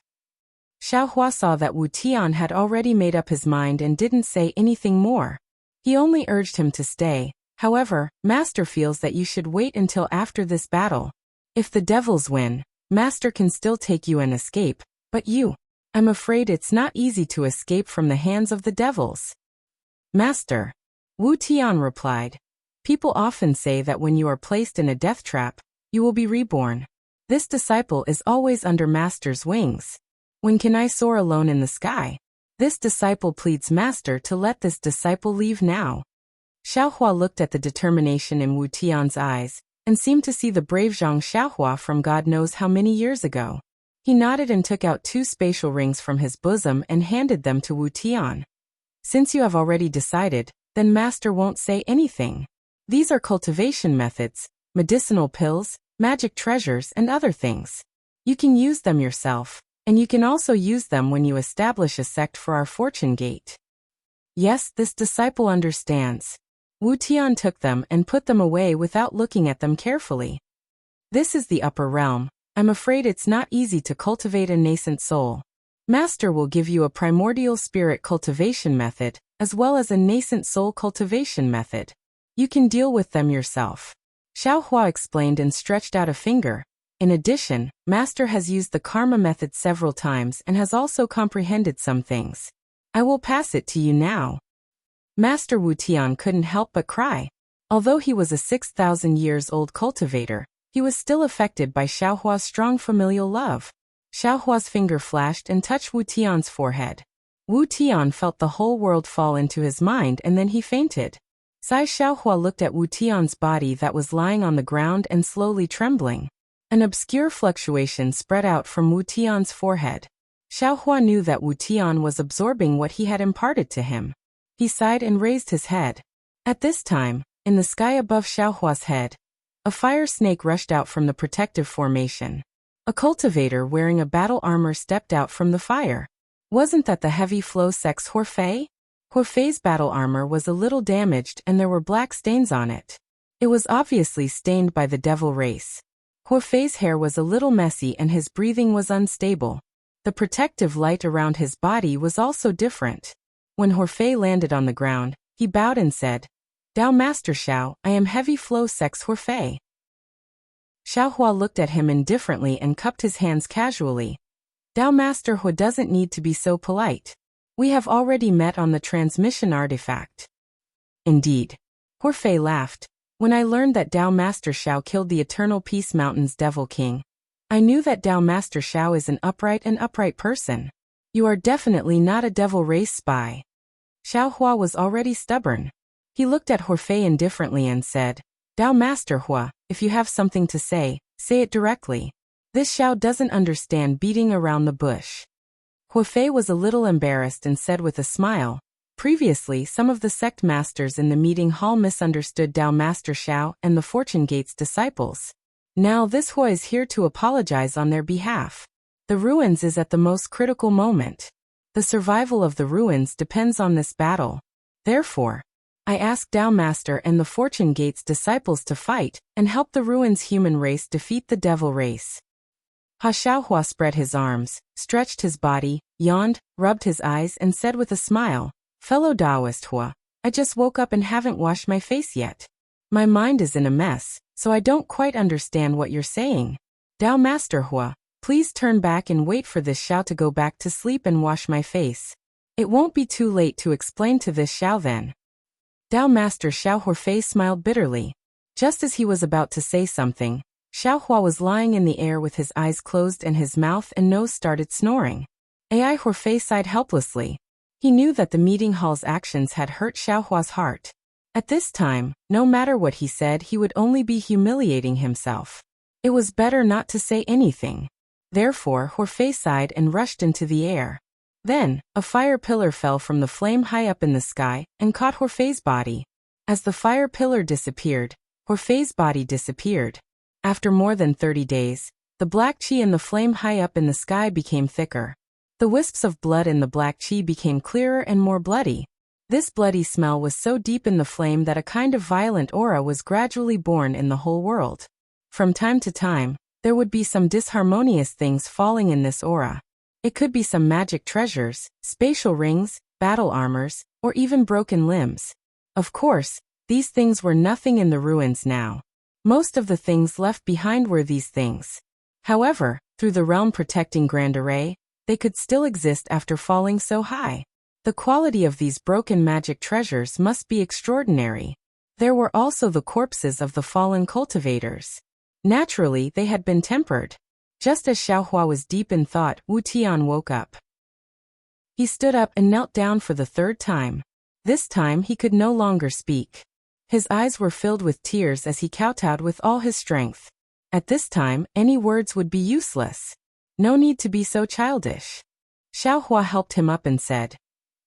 A: Xiaohua saw that Wu Tian had already made up his mind and didn't say anything more. He only urged him to stay. However, Master feels that you should wait until after this battle. If the devils win, Master can still take you and escape, but you, I'm afraid it's not easy to escape from the hands of the devils. Master, Wu Tian replied, people often say that when you are placed in a death trap, you will be reborn. This disciple is always under Master's wings. When can I soar alone in the sky? This disciple pleads Master to let this disciple leave now. Xiaohua looked at the determination in Wu Tian's eyes, and seemed to see the brave Zhang Xiaohua from God knows how many years ago. He nodded and took out 2 spatial rings from his bosom and handed them to Wu Tian. Since you have already decided, then Master won't say anything. These are cultivation methods, medicinal pills, magic treasures and other things. You can use them yourself, and you can also use them when you establish a sect for our fortune gate. Yes, this disciple understands. Wu Tian took them and put them away without looking at them carefully. This is the upper realm. I'm afraid it's not easy to cultivate a nascent soul. Master will give you a primordial spirit cultivation method, as well as a nascent soul cultivation method. You can deal with them yourself. Xiaohua explained and stretched out a finger. In addition, Master has used the karma method several times and has also comprehended some things. I will pass it to you now. Master Wu Tian couldn't help but cry. Although he was a 6,000 years old cultivator, he was still affected by Xiaohua's strong familial love. Xiaohua's finger flashed and touched Wu Tian's forehead. Wu Tian felt the whole world fall into his mind and then he fainted. Sai Xiaohua looked at Wu Tian's body that was lying on the ground and slowly trembling. An obscure fluctuation spread out from Wu Tian's forehead. Xiaohua knew that Wu Tian was absorbing what he had imparted to him. He sighed and raised his head. At this time, in the sky above Xiaohua's head, a fire snake rushed out from the protective formation. A cultivator wearing a battle armor stepped out from the fire. Wasn't that the heavy flow sex Horfei? Horfei's battle armor was a little damaged and there were black stains on it. It was obviously stained by the devil race. Horfei's hair was a little messy and his breathing was unstable. The protective light around his body was also different. When Horfei landed on the ground, he bowed and said, Dao Master Xiao, I am heavy flow sex Horfei. Xiaohua looked at him indifferently and cupped his hands casually. Dao Master Hu doesn't need to be so polite. We have already met on the transmission artifact. Indeed. Horfei laughed. When I learned that Dao Master Xiao killed the Eternal Peace Mountain's Devil King, I knew that Dao Master Xiao is an upright person. You are definitely not a devil race spy. Xiaohua was already stubborn. He looked at Horfei indifferently and said, Dao Master Hua, if you have something to say it directly. This Xiao doesn't understand beating around the bush. Horfei was a little embarrassed and said with a smile, previously some of the sect masters in the meeting hall misunderstood Dao Master Xiao and the Fortune Gate's disciples. Now this Hua is here to apologize on their behalf. The ruins is at the most critical moment. The survival of the ruins depends on this battle. Therefore, I ask Dao Master and the Fortune Gate's disciples to fight and help the ruins human race defeat the devil race. Ha Xiaohua spread his arms, stretched his body, yawned, rubbed his eyes and said with a smile, Fellow Taoist Hua, I just woke up and haven't washed my face yet. My mind is in a mess, so I don't quite understand what you're saying. Dao Master Hua, please turn back and wait for this Xiao to go back to sleep and wash my face. It won't be too late to explain to this Xiao then. Dao Master Xiao Horfei smiled bitterly. Just as he was about to say something, Xiaohua was lying in the air with his eyes closed and his mouth and nose started snoring. Ai Horfei sighed helplessly. He knew that the meeting hall's actions had hurt Xiaohua's heart. At this time, no matter what he said, he would only be humiliating himself. It was better not to say anything. Therefore, Horfei sighed and rushed into the air. Then, a fire pillar fell from the flame high up in the sky and caught Horfei's body. As the fire pillar disappeared, Horfei's body disappeared. After more than 30 days, The black qi in the flame high up in the sky became thicker. The wisps of blood in the black qi became clearer and more bloody. This bloody smell was so deep in the flame that a kind of violent aura was gradually born in the whole world. From time to time, there would be some disharmonious things falling in this aura. It could be some magic treasures, spatial rings, battle armors, or even broken limbs. Of course, these things were nothing in the ruins now. Most of the things left behind were these things. However, through the realm protecting Grand Array, they could still exist after falling so high. The quality of these broken magic treasures must be extraordinary. There were also the corpses of the fallen cultivators. Naturally, they had been tempered. Just as Xiaohua was deep in thought, Wu Tian woke up. He stood up and knelt down for the third time. This time he could no longer speak. His eyes were filled with tears as he kowtowed with all his strength. At this time, any words would be useless. No need to be so childish. Xiaohua helped him up and said,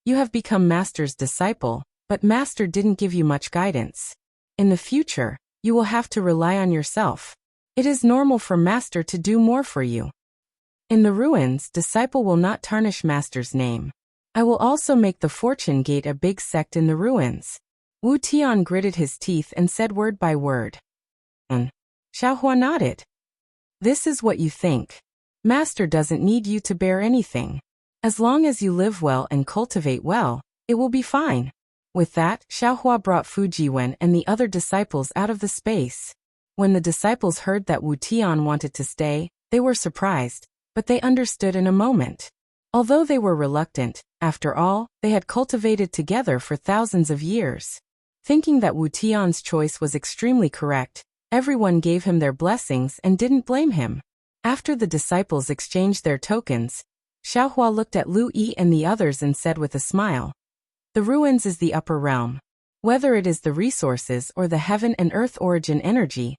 A: "You have become Master's disciple, but Master didn't give you much guidance. In the future, you will have to rely on yourself. It is normal for Master to do more for you. In the ruins, disciple will not tarnish Master's name. I will also make the Fortune Gate a big sect in the ruins." Wu Tian gritted his teeth and said word by word. Xiaohua nodded. "This is what you think. Master doesn't need you to bear anything. As long as you live well and cultivate well, it will be fine." With that, Xiaohua brought Fujiwen and the other disciples out of the space. When the disciples heard that Wu Tian wanted to stay, they were surprised, but they understood in a moment. Although they were reluctant, after all, they had cultivated together for thousands of years. Thinking that Wu Tian's choice was extremely correct, everyone gave him their blessings and didn't blame him. After the disciples exchanged their tokens, Xiaohua looked at Lu Yi and the others and said with a smile, "The ruins is the upper realm. Whether it is the resources or the heaven and earth origin energy,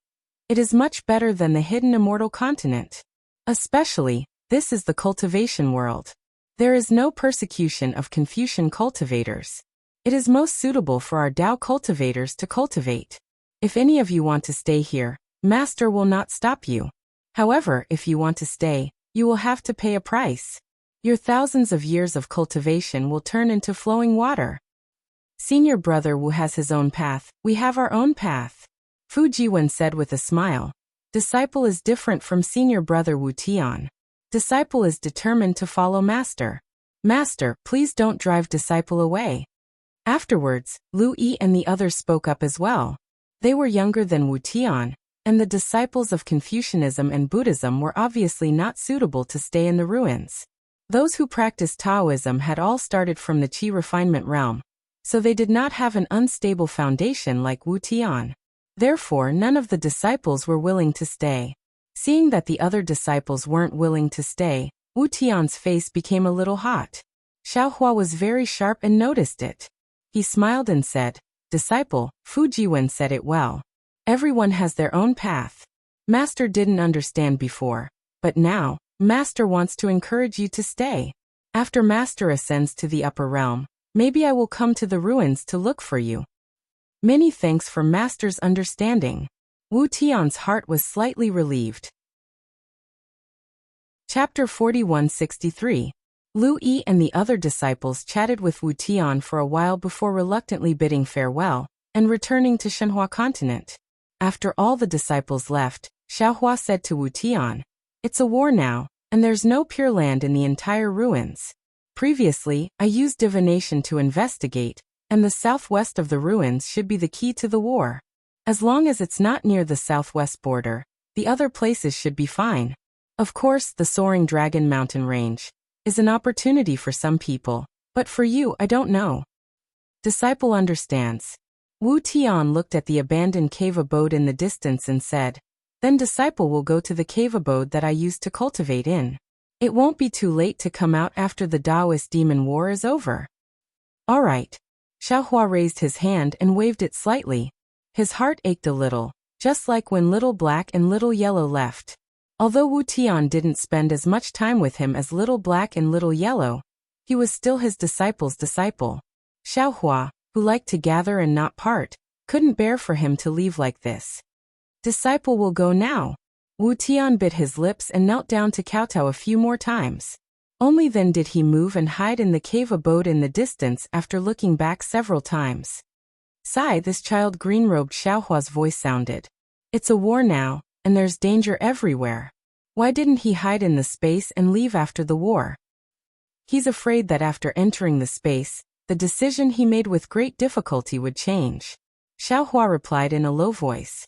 A: it is much better than the hidden immortal continent. Especially, this is the cultivation world. There is no persecution of Confucian cultivators. It is most suitable for our Tao cultivators to cultivate. If any of you want to stay here, Master will not stop you. However, if you want to stay, you will have to pay a price. Your thousands of years of cultivation will turn into flowing water. Senior brother Wu has his own path, we have our own path." Fujiwen said with a smile. Disciple is different from senior brother Wu Tian. Disciple is determined to follow Master. Master, please don't drive disciple away. Afterwards, Lu Yi and the others spoke up as well. They were younger than Wu Tian, and the disciples of Confucianism and Buddhism were obviously not suitable to stay in the ruins. Those who practiced Taoism had all started from the Qi refinement realm, so they did not have an unstable foundation like Wu Tian. Therefore, none of the disciples were willing to stay. Seeing that the other disciples weren't willing to stay, Wu Tian's face became a little hot. Xiaohua was very sharp and noticed it. He smiled and said, "Disciple, Fujiwen said it well. Everyone has their own path. Master didn't understand before, but now, Master wants to encourage you to stay. After Master ascends to the upper realm, maybe I will come to the ruins to look for you." Many thanks for Master's understanding. Wu Tian's heart was slightly relieved. Chapter 4163. Lu Yi and the other disciples chatted with Wu Tian for a while before reluctantly bidding farewell and returning to Shenhua continent. After all the disciples left, Xiaohua said to Wu Tian, "It's a war now, and there's no pure land in the entire ruins. Previously, I used divination to investigate, and the southwest of the ruins should be the key to the war. As long as it's not near the southwest border, the other places should be fine. Of course, the soaring Dragon Mountain Range is an opportunity for some people, but for you, I don't know." Disciple understands. Wu Tian looked at the abandoned cave abode in the distance and said, "Then disciple will go to the cave abode that I used to cultivate in. It won't be too late to come out after the Taoist demon war is over." "All right." Xiaohua raised his hand and waved it slightly. His heart ached a little, just like when Little Black and Little Yellow left. Although Wu Tian didn't spend as much time with him as Little Black and Little Yellow, he was still his disciple's disciple. Xiaohua, who liked to gather and not part, couldn't bear for him to leave like this. "Disciple will go now." Wu Tian bit his lips and knelt down to kowtow a few more times. Only then did he move and hide in the cave abode in the distance after looking back several times. Sigh, this child, green-robed Xiaohua's voice sounded. It's a war now, and there's danger everywhere. Why didn't he hide in the space and leave after the war? He's afraid that after entering the space, the decision he made with great difficulty would change. Xiaohua replied in a low voice.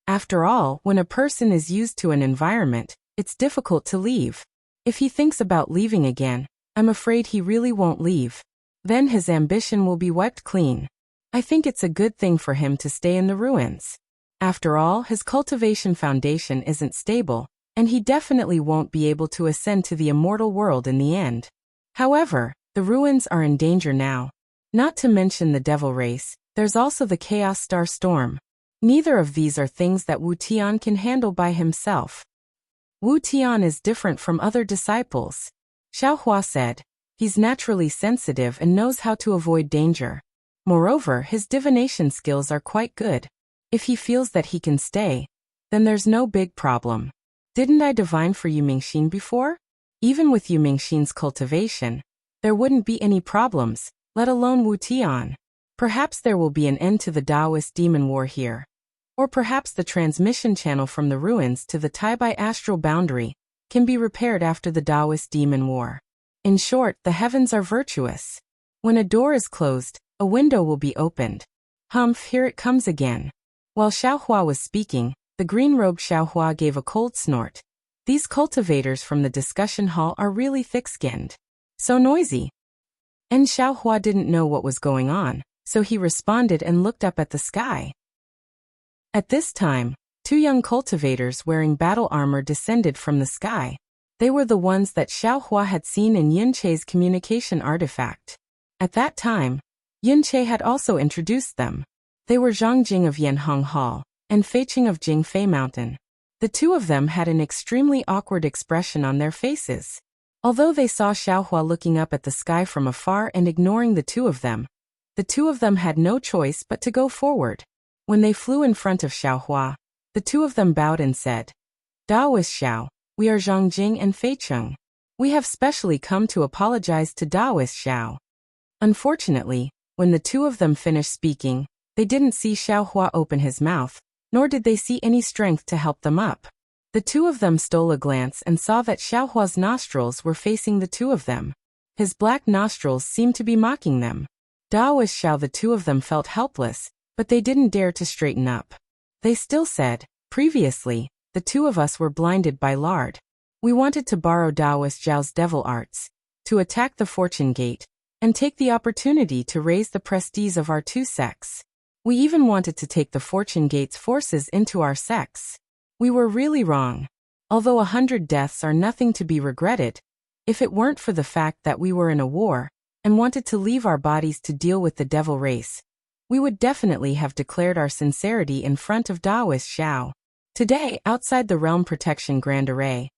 A: After all, when a person is used to an environment, it's difficult to leave. If he thinks about leaving again, I'm afraid he really won't leave. Then his ambition will be wiped clean. I think it's a good thing for him to stay in the ruins. After all, his cultivation foundation isn't stable, and he definitely won't be able to ascend to the immortal world in the end. However, the ruins are in danger now. Not to mention the devil race, there's also the chaos star storm. Neither of these are things that Wu Tian can handle by himself. Wu Tian is different from other disciples. Xiaohua said. He's naturally sensitive and knows how to avoid danger. Moreover, his divination skills are quite good. If he feels that he can stay, then there's no big problem. Didn't I divine for Yu Mingxin before? Even with Yu Mingxin's cultivation, there wouldn't be any problems, let alone Wu Tian. Perhaps there will be an end to the Taoist demon war here. Or perhaps the transmission channel from the ruins to the Taibai astral boundary can be repaired after the Taoist demon war. In short, the heavens are virtuous. When a door is closed, a window will be opened. Humph, here it comes again. While Xiaohua was speaking, the green-robed Xiaohua gave a cold snort. These cultivators from the discussion hall are really thick-skinned. So noisy. And Xiaohua didn't know what was going on, so he responded and looked up at the sky. At this time, two young cultivators wearing battle armor descended from the sky. They were the ones that Xiaohua had seen in Yunche's communication artifact. At that time, Yunche had also introduced them. They were Zhang Jing of Yanhong Hall and Fei Qing of Jingfei Mountain. The two of them had an extremely awkward expression on their faces. Although they saw Xiaohua looking up at the sky from afar and ignoring the two of them had no choice but to go forward. When they flew in front of Xiaohua, the two of them bowed and said, Daoist Xiao, we are Zhang Jing and Fei Qing. We have specially come to apologize to Daoist Xiao. Unfortunately, when the two of them finished speaking, they didn't see Xiaohua open his mouth, nor did they see any strength to help them up. The two of them stole a glance and saw that Xiaohua's nostrils were facing the two of them. His black nostrils seemed to be mocking them. Daoist Xiao, the two of them felt helpless, but they didn't dare to straighten up. They still said, previously, the two of us were blinded by lard. We wanted to borrow Daoist Zhao's devil arts, to attack the fortune gate, and take the opportunity to raise the prestige of our two sects. We even wanted to take the fortune gate's forces into our sects. We were really wrong. Although 100 deaths are nothing to be regretted, if it weren't for the fact that we were in a war, and wanted to leave our bodies to deal with the devil race, we would definitely have declared our sincerity in front of Daoist Xiao. Today, outside the Realm Protection Grand Array,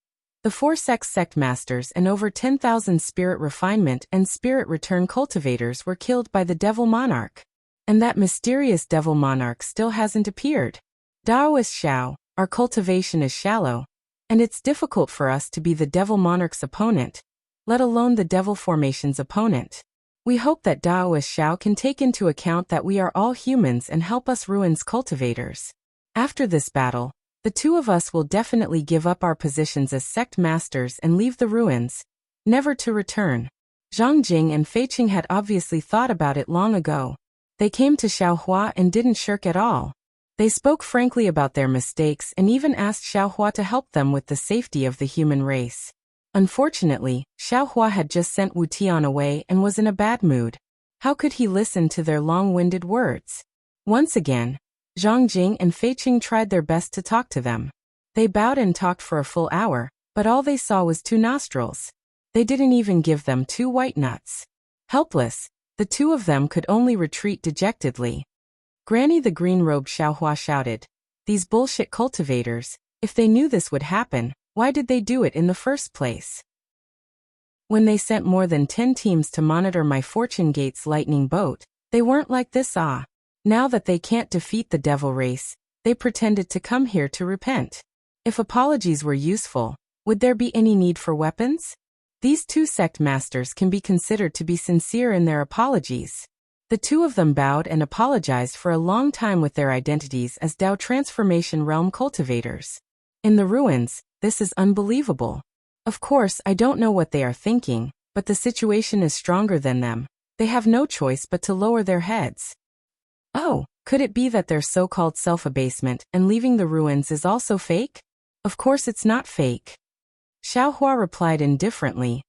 A: the 4 sect masters and over 10,000 spirit refinement and spirit return cultivators were killed by the Devil Monarch. And that mysterious Devil Monarch still hasn't appeared. Daoist Xiao, our cultivation is shallow, and it's difficult for us to be the Devil Monarch's opponent, let alone the Devil Formation's opponent. We hope that Daoist Xiao can take into account that we are all humans and help us ruins cultivators. After this battle, the two of us will definitely give up our positions as sect masters and leave the ruins, never to return. Zhang Jing and Fei Qing had obviously thought about it long ago. They came to Xiaohua and didn't shirk at all. They spoke frankly about their mistakes and even asked Xiaohua to help them with the safety of the human race. Unfortunately, Xiaohua had just sent Wu Tian away and was in a bad mood. How could he listen to their long-winded words? Once again, Zhang Jing and Fei Qing tried their best to talk to them. They bowed and talked for a full hour, but all they saw was 2 nostrils. They didn't even give them 2 white nuts. Helpless, the two of them could only retreat dejectedly. Granny the green-robed Xiaohua shouted, "These bullshit cultivators, if they knew this would happen, why did they do it in the first place? When they sent more than 10 teams to monitor my Fortune Gate's lightning boat, they weren't like this. Now that they can't defeat the devil race, they pretended to come here to repent. If apologies were useful, would there be any need for weapons? These two sect masters can be considered to be sincere in their apologies. The two of them bowed and apologized for a long time with their identities as Dao Transformation Realm cultivators. In the ruins, this is unbelievable. Of course, I don't know what they are thinking, but the situation is stronger than them. They have no choice but to lower their heads. Oh, could it be that their so-called self-abasement and leaving the ruins is also fake? Of course it's not fake. Xiaohua replied indifferently.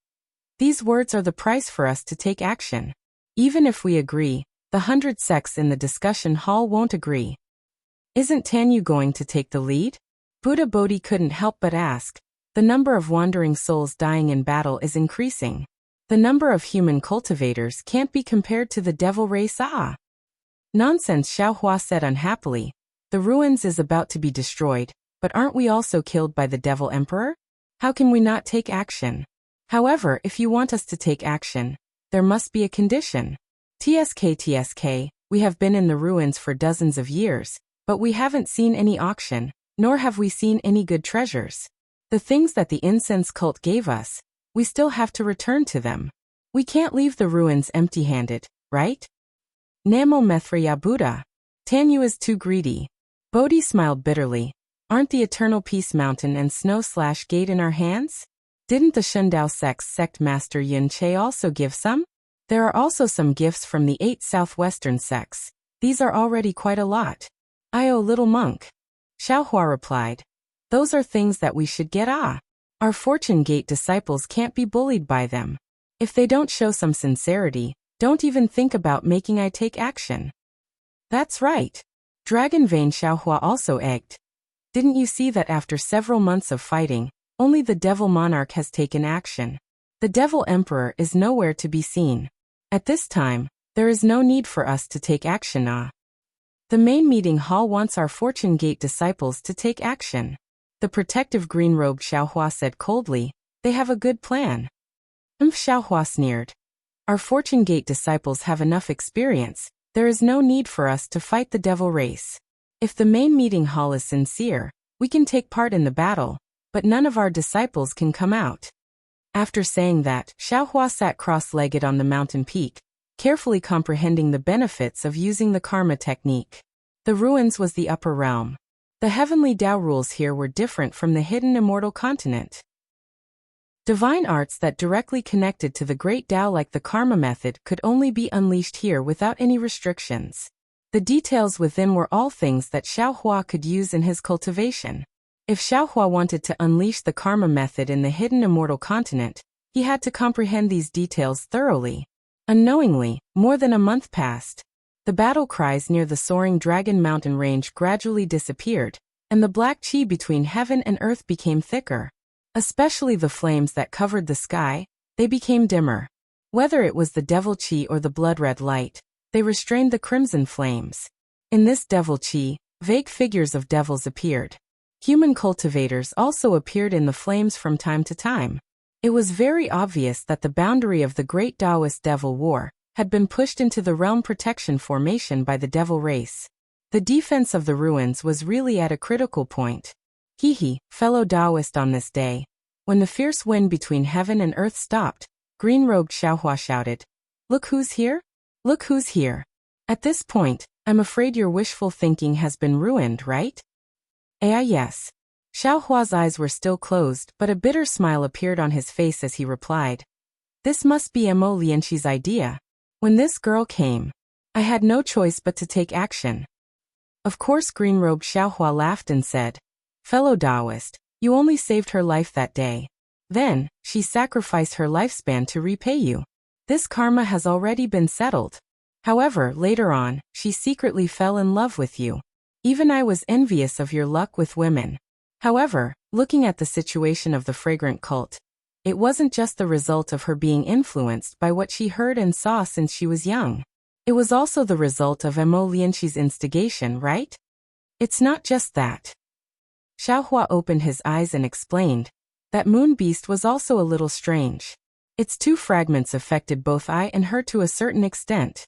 A: These words are the price for us to take action. Even if we agree, the 100 sects in the discussion hall won't agree. Isn't Tanyu going to take the lead? Buddha Bodhi couldn't help but ask. The number of wandering souls dying in battle is increasing. The number of human cultivators can't be compared to the devil race. Nonsense, Xiaohua said unhappily. The ruins is about to be destroyed, but aren't we also killed by the devil emperor? How can we not take action? However, if you want us to take action, there must be a condition. TSK, we have been in the ruins for dozens of years, but we haven't seen any auction, nor have we seen any good treasures. The things that the incense cult gave us, we still have to return to them. We can't leave the ruins empty-handed, right? Namo Mithra Buddha. Tanyu is too greedy. Bodhi smiled bitterly. Aren't the Eternal Peace Mountain and Snow/Gate in our hands? Didn't the Shundao sect master Yun Che also give some? There are also some gifts from the 8 southwestern sects. These are already quite a lot. Little monk. Xiaohua replied. Those are things that we should get. Our Fortune Gate disciples can't be bullied by them. If they don't show some sincerity, don't even think about making I take action. That's right. Dragon Vein Xiaohua also egged. Didn't you see that after several months of fighting, only the Devil Monarch has taken action? The Devil Emperor is nowhere to be seen. At this time, there is no need for us to take action. The main meeting hall wants our Fortune Gate disciples to take action. The protective green-robed Xiaohua said coldly. They have a good plan. Xiaohua sneered. Our Fortune Gate disciples have enough experience. There is no need for us to fight the devil race. If the main meeting hall is sincere, we can take part in the battle, but none of our disciples can come out. After saying that, Xiaohua sat cross-legged on the mountain peak, carefully comprehending the benefits of using the karma technique. The ruins was the upper realm. The heavenly Tao rules here were different from the hidden immortal continent. Divine arts that directly connected to the great Tao like the karma method could only be unleashed here without any restrictions. The details within were all things that Xiaohua could use in his cultivation. If Xiaohua wanted to unleash the karma method in the hidden immortal continent, he had to comprehend these details thoroughly. Unknowingly, more than a month passed. The battle cries near the soaring Dragon Mountain range gradually disappeared, and the black chi between heaven and earth became thicker. Especially the flames that covered the sky, they became dimmer. Whether it was the devil chi or the blood-red light, they restrained the crimson flames. In this devil chi, vague figures of devils appeared. Human cultivators also appeared in the flames from time to time. It was very obvious that the boundary of the great Taoist devil war had been pushed into the realm protection formation by the devil race. The defense of the ruins was really at a critical point. Fellow Taoist, on this day, when the fierce wind between heaven and earth stopped, green-robed Xiaohua shouted, "Look who's here? Look who's here." At this point, I'm afraid your wishful thinking has been ruined, right? Yes. Xiaohua's eyes were still closed, but a bitter smile appeared on his face as he replied. This must be Mo Lianxi's idea. When this girl came, I had no choice but to take action. Of course, green-robed Xiaohua laughed and said, Fellow Taoist, you only saved her life that day. Then, she sacrificed her lifespan to repay you. This karma has already been settled. However, later on, she secretly fell in love with you. Even I was envious of your luck with women. However, looking at the situation of the fragrant cult, it wasn't just the result of her being influenced by what she heard and saw since she was young. It was also the result of Mo Lianxi's instigation, right? It's not just that. Xiaohua opened his eyes and explained. That moon beast was also a little strange. Its two fragments affected both I and her to a certain extent.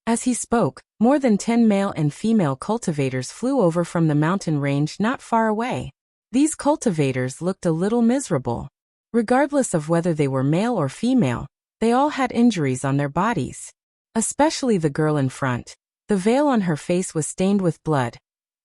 A: As he spoke, more than 10 male and female cultivators flew over from the mountain range not far away. These cultivators looked a little miserable. Regardless of whether they were male or female, they all had injuries on their bodies. Especially the girl in front. The veil on her face was stained with blood,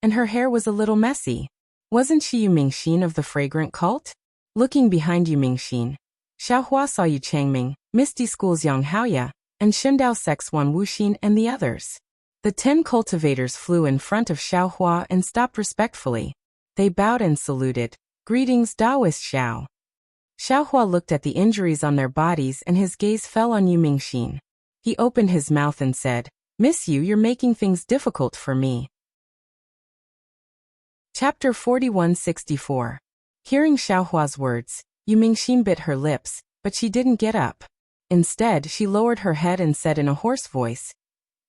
A: and her hair was a little messy. Wasn't she Yu Mingxin of the fragrant cult? Looking behind Yu Mingxin, Xiaohua saw Yu Changming, Misty School's Yang Haoya, and Shindao Sec's Wan Wuxin and the others. The 10 cultivators flew in front of Xiaohua and stopped respectfully. They bowed and saluted. Greetings, Daoist Xiao. Xiaohua looked at the injuries on their bodies and his gaze fell on Yu Mingxin. He opened his mouth and said, Miss Yu, you're making things difficult for me. Chapter 4164. Hearing Xiaohua's words, Yu Mingxin bit her lips, but she didn't get up. Instead, she lowered her head and said in a hoarse voice,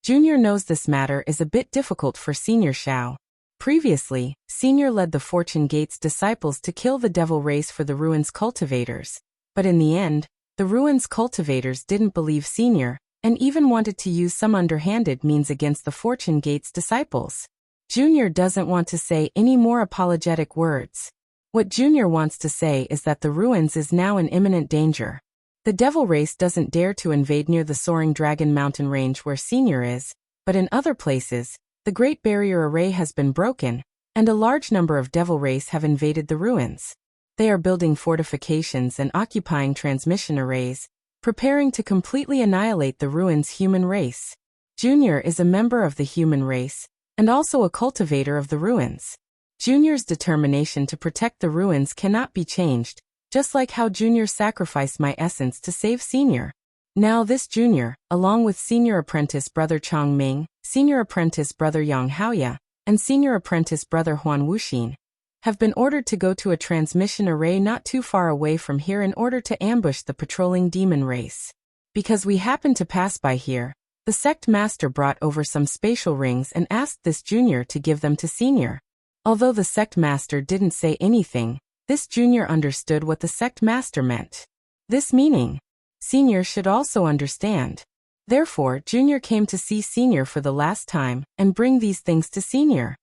A: Junior knows this matter is a bit difficult for Senior Xiao. Previously, Senior led the Fortune Gate's disciples to kill the devil race for the Ruins cultivators. But in the end, the Ruins cultivators didn't believe Senior, and even wanted to use some underhanded means against the Fortune Gate's disciples. Junior doesn't want to say any more apologetic words. What Junior wants to say is that the Ruins is now in imminent danger. The devil race doesn't dare to invade near the Soaring Dragon Mountain range where Senior is, but in other places, the Great Barrier Array has been broken, and a large number of devil race have invaded the Ruins. They are building fortifications and occupying transmission arrays, preparing to completely annihilate the Ruins human race. Junior is a member of the human race, and also a cultivator of the Ruins. Junior's determination to protect the Ruins cannot be changed, just like how Junior sacrificed my essence to save Senior. Now this Junior, along with Senior Apprentice Brother Chang Ming, Senior Apprentice Brother Yang Haoya, and Senior Apprentice Brother Huan Wuxin, have been ordered to go to a transmission array not too far away from here in order to ambush the patrolling demon race. Because we happened to pass by here, the sect master brought over some spatial rings and asked this Junior to give them to Senior. Although the sect master didn't say anything, this Junior understood what the sect master meant. This meaning, Senior should also understand. Therefore, Junior came to see Senior for the last time and bring these things to Senior.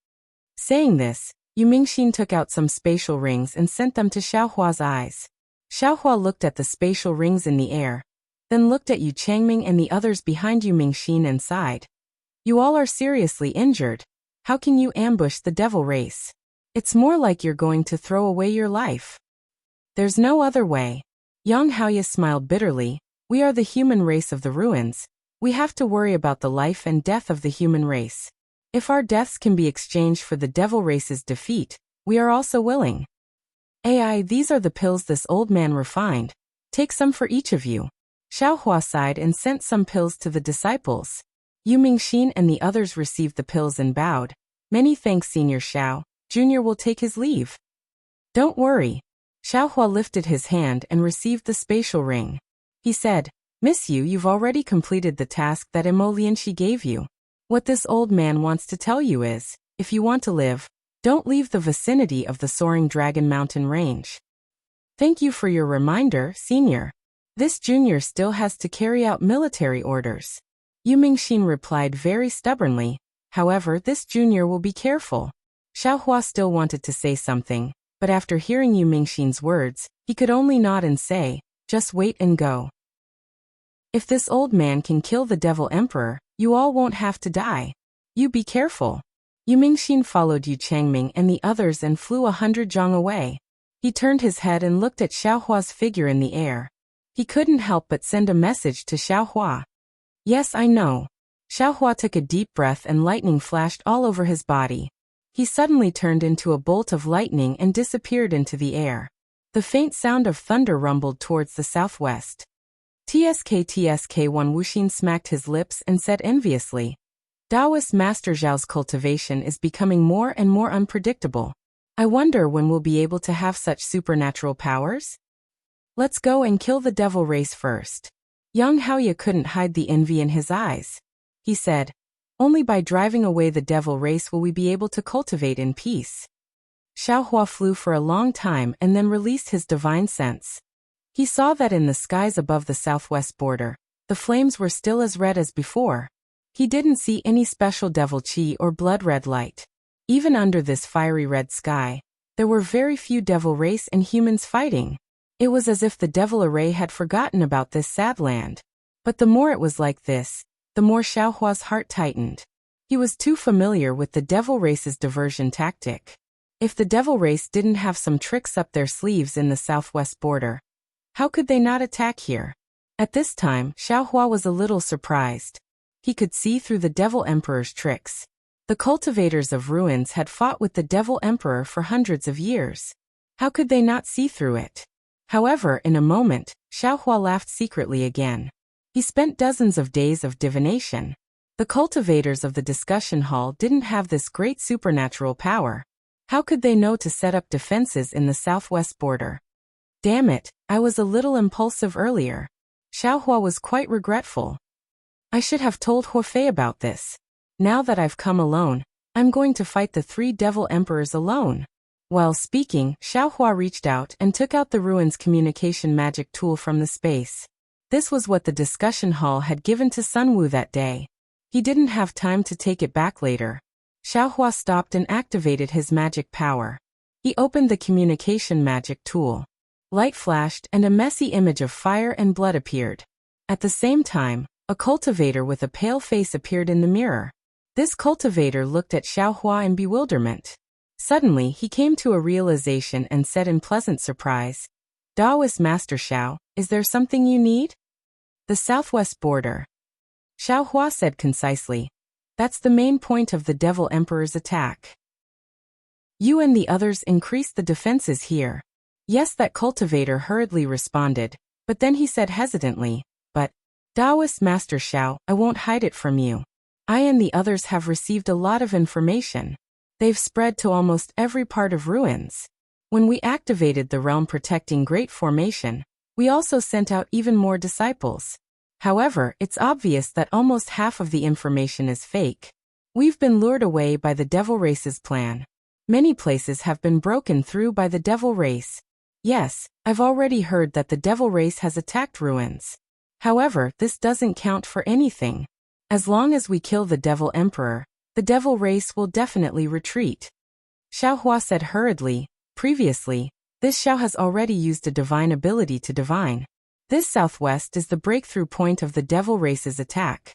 A: Saying this, Yu Mingxin took out some spatial rings and sent them to Xiaohua's eyes. Xiaohua looked at the spatial rings in the air, then looked at Yu Changming and the others behind Yu Mingxin and sighed. You all are seriously injured. How can you ambush the devil race? It's more like you're going to throw away your life. There's no other way. Yang Haoya smiled bitterly. We are the human race of the Ruins. We have to worry about the life and death of the human race. If our deaths can be exchanged for the devil race's defeat, we are also willing. Ai, these are the pills this old man refined. Take some for each of you. Xiaohua sighed and sent some pills to the disciples. Yu Mingxin and the others received the pills and bowed. Many thanks, Senior Xiao. Junior will take his leave. Don't worry. Xiaohua lifted his hand and received the spatial ring. He said, Miss Yu, you've already completed the task that Emolianshi gave you. What this old man wants to tell you is, if you want to live, don't leave the vicinity of the Soaring Dragon Mountain range. Thank you for your reminder, Senior. This Junior still has to carry out military orders. Yu Mingxin replied very stubbornly. However, this Junior will be careful. Xiaohua still wanted to say something, but after hearing Yu Mingxin's words, he could only nod and say, just wait and go. If this old man can kill the Devil Emperor, you all won't have to die. You be careful. Yu Mingxin followed Yu Changming and the others and flew 100 zhang away. He turned his head and looked at Xiaohua's figure in the air. He couldn't help but send a message to Xiaohua. Yes, I know. Xiaohua took a deep breath and lightning flashed all over his body. He suddenly turned into a bolt of lightning and disappeared into the air. The faint sound of thunder rumbled towards the southwest. TSK Wan Wuxin smacked his lips and said enviously, Taoist Master Zhao's cultivation is becoming more and more unpredictable. I wonder when we'll be able to have such supernatural powers? Let's go and kill the devil race first. Yang Haoya couldn't hide the envy in his eyes. He said, only by driving away the devil race will we be able to cultivate in peace. Xiaohua flew for a long time and then released his divine sense. He saw that in the skies above the southwest border, the flames were still as red as before. He didn't see any special devil chi or blood red light. Even under this fiery red sky, There were very few devil race and humans fighting. It was as if the devil array had forgotten about this sad land. But the more it was like this, the more Xiaohua's heart tightened. He was too familiar with the devil race's diversion tactic. If the devil race didn't have some tricks up their sleeves in the southwest border, how could they not attack here? At this time, Xiaohua was a little surprised. He could see through the Devil Emperor's tricks. The cultivators of ruins had fought with the Devil Emperor for hundreds of years. How could they not see through it? However, in a moment, Xiaohua laughed secretly again. He spent dozens of days of divination. The cultivators of the discussion hall didn't have this great supernatural power. How could they know to set up defenses in the southwest border? Damn it, I was a little impulsive earlier. Xiaohua was quite regretful. I should have told Huofei about this. Now that I've come alone, I'm going to fight the 3 devil emperors alone. While speaking, Xiaohua reached out and took out the ruins communication magic tool from the space. This was what the discussion hall had given to Sunwu that day. He didn't have time to take it back later. Xiaohua stopped and activated his magic power. He opened the communication magic tool. Light flashed and a messy image of fire and blood appeared. At the same time, a cultivator with a pale face appeared in the mirror. This cultivator looked at Xiaohua in bewilderment. Suddenly, he came to a realization and said in pleasant surprise, "Daoist Master Xiao, is there something you need?" "The southwest border." Xiaohua said concisely. "That's the main point of the Devil Emperor's attack. You and the others increased the defenses here." "Yes," that cultivator hurriedly responded, but then he said hesitantly, "But, Daoist Master Xiao, I won't hide it from you. I and the others have received a lot of information. They've spread to almost every part of ruins. When we activated the realm-protecting Great Formation, we also sent out even more disciples. However, it's obvious that almost half of the information is fake. We've been lured away by the Devil Race's plan. Many places have been broken through by the Devil Race. Yes, I've already heard that the Devil Race has attacked ruins. However, this doesn't count for anything. As long as we kill the Devil Emperor, the Devil Race will definitely retreat." Xiaohua said hurriedly, "Previously, this Xiao has already used a divine ability to divine. This southwest is the breakthrough point of the Devil Race's attack."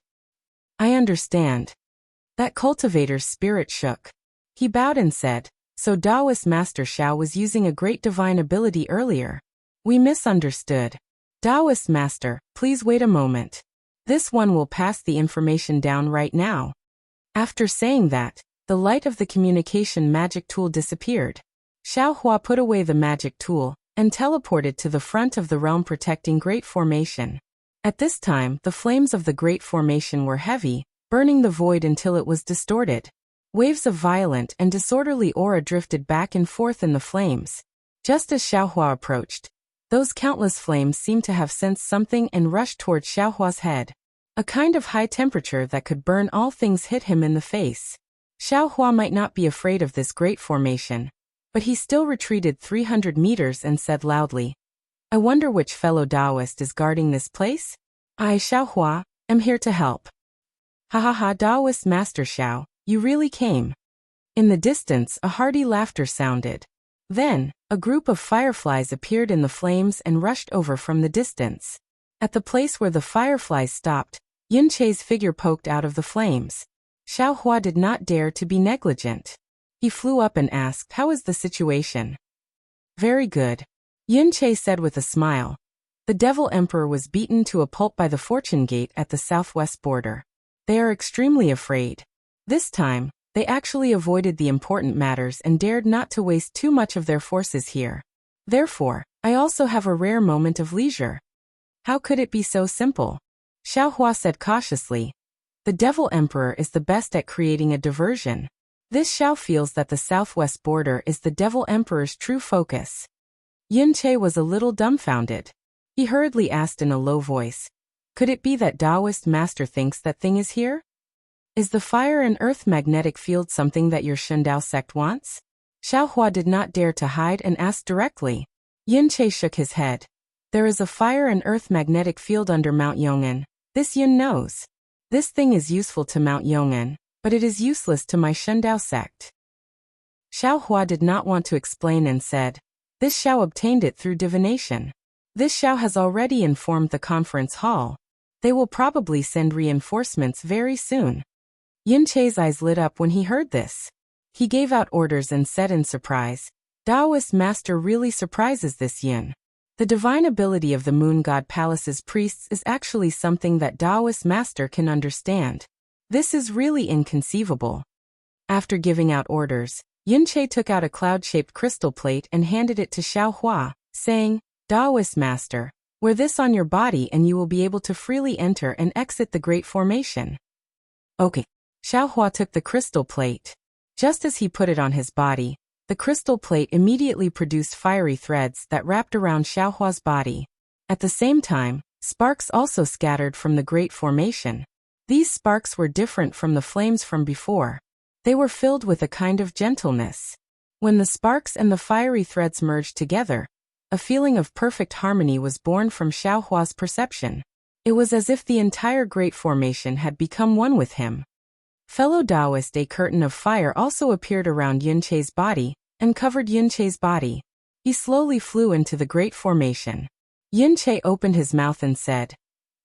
A: "I understand." That cultivator's spirit shook. He bowed and said, "So Daoist Master Xiao was using a great divine ability earlier. We misunderstood. Daoist Master, please wait a moment. This one will pass the information down right now." After saying that, the light of the communication magic tool disappeared. Xiaohua put away the magic tool and teleported to the front of the realm-protecting Great Formation. At this time, the flames of the Great Formation were heavy, burning the void until it was distorted. Waves of violent and disorderly aura drifted back and forth in the flames. Just as Xiaohua approached, those countless flames seemed to have sensed something and rushed towards Xiaohua's head. A kind of high temperature that could burn all things hit him in the face. Xiaohua might not be afraid of this Great Formation, but he still retreated 300 meters and said loudly, "I wonder which fellow Daoist is guarding this place? I, Xiaohua, am here to help." "Ha ha ha, Daoist Master Xiao, you really came." In the distance, a hearty laughter sounded. Then, a group of fireflies appeared in the flames and rushed over from the distance. At the place where the fireflies stopped, Yunchei's figure poked out of the flames. Xiaohua did not dare to be negligent. He flew up and asked, "How is the situation?" "Very good," Yunchei said with a smile. The Devil Emperor was beaten to a pulp by the Fortune Gate at the southwest border. They are extremely afraid. This time, they actually avoided the important matters and dared not to waste too much of their forces here. Therefore, I also have a rare moment of leisure. How could it be so simple? Xiaohua said cautiously. The Devil Emperor is the best at creating a diversion. This Xiao feels that the southwest border is the Devil Emperor's true focus. Yunchei was a little dumbfounded. He hurriedly asked in a low voice, "Could it be that Daoist Master thinks that thing is here? Is the fire and earth magnetic field something that your Shundao sect wants?" Xiaohua did not dare to hide and asked directly. Yunchei shook his head. "There is a fire and earth magnetic field under Mount Yong'an. This Yun knows. This thing is useful to Mount Yong'an, but it is useless to my Shundao sect." Xiao Hua did not want to explain and said, "This Xiao obtained it through divination. This Xiao has already informed the conference hall. They will probably send reinforcements very soon." Yin Che's eyes lit up when he heard this. He gave out orders and said in surprise, "Taoist master really surprises this Yin. The divine ability of the Moon God Palace's priests is actually something that Taoist master can understand. This is really inconceivable." After giving out orders, Yin Che took out a cloud-shaped crystal plate and handed it to Xiao Hua, saying, "Taoist master, wear this on your body and you will be able to freely enter and exit the Great Formation." Okay. Xiao Hua took the crystal plate. Just as he put it on his body, the crystal plate immediately produced fiery threads that wrapped around Xiao Hua's body. At the same time, sparks also scattered from the Great Formation. These sparks were different from the flames from before. They were filled with a kind of gentleness. When the sparks and the fiery threads merged together, a feeling of perfect harmony was born from Xiao Hua's perception. It was as if the entire Great Formation had become one with him. Fellow Taoist, a curtain of fire also appeared around Yin Che's body and covered Yin Che's body. He slowly flew into the Great Formation. Yin Che opened his mouth and said,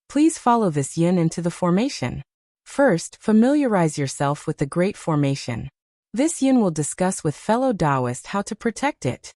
A: "Please follow this yin into the formation. First, familiarize yourself with the Great Formation. This yin will discuss with fellow Taoist how to protect it."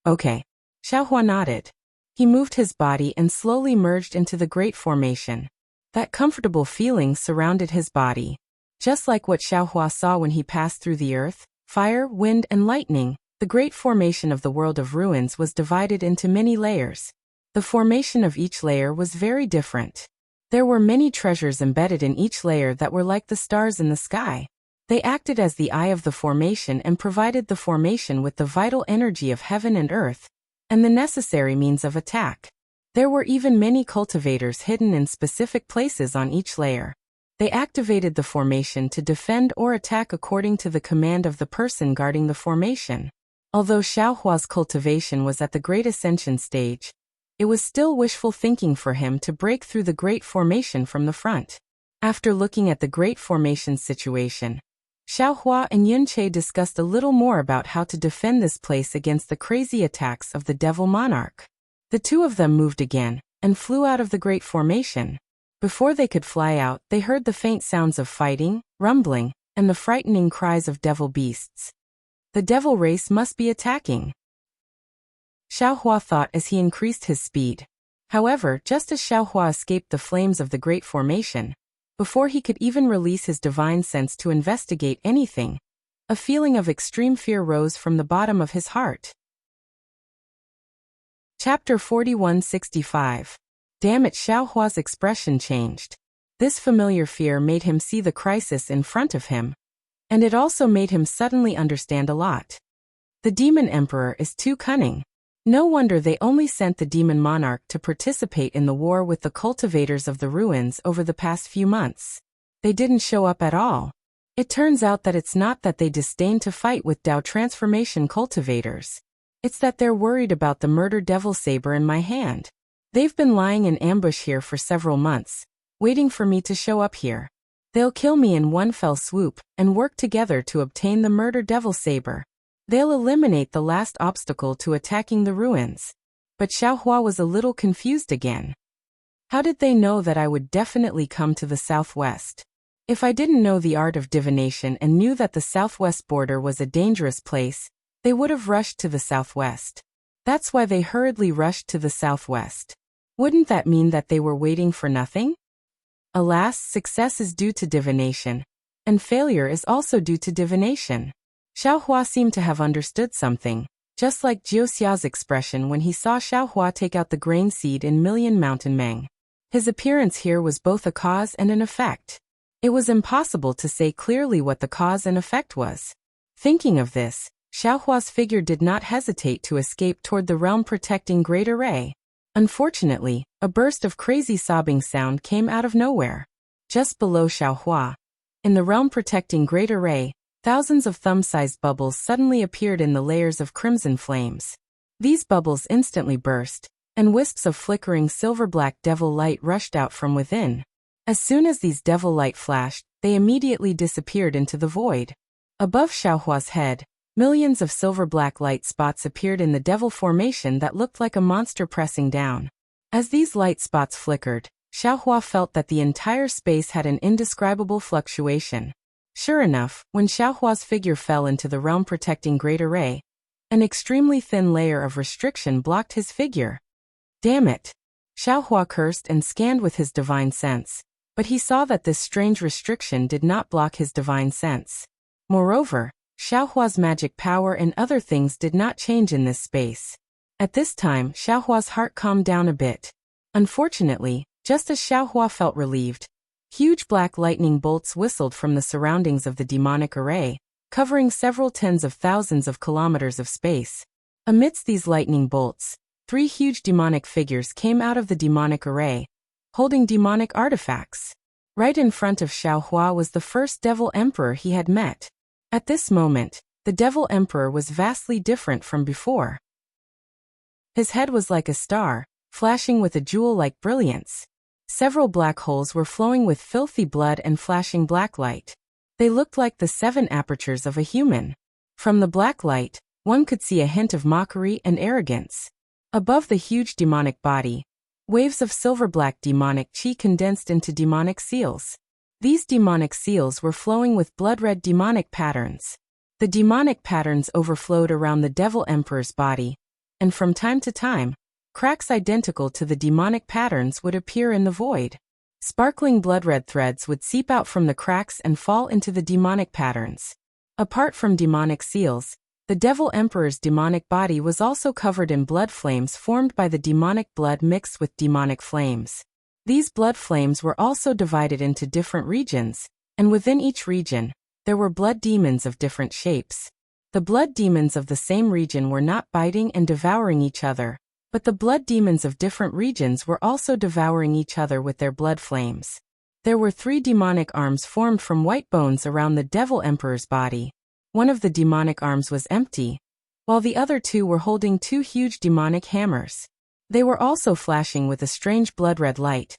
A: Okay. Xiao Hua nodded. He moved his body and slowly merged into the Great Formation. That comfortable feeling surrounded his body. Just like what Xiao Hua saw when he passed through the earth, fire, wind, and lightning, the Great Formation of the world of ruins was divided into many layers. The formation of each layer was very different. There were many treasures embedded in each layer that were like the stars in the sky. They acted as the eye of the formation and provided the formation with the vital energy of heaven and earth, and the necessary means of attack. There were even many cultivators hidden in specific places on each layer. They activated the formation to defend or attack according to the command of the person guarding the formation. Although Xiao Hua's cultivation was at the Great Ascension stage, it was still wishful thinking for him to break through the Great Formation from the front. After looking at the Great Formation situation, Xiao Hua and Yin Che discussed a little more about how to defend this place against the crazy attacks of the Devil Monarch. The two of them moved again and flew out of the Great Formation. Before they could fly out, they heard the faint sounds of fighting, rumbling, and the frightening cries of devil beasts. The devil race must be attacking, Xiao Hua thought as he increased his speed. However, just as Xiao Hua escaped the flames of the Great Formation, before he could even release his divine sense to investigate anything, a feeling of extreme fear rose from the bottom of his heart. Chapter 4165. Damn it, Xiao Hua's expression changed. This familiar fear made him see the crisis in front of him, and it also made him suddenly understand a lot. The Demon Emperor is too cunning. No wonder they only sent the Demon Monarch to participate in the war with the cultivators of the ruins over the past few months. They didn't show up at all. It turns out that it's not that they disdain to fight with Dao Transformation cultivators. It's that they're worried about the murder devil saber in my hand. They've been lying in ambush here for several months, waiting for me to show up here. They'll kill me in one fell swoop and work together to obtain the murder devil saber. They'll eliminate the last obstacle to attacking the ruins. But Xiao Hua was a little confused again. How did they know that I would definitely come to the southwest? If I didn't know the art of divination and knew that the southwest border was a dangerous place, they would have rushed to the southwest. That's why they hurriedly rushed to the southwest. Wouldn't that mean that they were waiting for nothing? Alas, success is due to divination, and failure is also due to divination. Xiao Hua seemed to have understood something, just like Jiu Xiao's expression when he saw Xiao Hua take out the grain seed in Million Mountain Meng. His appearance here was both a cause and an effect. It was impossible to say clearly what the cause and effect was. Thinking of this, Xiao Hua's figure did not hesitate to escape toward the realm-protecting Great Array. Unfortunately, a burst of crazy sobbing sound came out of nowhere. Just below Xiao Hua, in the realm-protecting Great Array, thousands of thumb-sized bubbles suddenly appeared in the layers of crimson flames. These bubbles instantly burst, and wisps of flickering silver-black devil light rushed out from within. As soon as these devil light flashed, they immediately disappeared into the void. Above Xiao Hua's head, Millions of silver-black light spots appeared in the devil formation that looked like a monster pressing down. As these light spots flickered, Xiaohua felt that the entire space had an indescribable fluctuation. Sure enough, when Xiaohua's figure fell into the realm protecting Great Array, an extremely thin layer of restriction blocked his figure. Damn it! Xiaohua cursed and scanned with his divine sense, but he saw that this strange restriction did not block his divine sense. Moreover, Xiaohua's magic power and other things did not change in this space. At this time, Xiaohua's heart calmed down a bit. Unfortunately, just as Xiaohua felt relieved, huge black lightning bolts whistled from the surroundings of the demonic array, covering several tens of thousands of kilometers of space. Amidst these lightning bolts, 3 huge demonic figures came out of the demonic array, holding demonic artifacts. Right in front of Xiaohua was the first Devil Emperor he had met. At this moment, the Devil Emperor was vastly different from before. His head was like a star, flashing with a jewel-like brilliance. Several black holes were flowing with filthy blood and flashing black light. They looked like the 7 apertures of a human. From the black light, one could see a hint of mockery and arrogance. Above the huge demonic body, waves of silver-black demonic chi condensed into demonic seals. These demonic seals were flowing with blood-red demonic patterns. The demonic patterns overflowed around the Devil Emperor's body, and from time to time, cracks identical to the demonic patterns would appear in the void. Sparkling blood-red threads would seep out from the cracks and fall into the demonic patterns. Apart from demonic seals, the Devil Emperor's demonic body was also covered in blood flames formed by the demonic blood mixed with demonic flames. These blood flames were also divided into different regions, and within each region, there were blood demons of different shapes. The blood demons of the same region were not biting and devouring each other, but the blood demons of different regions were also devouring each other with their blood flames. There were 3 demonic arms formed from white bones around the Devil Emperor's body. One of the demonic arms was empty, while the other 2 were holding 2 huge demonic hammers. They were also flashing with a strange blood-red light,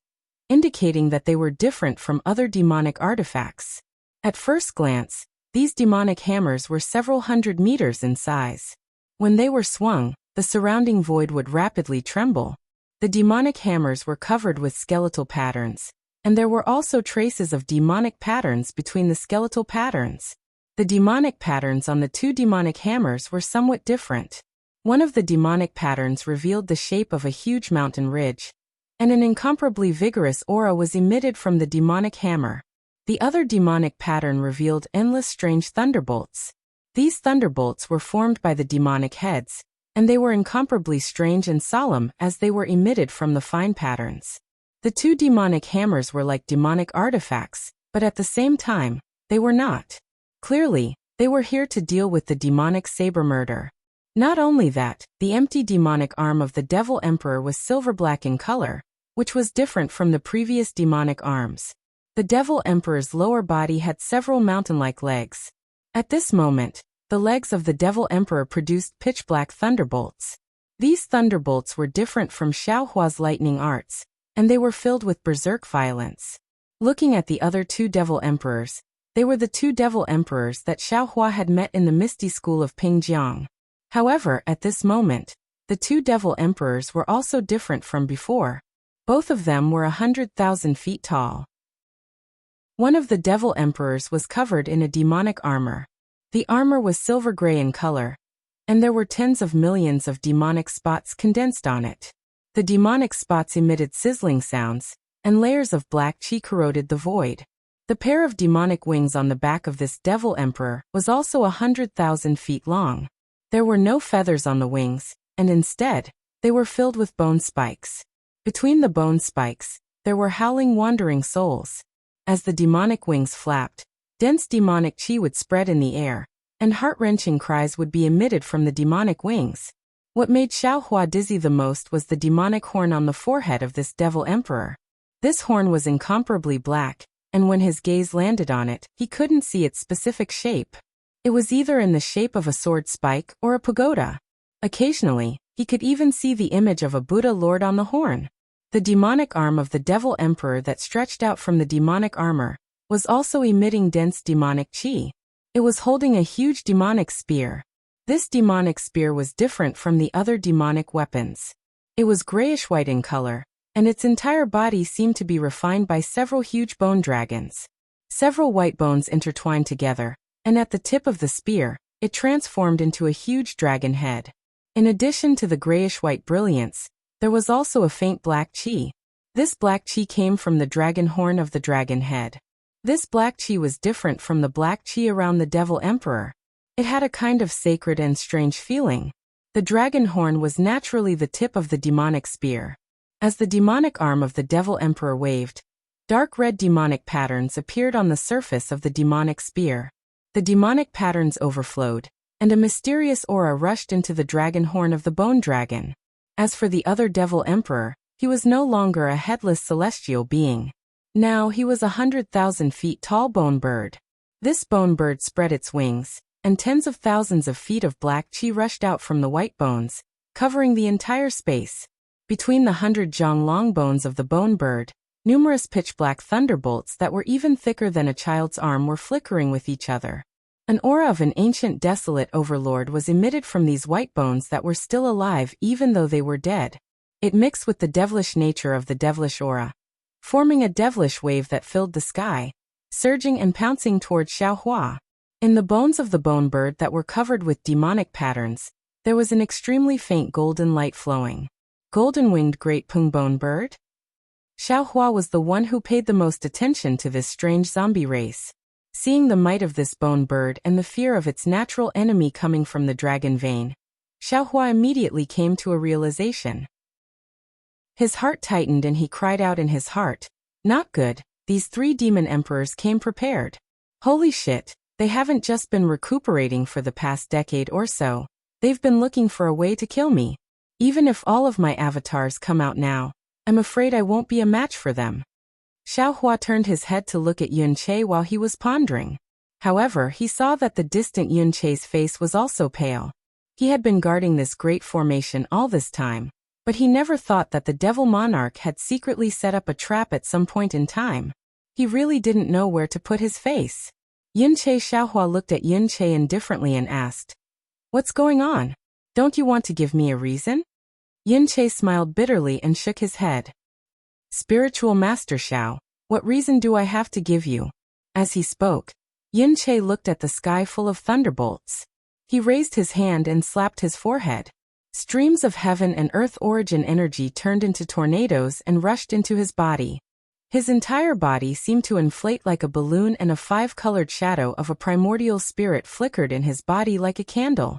A: indicating that they were different from other demonic artifacts. At first glance, these demonic hammers were several hundred meters in size. When they were swung, the surrounding void would rapidly tremble. The demonic hammers were covered with skeletal patterns, and there were also traces of demonic patterns between the skeletal patterns. The demonic patterns on the 2 demonic hammers were somewhat different. One of the demonic patterns revealed the shape of a huge mountain ridge, and an incomparably vigorous aura was emitted from the demonic hammer. The other demonic pattern revealed endless strange thunderbolts. These thunderbolts were formed by the demonic heads, and they were incomparably strange and solemn as they were emitted from the fine patterns. The 2 demonic hammers were like demonic artifacts, but at the same time, they were not. Clearly, they were here to deal with the demonic saber murder. Not only that, the empty demonic arm of the Devil Emperor was silver-black in color, which was different from the previous demonic arms. The Devil Emperor's lower body had several mountain-like legs. At this moment, the legs of the Devil Emperor produced pitch-black thunderbolts. These thunderbolts were different from Xiaohua's lightning arts, and they were filled with berserk violence. Looking at the other 2 Devil Emperors, they were the 2 Devil Emperors that Xiaohua had met in the Misty School of Pingjiang. However, at this moment, the 2 Devil Emperors were also different from before. Both of them were 100,000 feet tall. One of the Devil Emperors was covered in a demonic armor. The armor was silver-gray in color, and there were tens of millions of demonic spots condensed on it. The demonic spots emitted sizzling sounds, and layers of black chi corroded the void. The pair of demonic wings on the back of this Devil Emperor was also 100,000 feet long. There were no feathers on the wings, and instead, they were filled with bone spikes. Between the bone spikes, there were howling wandering souls. As the demonic wings flapped, dense demonic chi would spread in the air, and heart-wrenching cries would be emitted from the demonic wings. What made Xiaohua dizzy the most was the demonic horn on the forehead of this Devil Emperor. This horn was incomparably black, and when his gaze landed on it, he couldn't see its specific shape. It was either in the shape of a sword spike or a pagoda. Occasionally, he could even see the image of a Buddha Lord on the horn. The demonic arm of the Devil Emperor that stretched out from the demonic armor was also emitting dense demonic chi. It was holding a huge demonic spear. This demonic spear was different from the other demonic weapons. It was grayish-white in color, and its entire body seemed to be refined by several huge bone dragons. Several white bones intertwined together, and at the tip of the spear, it transformed into a huge dragon head. In addition to the grayish-white brilliance, there was also a faint black chi. This black chi came from the dragon horn of the dragon head. This black chi was different from the black chi around the Devil Emperor. It had a kind of sacred and strange feeling. The dragon horn was naturally the tip of the demonic spear. As the demonic arm of the Devil Emperor waved, dark red demonic patterns appeared on the surface of the demonic spear. The demonic patterns overflowed, and a mysterious aura rushed into the dragon horn of the bone dragon. As for the other Devil Emperor, he was no longer a headless celestial being. Now he was 100,000 feet tall bone bird. This bone bird spread its wings, and tens of thousands of feet of black chi rushed out from the white bones, covering the entire space. Between the 100 zhang long bones of the bone bird, numerous pitch-black thunderbolts that were even thicker than a child's arm were flickering with each other. An aura of an ancient desolate overlord was emitted from these white bones that were still alive even though they were dead. It mixed with the devilish nature of the devilish aura, forming a devilish wave that filled the sky, surging and pouncing toward Xiaohua. In the bones of the bone bird that were covered with demonic patterns, there was an extremely faint golden light flowing. Golden-winged great Peng bone bird? Xiaohua was the one who paid the most attention to this strange zombie race. Seeing the might of this bone bird and the fear of its natural enemy coming from the dragon vein, Xiaohua immediately came to a realization. His heart tightened and he cried out in his heart, "Not good, these 3 demon emperors came prepared. Holy shit, they haven't just been recuperating for the past decade or so, they've been looking for a way to kill me. Even if all of my avatars come out now, I'm afraid I won't be a match for them." Xiaohua turned his head to look at Yun Che while he was pondering. However, he saw that the distant Yun Che's face was also pale. He had been guarding this great formation all this time, but he never thought that the Devil Monarch had secretly set up a trap at some point in time. He really didn't know where to put his face. Yun Che Xiaohua looked at Yun Che indifferently and asked, "What's going on? Don't you want to give me a reason?" Yun Che smiled bitterly and shook his head. "Spiritual Master Xiao, what reason do I have to give you?" As he spoke, Yun Che looked at the sky full of thunderbolts. He raised his hand and slapped his forehead. Streams of heaven and earth origin energy turned into tornadoes and rushed into his body. His entire body seemed to inflate like a balloon, and a 5-colored shadow of a primordial spirit flickered in his body like a candle.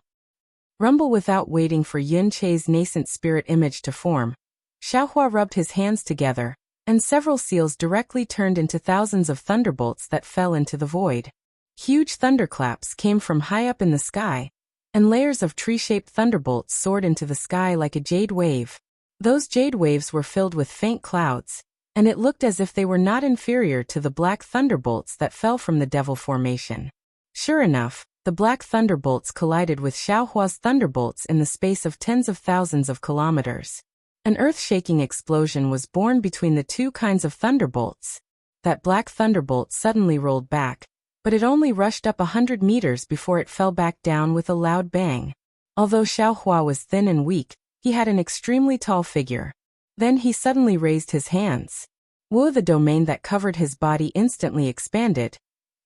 A: Rumble. Without waiting for Yun Che's nascent spirit image to form, Xiaohua rubbed his hands together, and several seals directly turned into thousands of thunderbolts that fell into the void. Huge thunderclaps came from high up in the sky, and layers of tree-shaped thunderbolts soared into the sky like a jade wave. Those jade waves were filled with faint clouds, and it looked as if they were not inferior to the black thunderbolts that fell from the devil formation. Sure enough, the black thunderbolts collided with Xiaohua's thunderbolts in the space of tens of thousands of kilometers. An earth-shaking explosion was born between the 2 kinds of thunderbolts. That black thunderbolt suddenly rolled back, but it only rushed up 100 meters before it fell back down with a loud bang. Although Xiaohua was thin and weak, he had an extremely tall figure. Then he suddenly raised his hands. Wu, the domain that covered his body, instantly expanded,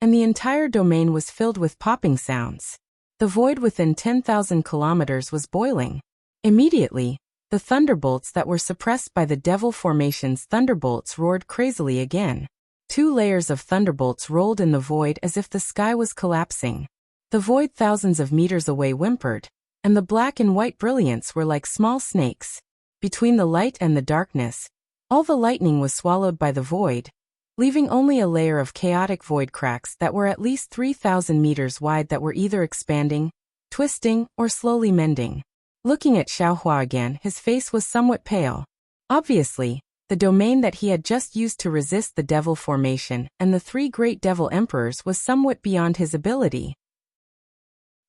A: and the entire domain was filled with popping sounds. The void within 10,000 kilometers was boiling. Immediately, the thunderbolts that were suppressed by the devil formation's thunderbolts roared crazily again. 2 layers of thunderbolts rolled in the void as if the sky was collapsing. The void thousands of meters away whimpered, and the black and white brilliance were like small snakes. Between the light and the darkness, all the lightning was swallowed by the void, leaving only a layer of chaotic void cracks that were at least 3,000 meters wide that were either expanding, twisting, or slowly mending. Looking at Xiaohua again, his face was somewhat pale. Obviously, the domain that he had just used to resist the devil formation and the 3 great devil emperors was somewhat beyond his ability.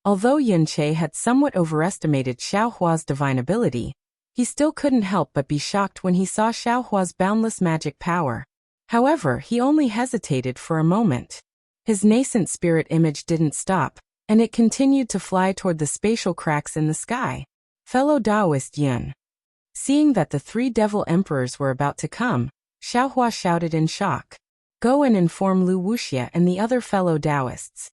A: Although Yun Che had somewhat overestimated Xiaohua's divine ability, he still couldn't help but be shocked when he saw Xiaohua's boundless magic power. However, he only hesitated for a moment. His nascent spirit image didn't stop, and it continued to fly toward the spatial cracks in the sky. Fellow Taoist Yun. Seeing that the 3 devil emperors were about to come, Xiaohua shouted in shock. Go and inform Lu Wuxia and the other fellow Taoists.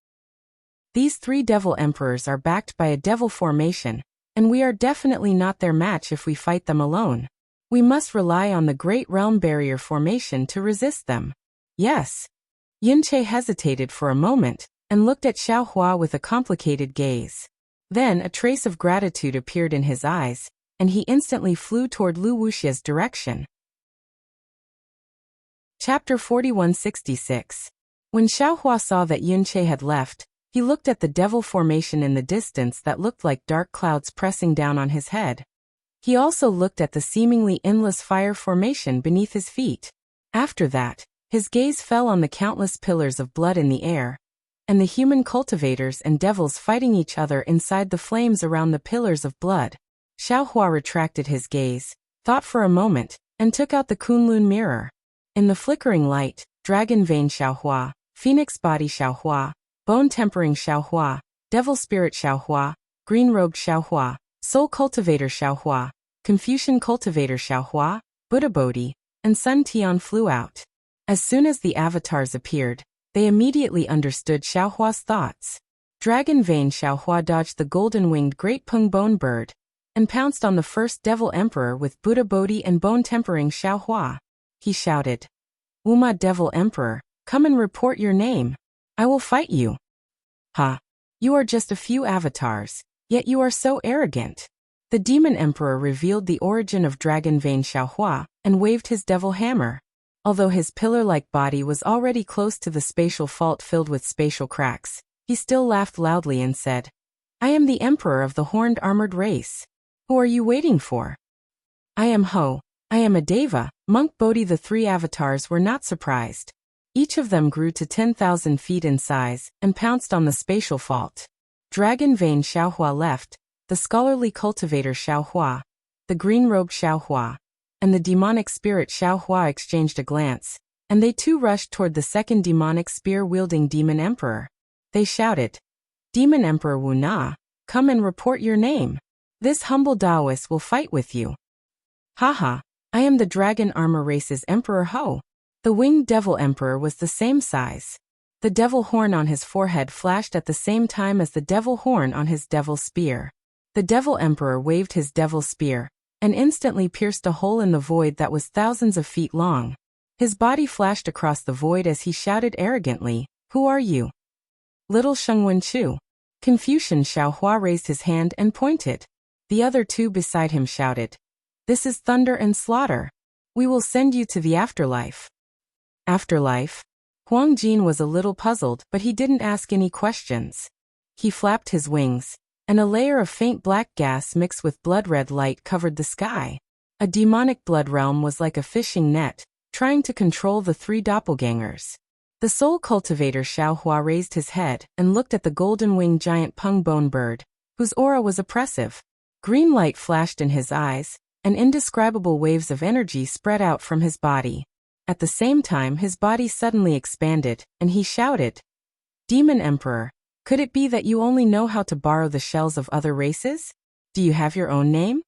A: These 3 devil emperors are backed by a devil formation, and we are definitely not their match if we fight them alone. We must rely on the Great Realm Barrier formation to resist them. Yes. Yunche hesitated for a moment, and looked at Xiaohua with a complicated gaze. Then a trace of gratitude appeared in his eyes, and he instantly flew toward Lu Wuxia's direction. Chapter 4166. When Xiaohua saw that Yunche had left, he looked at the devil formation in the distance that looked like dark clouds pressing down on his head. He also looked at the seemingly endless fire formation beneath his feet. After that, his gaze fell on the countless pillars of blood in the air, and the human cultivators and devils fighting each other inside the flames around the pillars of blood. Xiaohua retracted his gaze, thought for a moment, and took out the Kunlun mirror. In the flickering light, Dragon Vein Xiaohua, Phoenix Body Xiaohua, Bone Tempering Xiaohua, Devil Spirit Xiaohua, Green Robed Xiaohua, Soul Cultivator Xiaohua, Confucian Cultivator Xiaohua, Buddha Bodhi, and Sun Tian flew out. As soon as the avatars appeared, they immediately understood Xiaohua's thoughts. Dragon Vein Xiaohua dodged the golden-winged Great Pung Bone Bird, and pounced on the first Devil Emperor with Buddha Bodhi and Bone Tempering Xiaohua. He shouted, Wuma Devil Emperor, come and report your name. I will fight you. Ha! You are just a few avatars, yet you are so arrogant. The Demon Emperor revealed the origin of Dragon Vein Xiaohua, and waved his devil hammer. Although his pillar-like body was already close to the spatial fault filled with spatial cracks, he still laughed loudly and said, I am the Emperor of the Horned Armored Race. Who are you waiting for? I am Ho. I am a Deva. Monk Bodhi. The 3 avatars were not surprised. Each of them grew to 10,000 feet in size, and pounced on the spatial fault. Dragon Vein Xiaohua left, the scholarly cultivator Xiaohua, the green-robed Xiaohua, and the demonic spirit Xiaohua exchanged a glance, and they too rushed toward the second demonic spear-wielding Demon Emperor. They shouted, Demon Emperor Wu Na, come and report your name. This humble Taoist will fight with you. Haha, I am the Dragon Armor Race's Emperor Ho. The winged Devil Emperor was the same size. The devil horn on his forehead flashed at the same time as the devil horn on his devil spear. The Devil Emperor waved his devil spear, and instantly pierced a hole in the void that was thousands of feet long. His body flashed across the void as he shouted arrogantly, Who are you? Little Shengwen Chu. Confucian Xiaohua raised his hand and pointed. The other 2 beside him shouted, This is thunder and slaughter. We will send you to the afterlife. Afterlife? Huang Jin was a little puzzled, but he didn't ask any questions. He flapped his wings, and a layer of faint black gas mixed with blood-red light covered the sky. A demonic blood realm was like a fishing net, trying to control the 3 doppelgangers. The soul cultivator Xiaohua raised his head and looked at the golden-winged giant Pung Bone Bird, whose aura was oppressive. Green light flashed in his eyes, and indescribable waves of energy spread out from his body. At the same time, his body suddenly expanded, and he shouted, Demon Emperor, could it be that you only know how to borrow the shells of other races? Do you have your own name?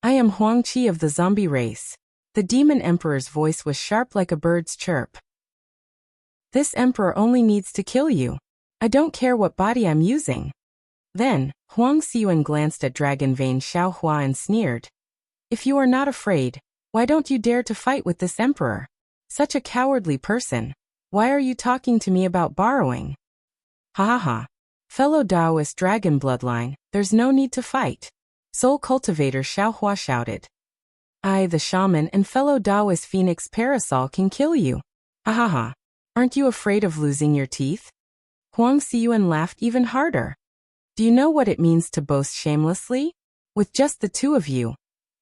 A: I am Huang Qi of the zombie race. The Demon Emperor's voice was sharp like a bird's chirp. This emperor only needs to kill you. I don't care what body I'm using. Then, Huang Xiyuan glanced at Dragon Vein Xiaohua and sneered. If you are not afraid, why don't you dare to fight with this emperor? Such a cowardly person. Why are you talking to me about borrowing? Ha ha ha. Fellow Taoist dragon bloodline, there's no need to fight. Soul cultivator Xiaohua shouted. I, the shaman and fellow Taoist Phoenix Parasol can kill you. Ha ha ha. Aren't you afraid of losing your teeth? Huang Xiyuan laughed even harder. Do you know what it means to boast shamelessly? With just the 2 of you,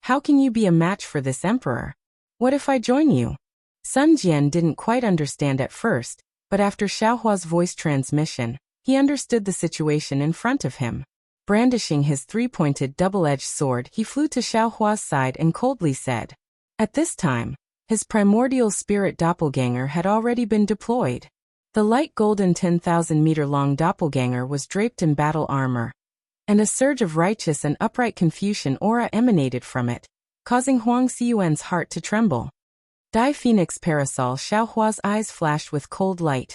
A: how can you be a match for this emperor? What if I join you? Sun Jian didn't quite understand at first, but after Xiaohua's voice transmission, he understood the situation in front of him. Brandishing his 3-pointed double-edged sword, he flew to Xiaohua's side and coldly said. At this time, his primordial spirit doppelganger had already been deployed. The light golden 10,000-meter-long doppelganger was draped in battle armor, and a surge of righteous and upright Confucian aura emanated from it, causing Huang Xiyuan's heart to tremble. Dai Phoenix Parasol Xiaohua's eyes flashed with cold light,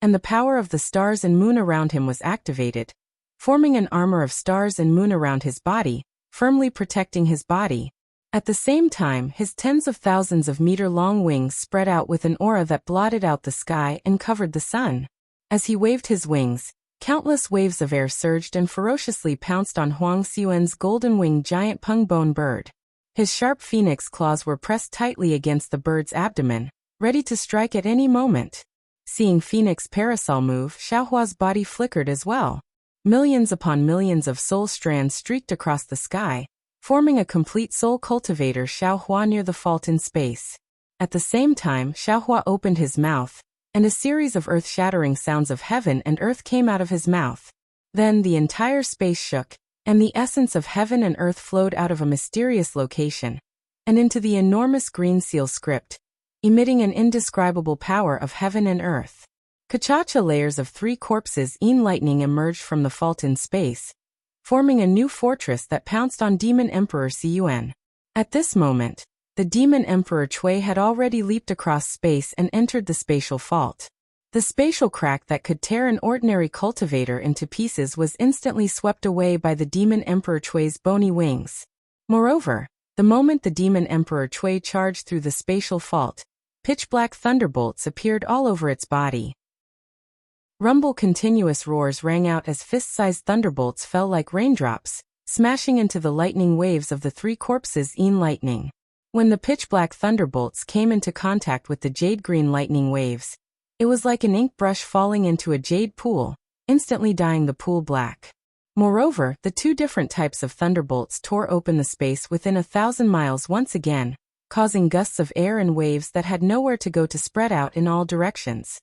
A: and the power of the stars and moon around him was activated, forming an armor of stars and moon around his body, firmly protecting his body. At the same time, his tens of thousands of meter-long wings spread out with an aura that blotted out the sky and covered the sun. As he waved his wings, countless waves of air surged and ferociously pounced on Huang Xiyuan's golden-winged giant pung-bone bird. His sharp phoenix claws were pressed tightly against the bird's abdomen, ready to strike at any moment. Seeing Phoenix Parasol move, Xiaohua's body flickered as well. Millions upon millions of soul strands streaked across the sky, forming a complete soul cultivator Xiaohua near the fault in space. At the same time, Xiaohua opened his mouth, and a series of earth-shattering sounds of heaven and earth came out of his mouth. Then the entire space shook, and the essence of heaven and earth flowed out of a mysterious location, and into the enormous green seal script, emitting an indescribable power of heaven and earth. Kachacha layers of 3 corpses in lightning emerged from the fault in space, forming a new fortress that pounced on Demon Emperor Xiyuan. At this moment, the Demon Emperor Cui had already leaped across space and entered the spatial fault. The spatial crack that could tear an ordinary cultivator into pieces was instantly swept away by the Demon Emperor Cui's bony wings. Moreover, the moment the Demon Emperor Cui charged through the spatial fault, pitch-black thunderbolts appeared all over its body. Rumble continuous roars rang out as fist-sized thunderbolts fell like raindrops, smashing into the lightning waves of the 3 corpses in lightning. When the pitch-black thunderbolts came into contact with the jade-green lightning waves, it was like an ink brush falling into a jade pool, instantly dyeing the pool black. Moreover, the 2 different types of thunderbolts tore open the space within 1,000 miles once again, causing gusts of air and waves that had nowhere to go to spread out in all directions.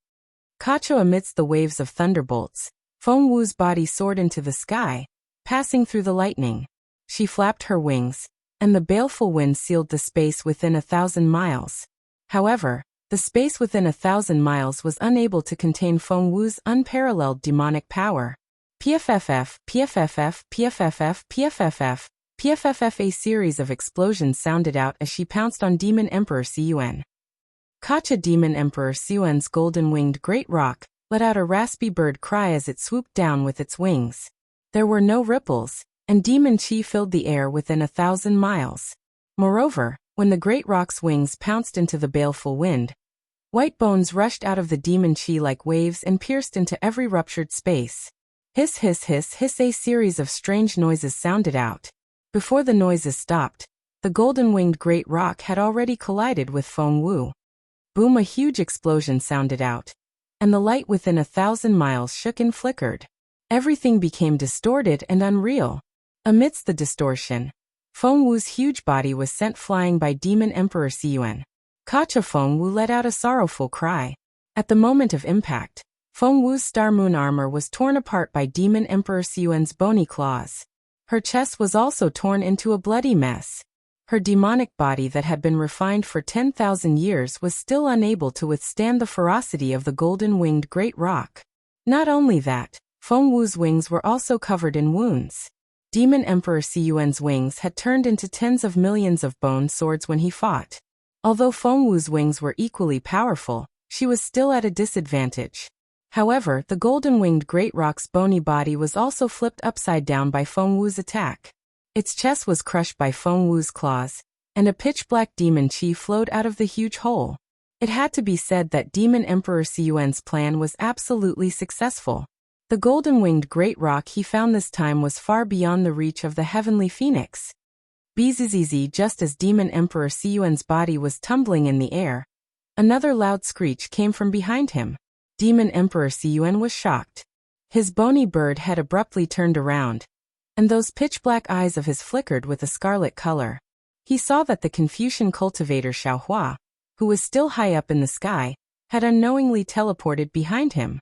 A: Kacho amidst the waves of thunderbolts, Feng Wu's body soared into the sky, passing through the lightning. She flapped her wings, and the baleful wind sealed the space within 1,000 miles. However, the space within 1,000 miles was unable to contain Feng Wu's unparalleled demonic power. PFFF, PFFF, PFFF, PFFF, PFFF. A series of explosions sounded out as she pounced on Demon Emperor Xiyuan. Kacha Demon Emperor Xiyuan's golden-winged great rock let out a raspy bird cry as it swooped down with its wings. There were no ripples, and demon chi filled the air within 1,000 miles. Moreover, when the great rock's wings pounced into the baleful wind, white bones rushed out of the demon chi like waves and pierced into every ruptured space. Hiss hiss hiss hiss. A series of strange noises sounded out. Before the noises stopped, the golden-winged great rock had already collided with Feng Wu. Boom! A huge explosion sounded out, and the light within 1,000 miles shook and flickered. Everything became distorted and unreal. Amidst the distortion, Feng Wu's huge body was sent flying by Demon Emperor Xiyuan. Kacha Feng Wu let out a sorrowful cry. At the moment of impact, Feng Wu's star moon armor was torn apart by Demon Emperor Xiyuan's bony claws. Her chest was also torn into a bloody mess. Her demonic body that had been refined for 10,000 years was still unable to withstand the ferocity of the golden-winged great rock. Not only that, Feng Wu's wings were also covered in wounds. Demon Emperor Xiyuan's wings had turned into tens of millions of bone swords when he fought. Although Feng Wu's wings were equally powerful, she was still at a disadvantage. However, the golden-winged great rock's bony body was also flipped upside down by Feng Wu's attack. Its chest was crushed by Feng Wu's claws, and a pitch-black demon chi flowed out of the huge hole. It had to be said that Demon Emperor Xiyuan's plan was absolutely successful. The golden-winged great rock he found this time was far beyond the reach of the heavenly phoenix. Bzzz. Just as Demon Emperor Xiyuan's body was tumbling in the air, another loud screech came from behind him. Demon Emperor Xiyuan was shocked. His bony bird head abruptly turned around, and those pitch-black eyes of his flickered with a scarlet color. He saw that the Confucian cultivator Xiaohua, who was still high up in the sky, had unknowingly teleported behind him.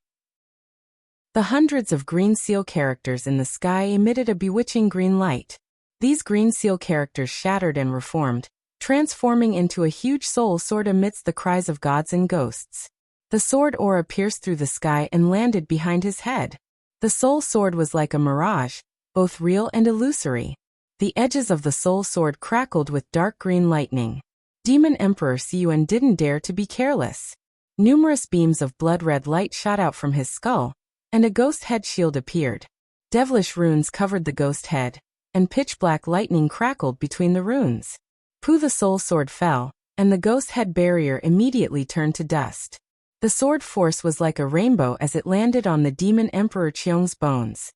A: The hundreds of green seal characters in the sky emitted a bewitching green light. These green seal characters shattered and reformed, transforming into a huge soul sword amidst the cries of gods and ghosts. The sword aura pierced through the sky and landed behind his head. The soul sword was like a mirage, both real and illusory. The edges of the soul sword crackled with dark green lightning. Demon Emperor Siyuan didn't dare to be careless. Numerous beams of blood-red light shot out from his skull, and a ghost head shield appeared. Devilish runes covered the ghost head, and pitch-black lightning crackled between the runes. Pooh, the soul sword fell, and the ghost head barrier immediately turned to dust. The sword force was like a rainbow as it landed on the demon Emperor Qiong's bones.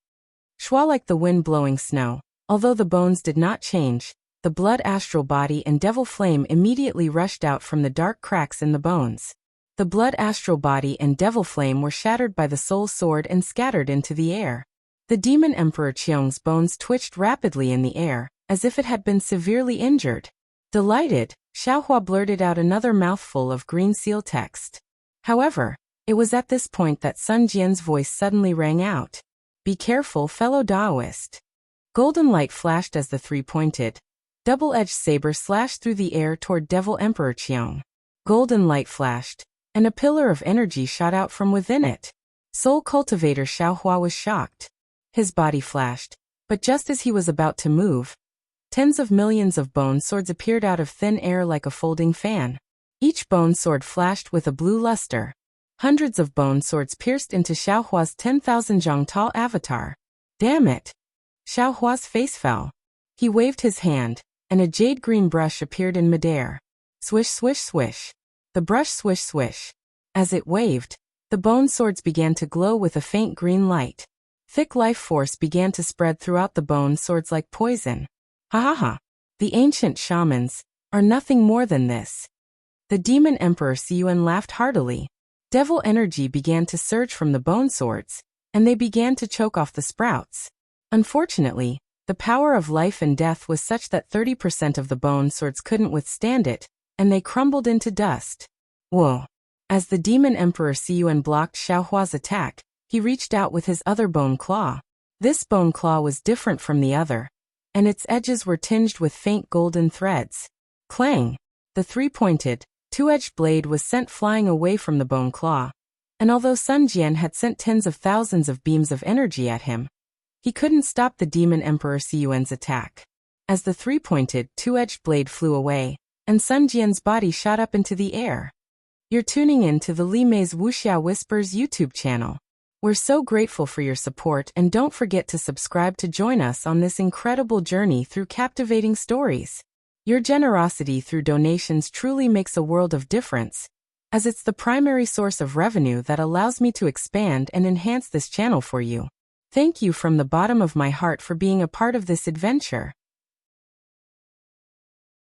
A: Shua like the wind blowing snow. Although the bones did not change, the blood astral body and devil flame immediately rushed out from the dark cracks in the bones. The blood astral body and devil flame were shattered by the soul sword and scattered into the air. The demon Emperor Qiong's bones twitched rapidly in the air, as if it had been severely injured. Delighted, Xiaohua blurted out another mouthful of green seal text. However, it was at this point that Sun Jian's voice suddenly rang out. Be careful, fellow Daoist. Golden light flashed as the three-pointed, double-edged saber slashed through the air toward Devil Emperor Qiong. Golden light flashed, and a pillar of energy shot out from within it. Soul Cultivator Xiaohua was shocked. His body flashed, but just as he was about to move, tens of millions of bone swords appeared out of thin air like a folding fan. Each bone sword flashed with a blue luster. Hundreds of bone swords pierced into Xiaohua's 10,000 Zhongtao avatar. Damn it! Xiaohua's face fell. He waved his hand, and a jade-green brush appeared in midair. Swish, swish, swish. The brush swish, swish. As it waved, the bone swords began to glow with a faint green light. Thick life force began to spread throughout the bone swords like poison. Ha ha ha! The ancient shamans are nothing more than this. The demon Emperor Siyuan laughed heartily. Devil energy began to surge from the bone swords, and they began to choke off the sprouts. Unfortunately, the power of life and death was such that 30% of the bone swords couldn't withstand it, and they crumbled into dust. Whoa! As the demon Emperor Siyuan blocked Xiaohua's attack, he reached out with his other bone claw. This bone claw was different from the other, and its edges were tinged with faint golden threads. Clang! The three-pointed, two-edged blade was sent flying away from the bone claw, and although Sun Jian had sent tens of thousands of beams of energy at him, he couldn't stop the demon Emperor Siyuan's attack. As the three-pointed, two-edged blade flew away, and Sun Jian's body shot up into the air. You're tuning in to the Li Mei's Wuxia Whispers YouTube channel. We're so grateful for your support, and don't forget to subscribe to join us on this incredible journey through captivating stories. Your generosity through donations truly makes a world of difference, as it's the primary source of revenue that allows me to expand and enhance this channel for you. Thank you from the bottom of my heart for being a part of this adventure.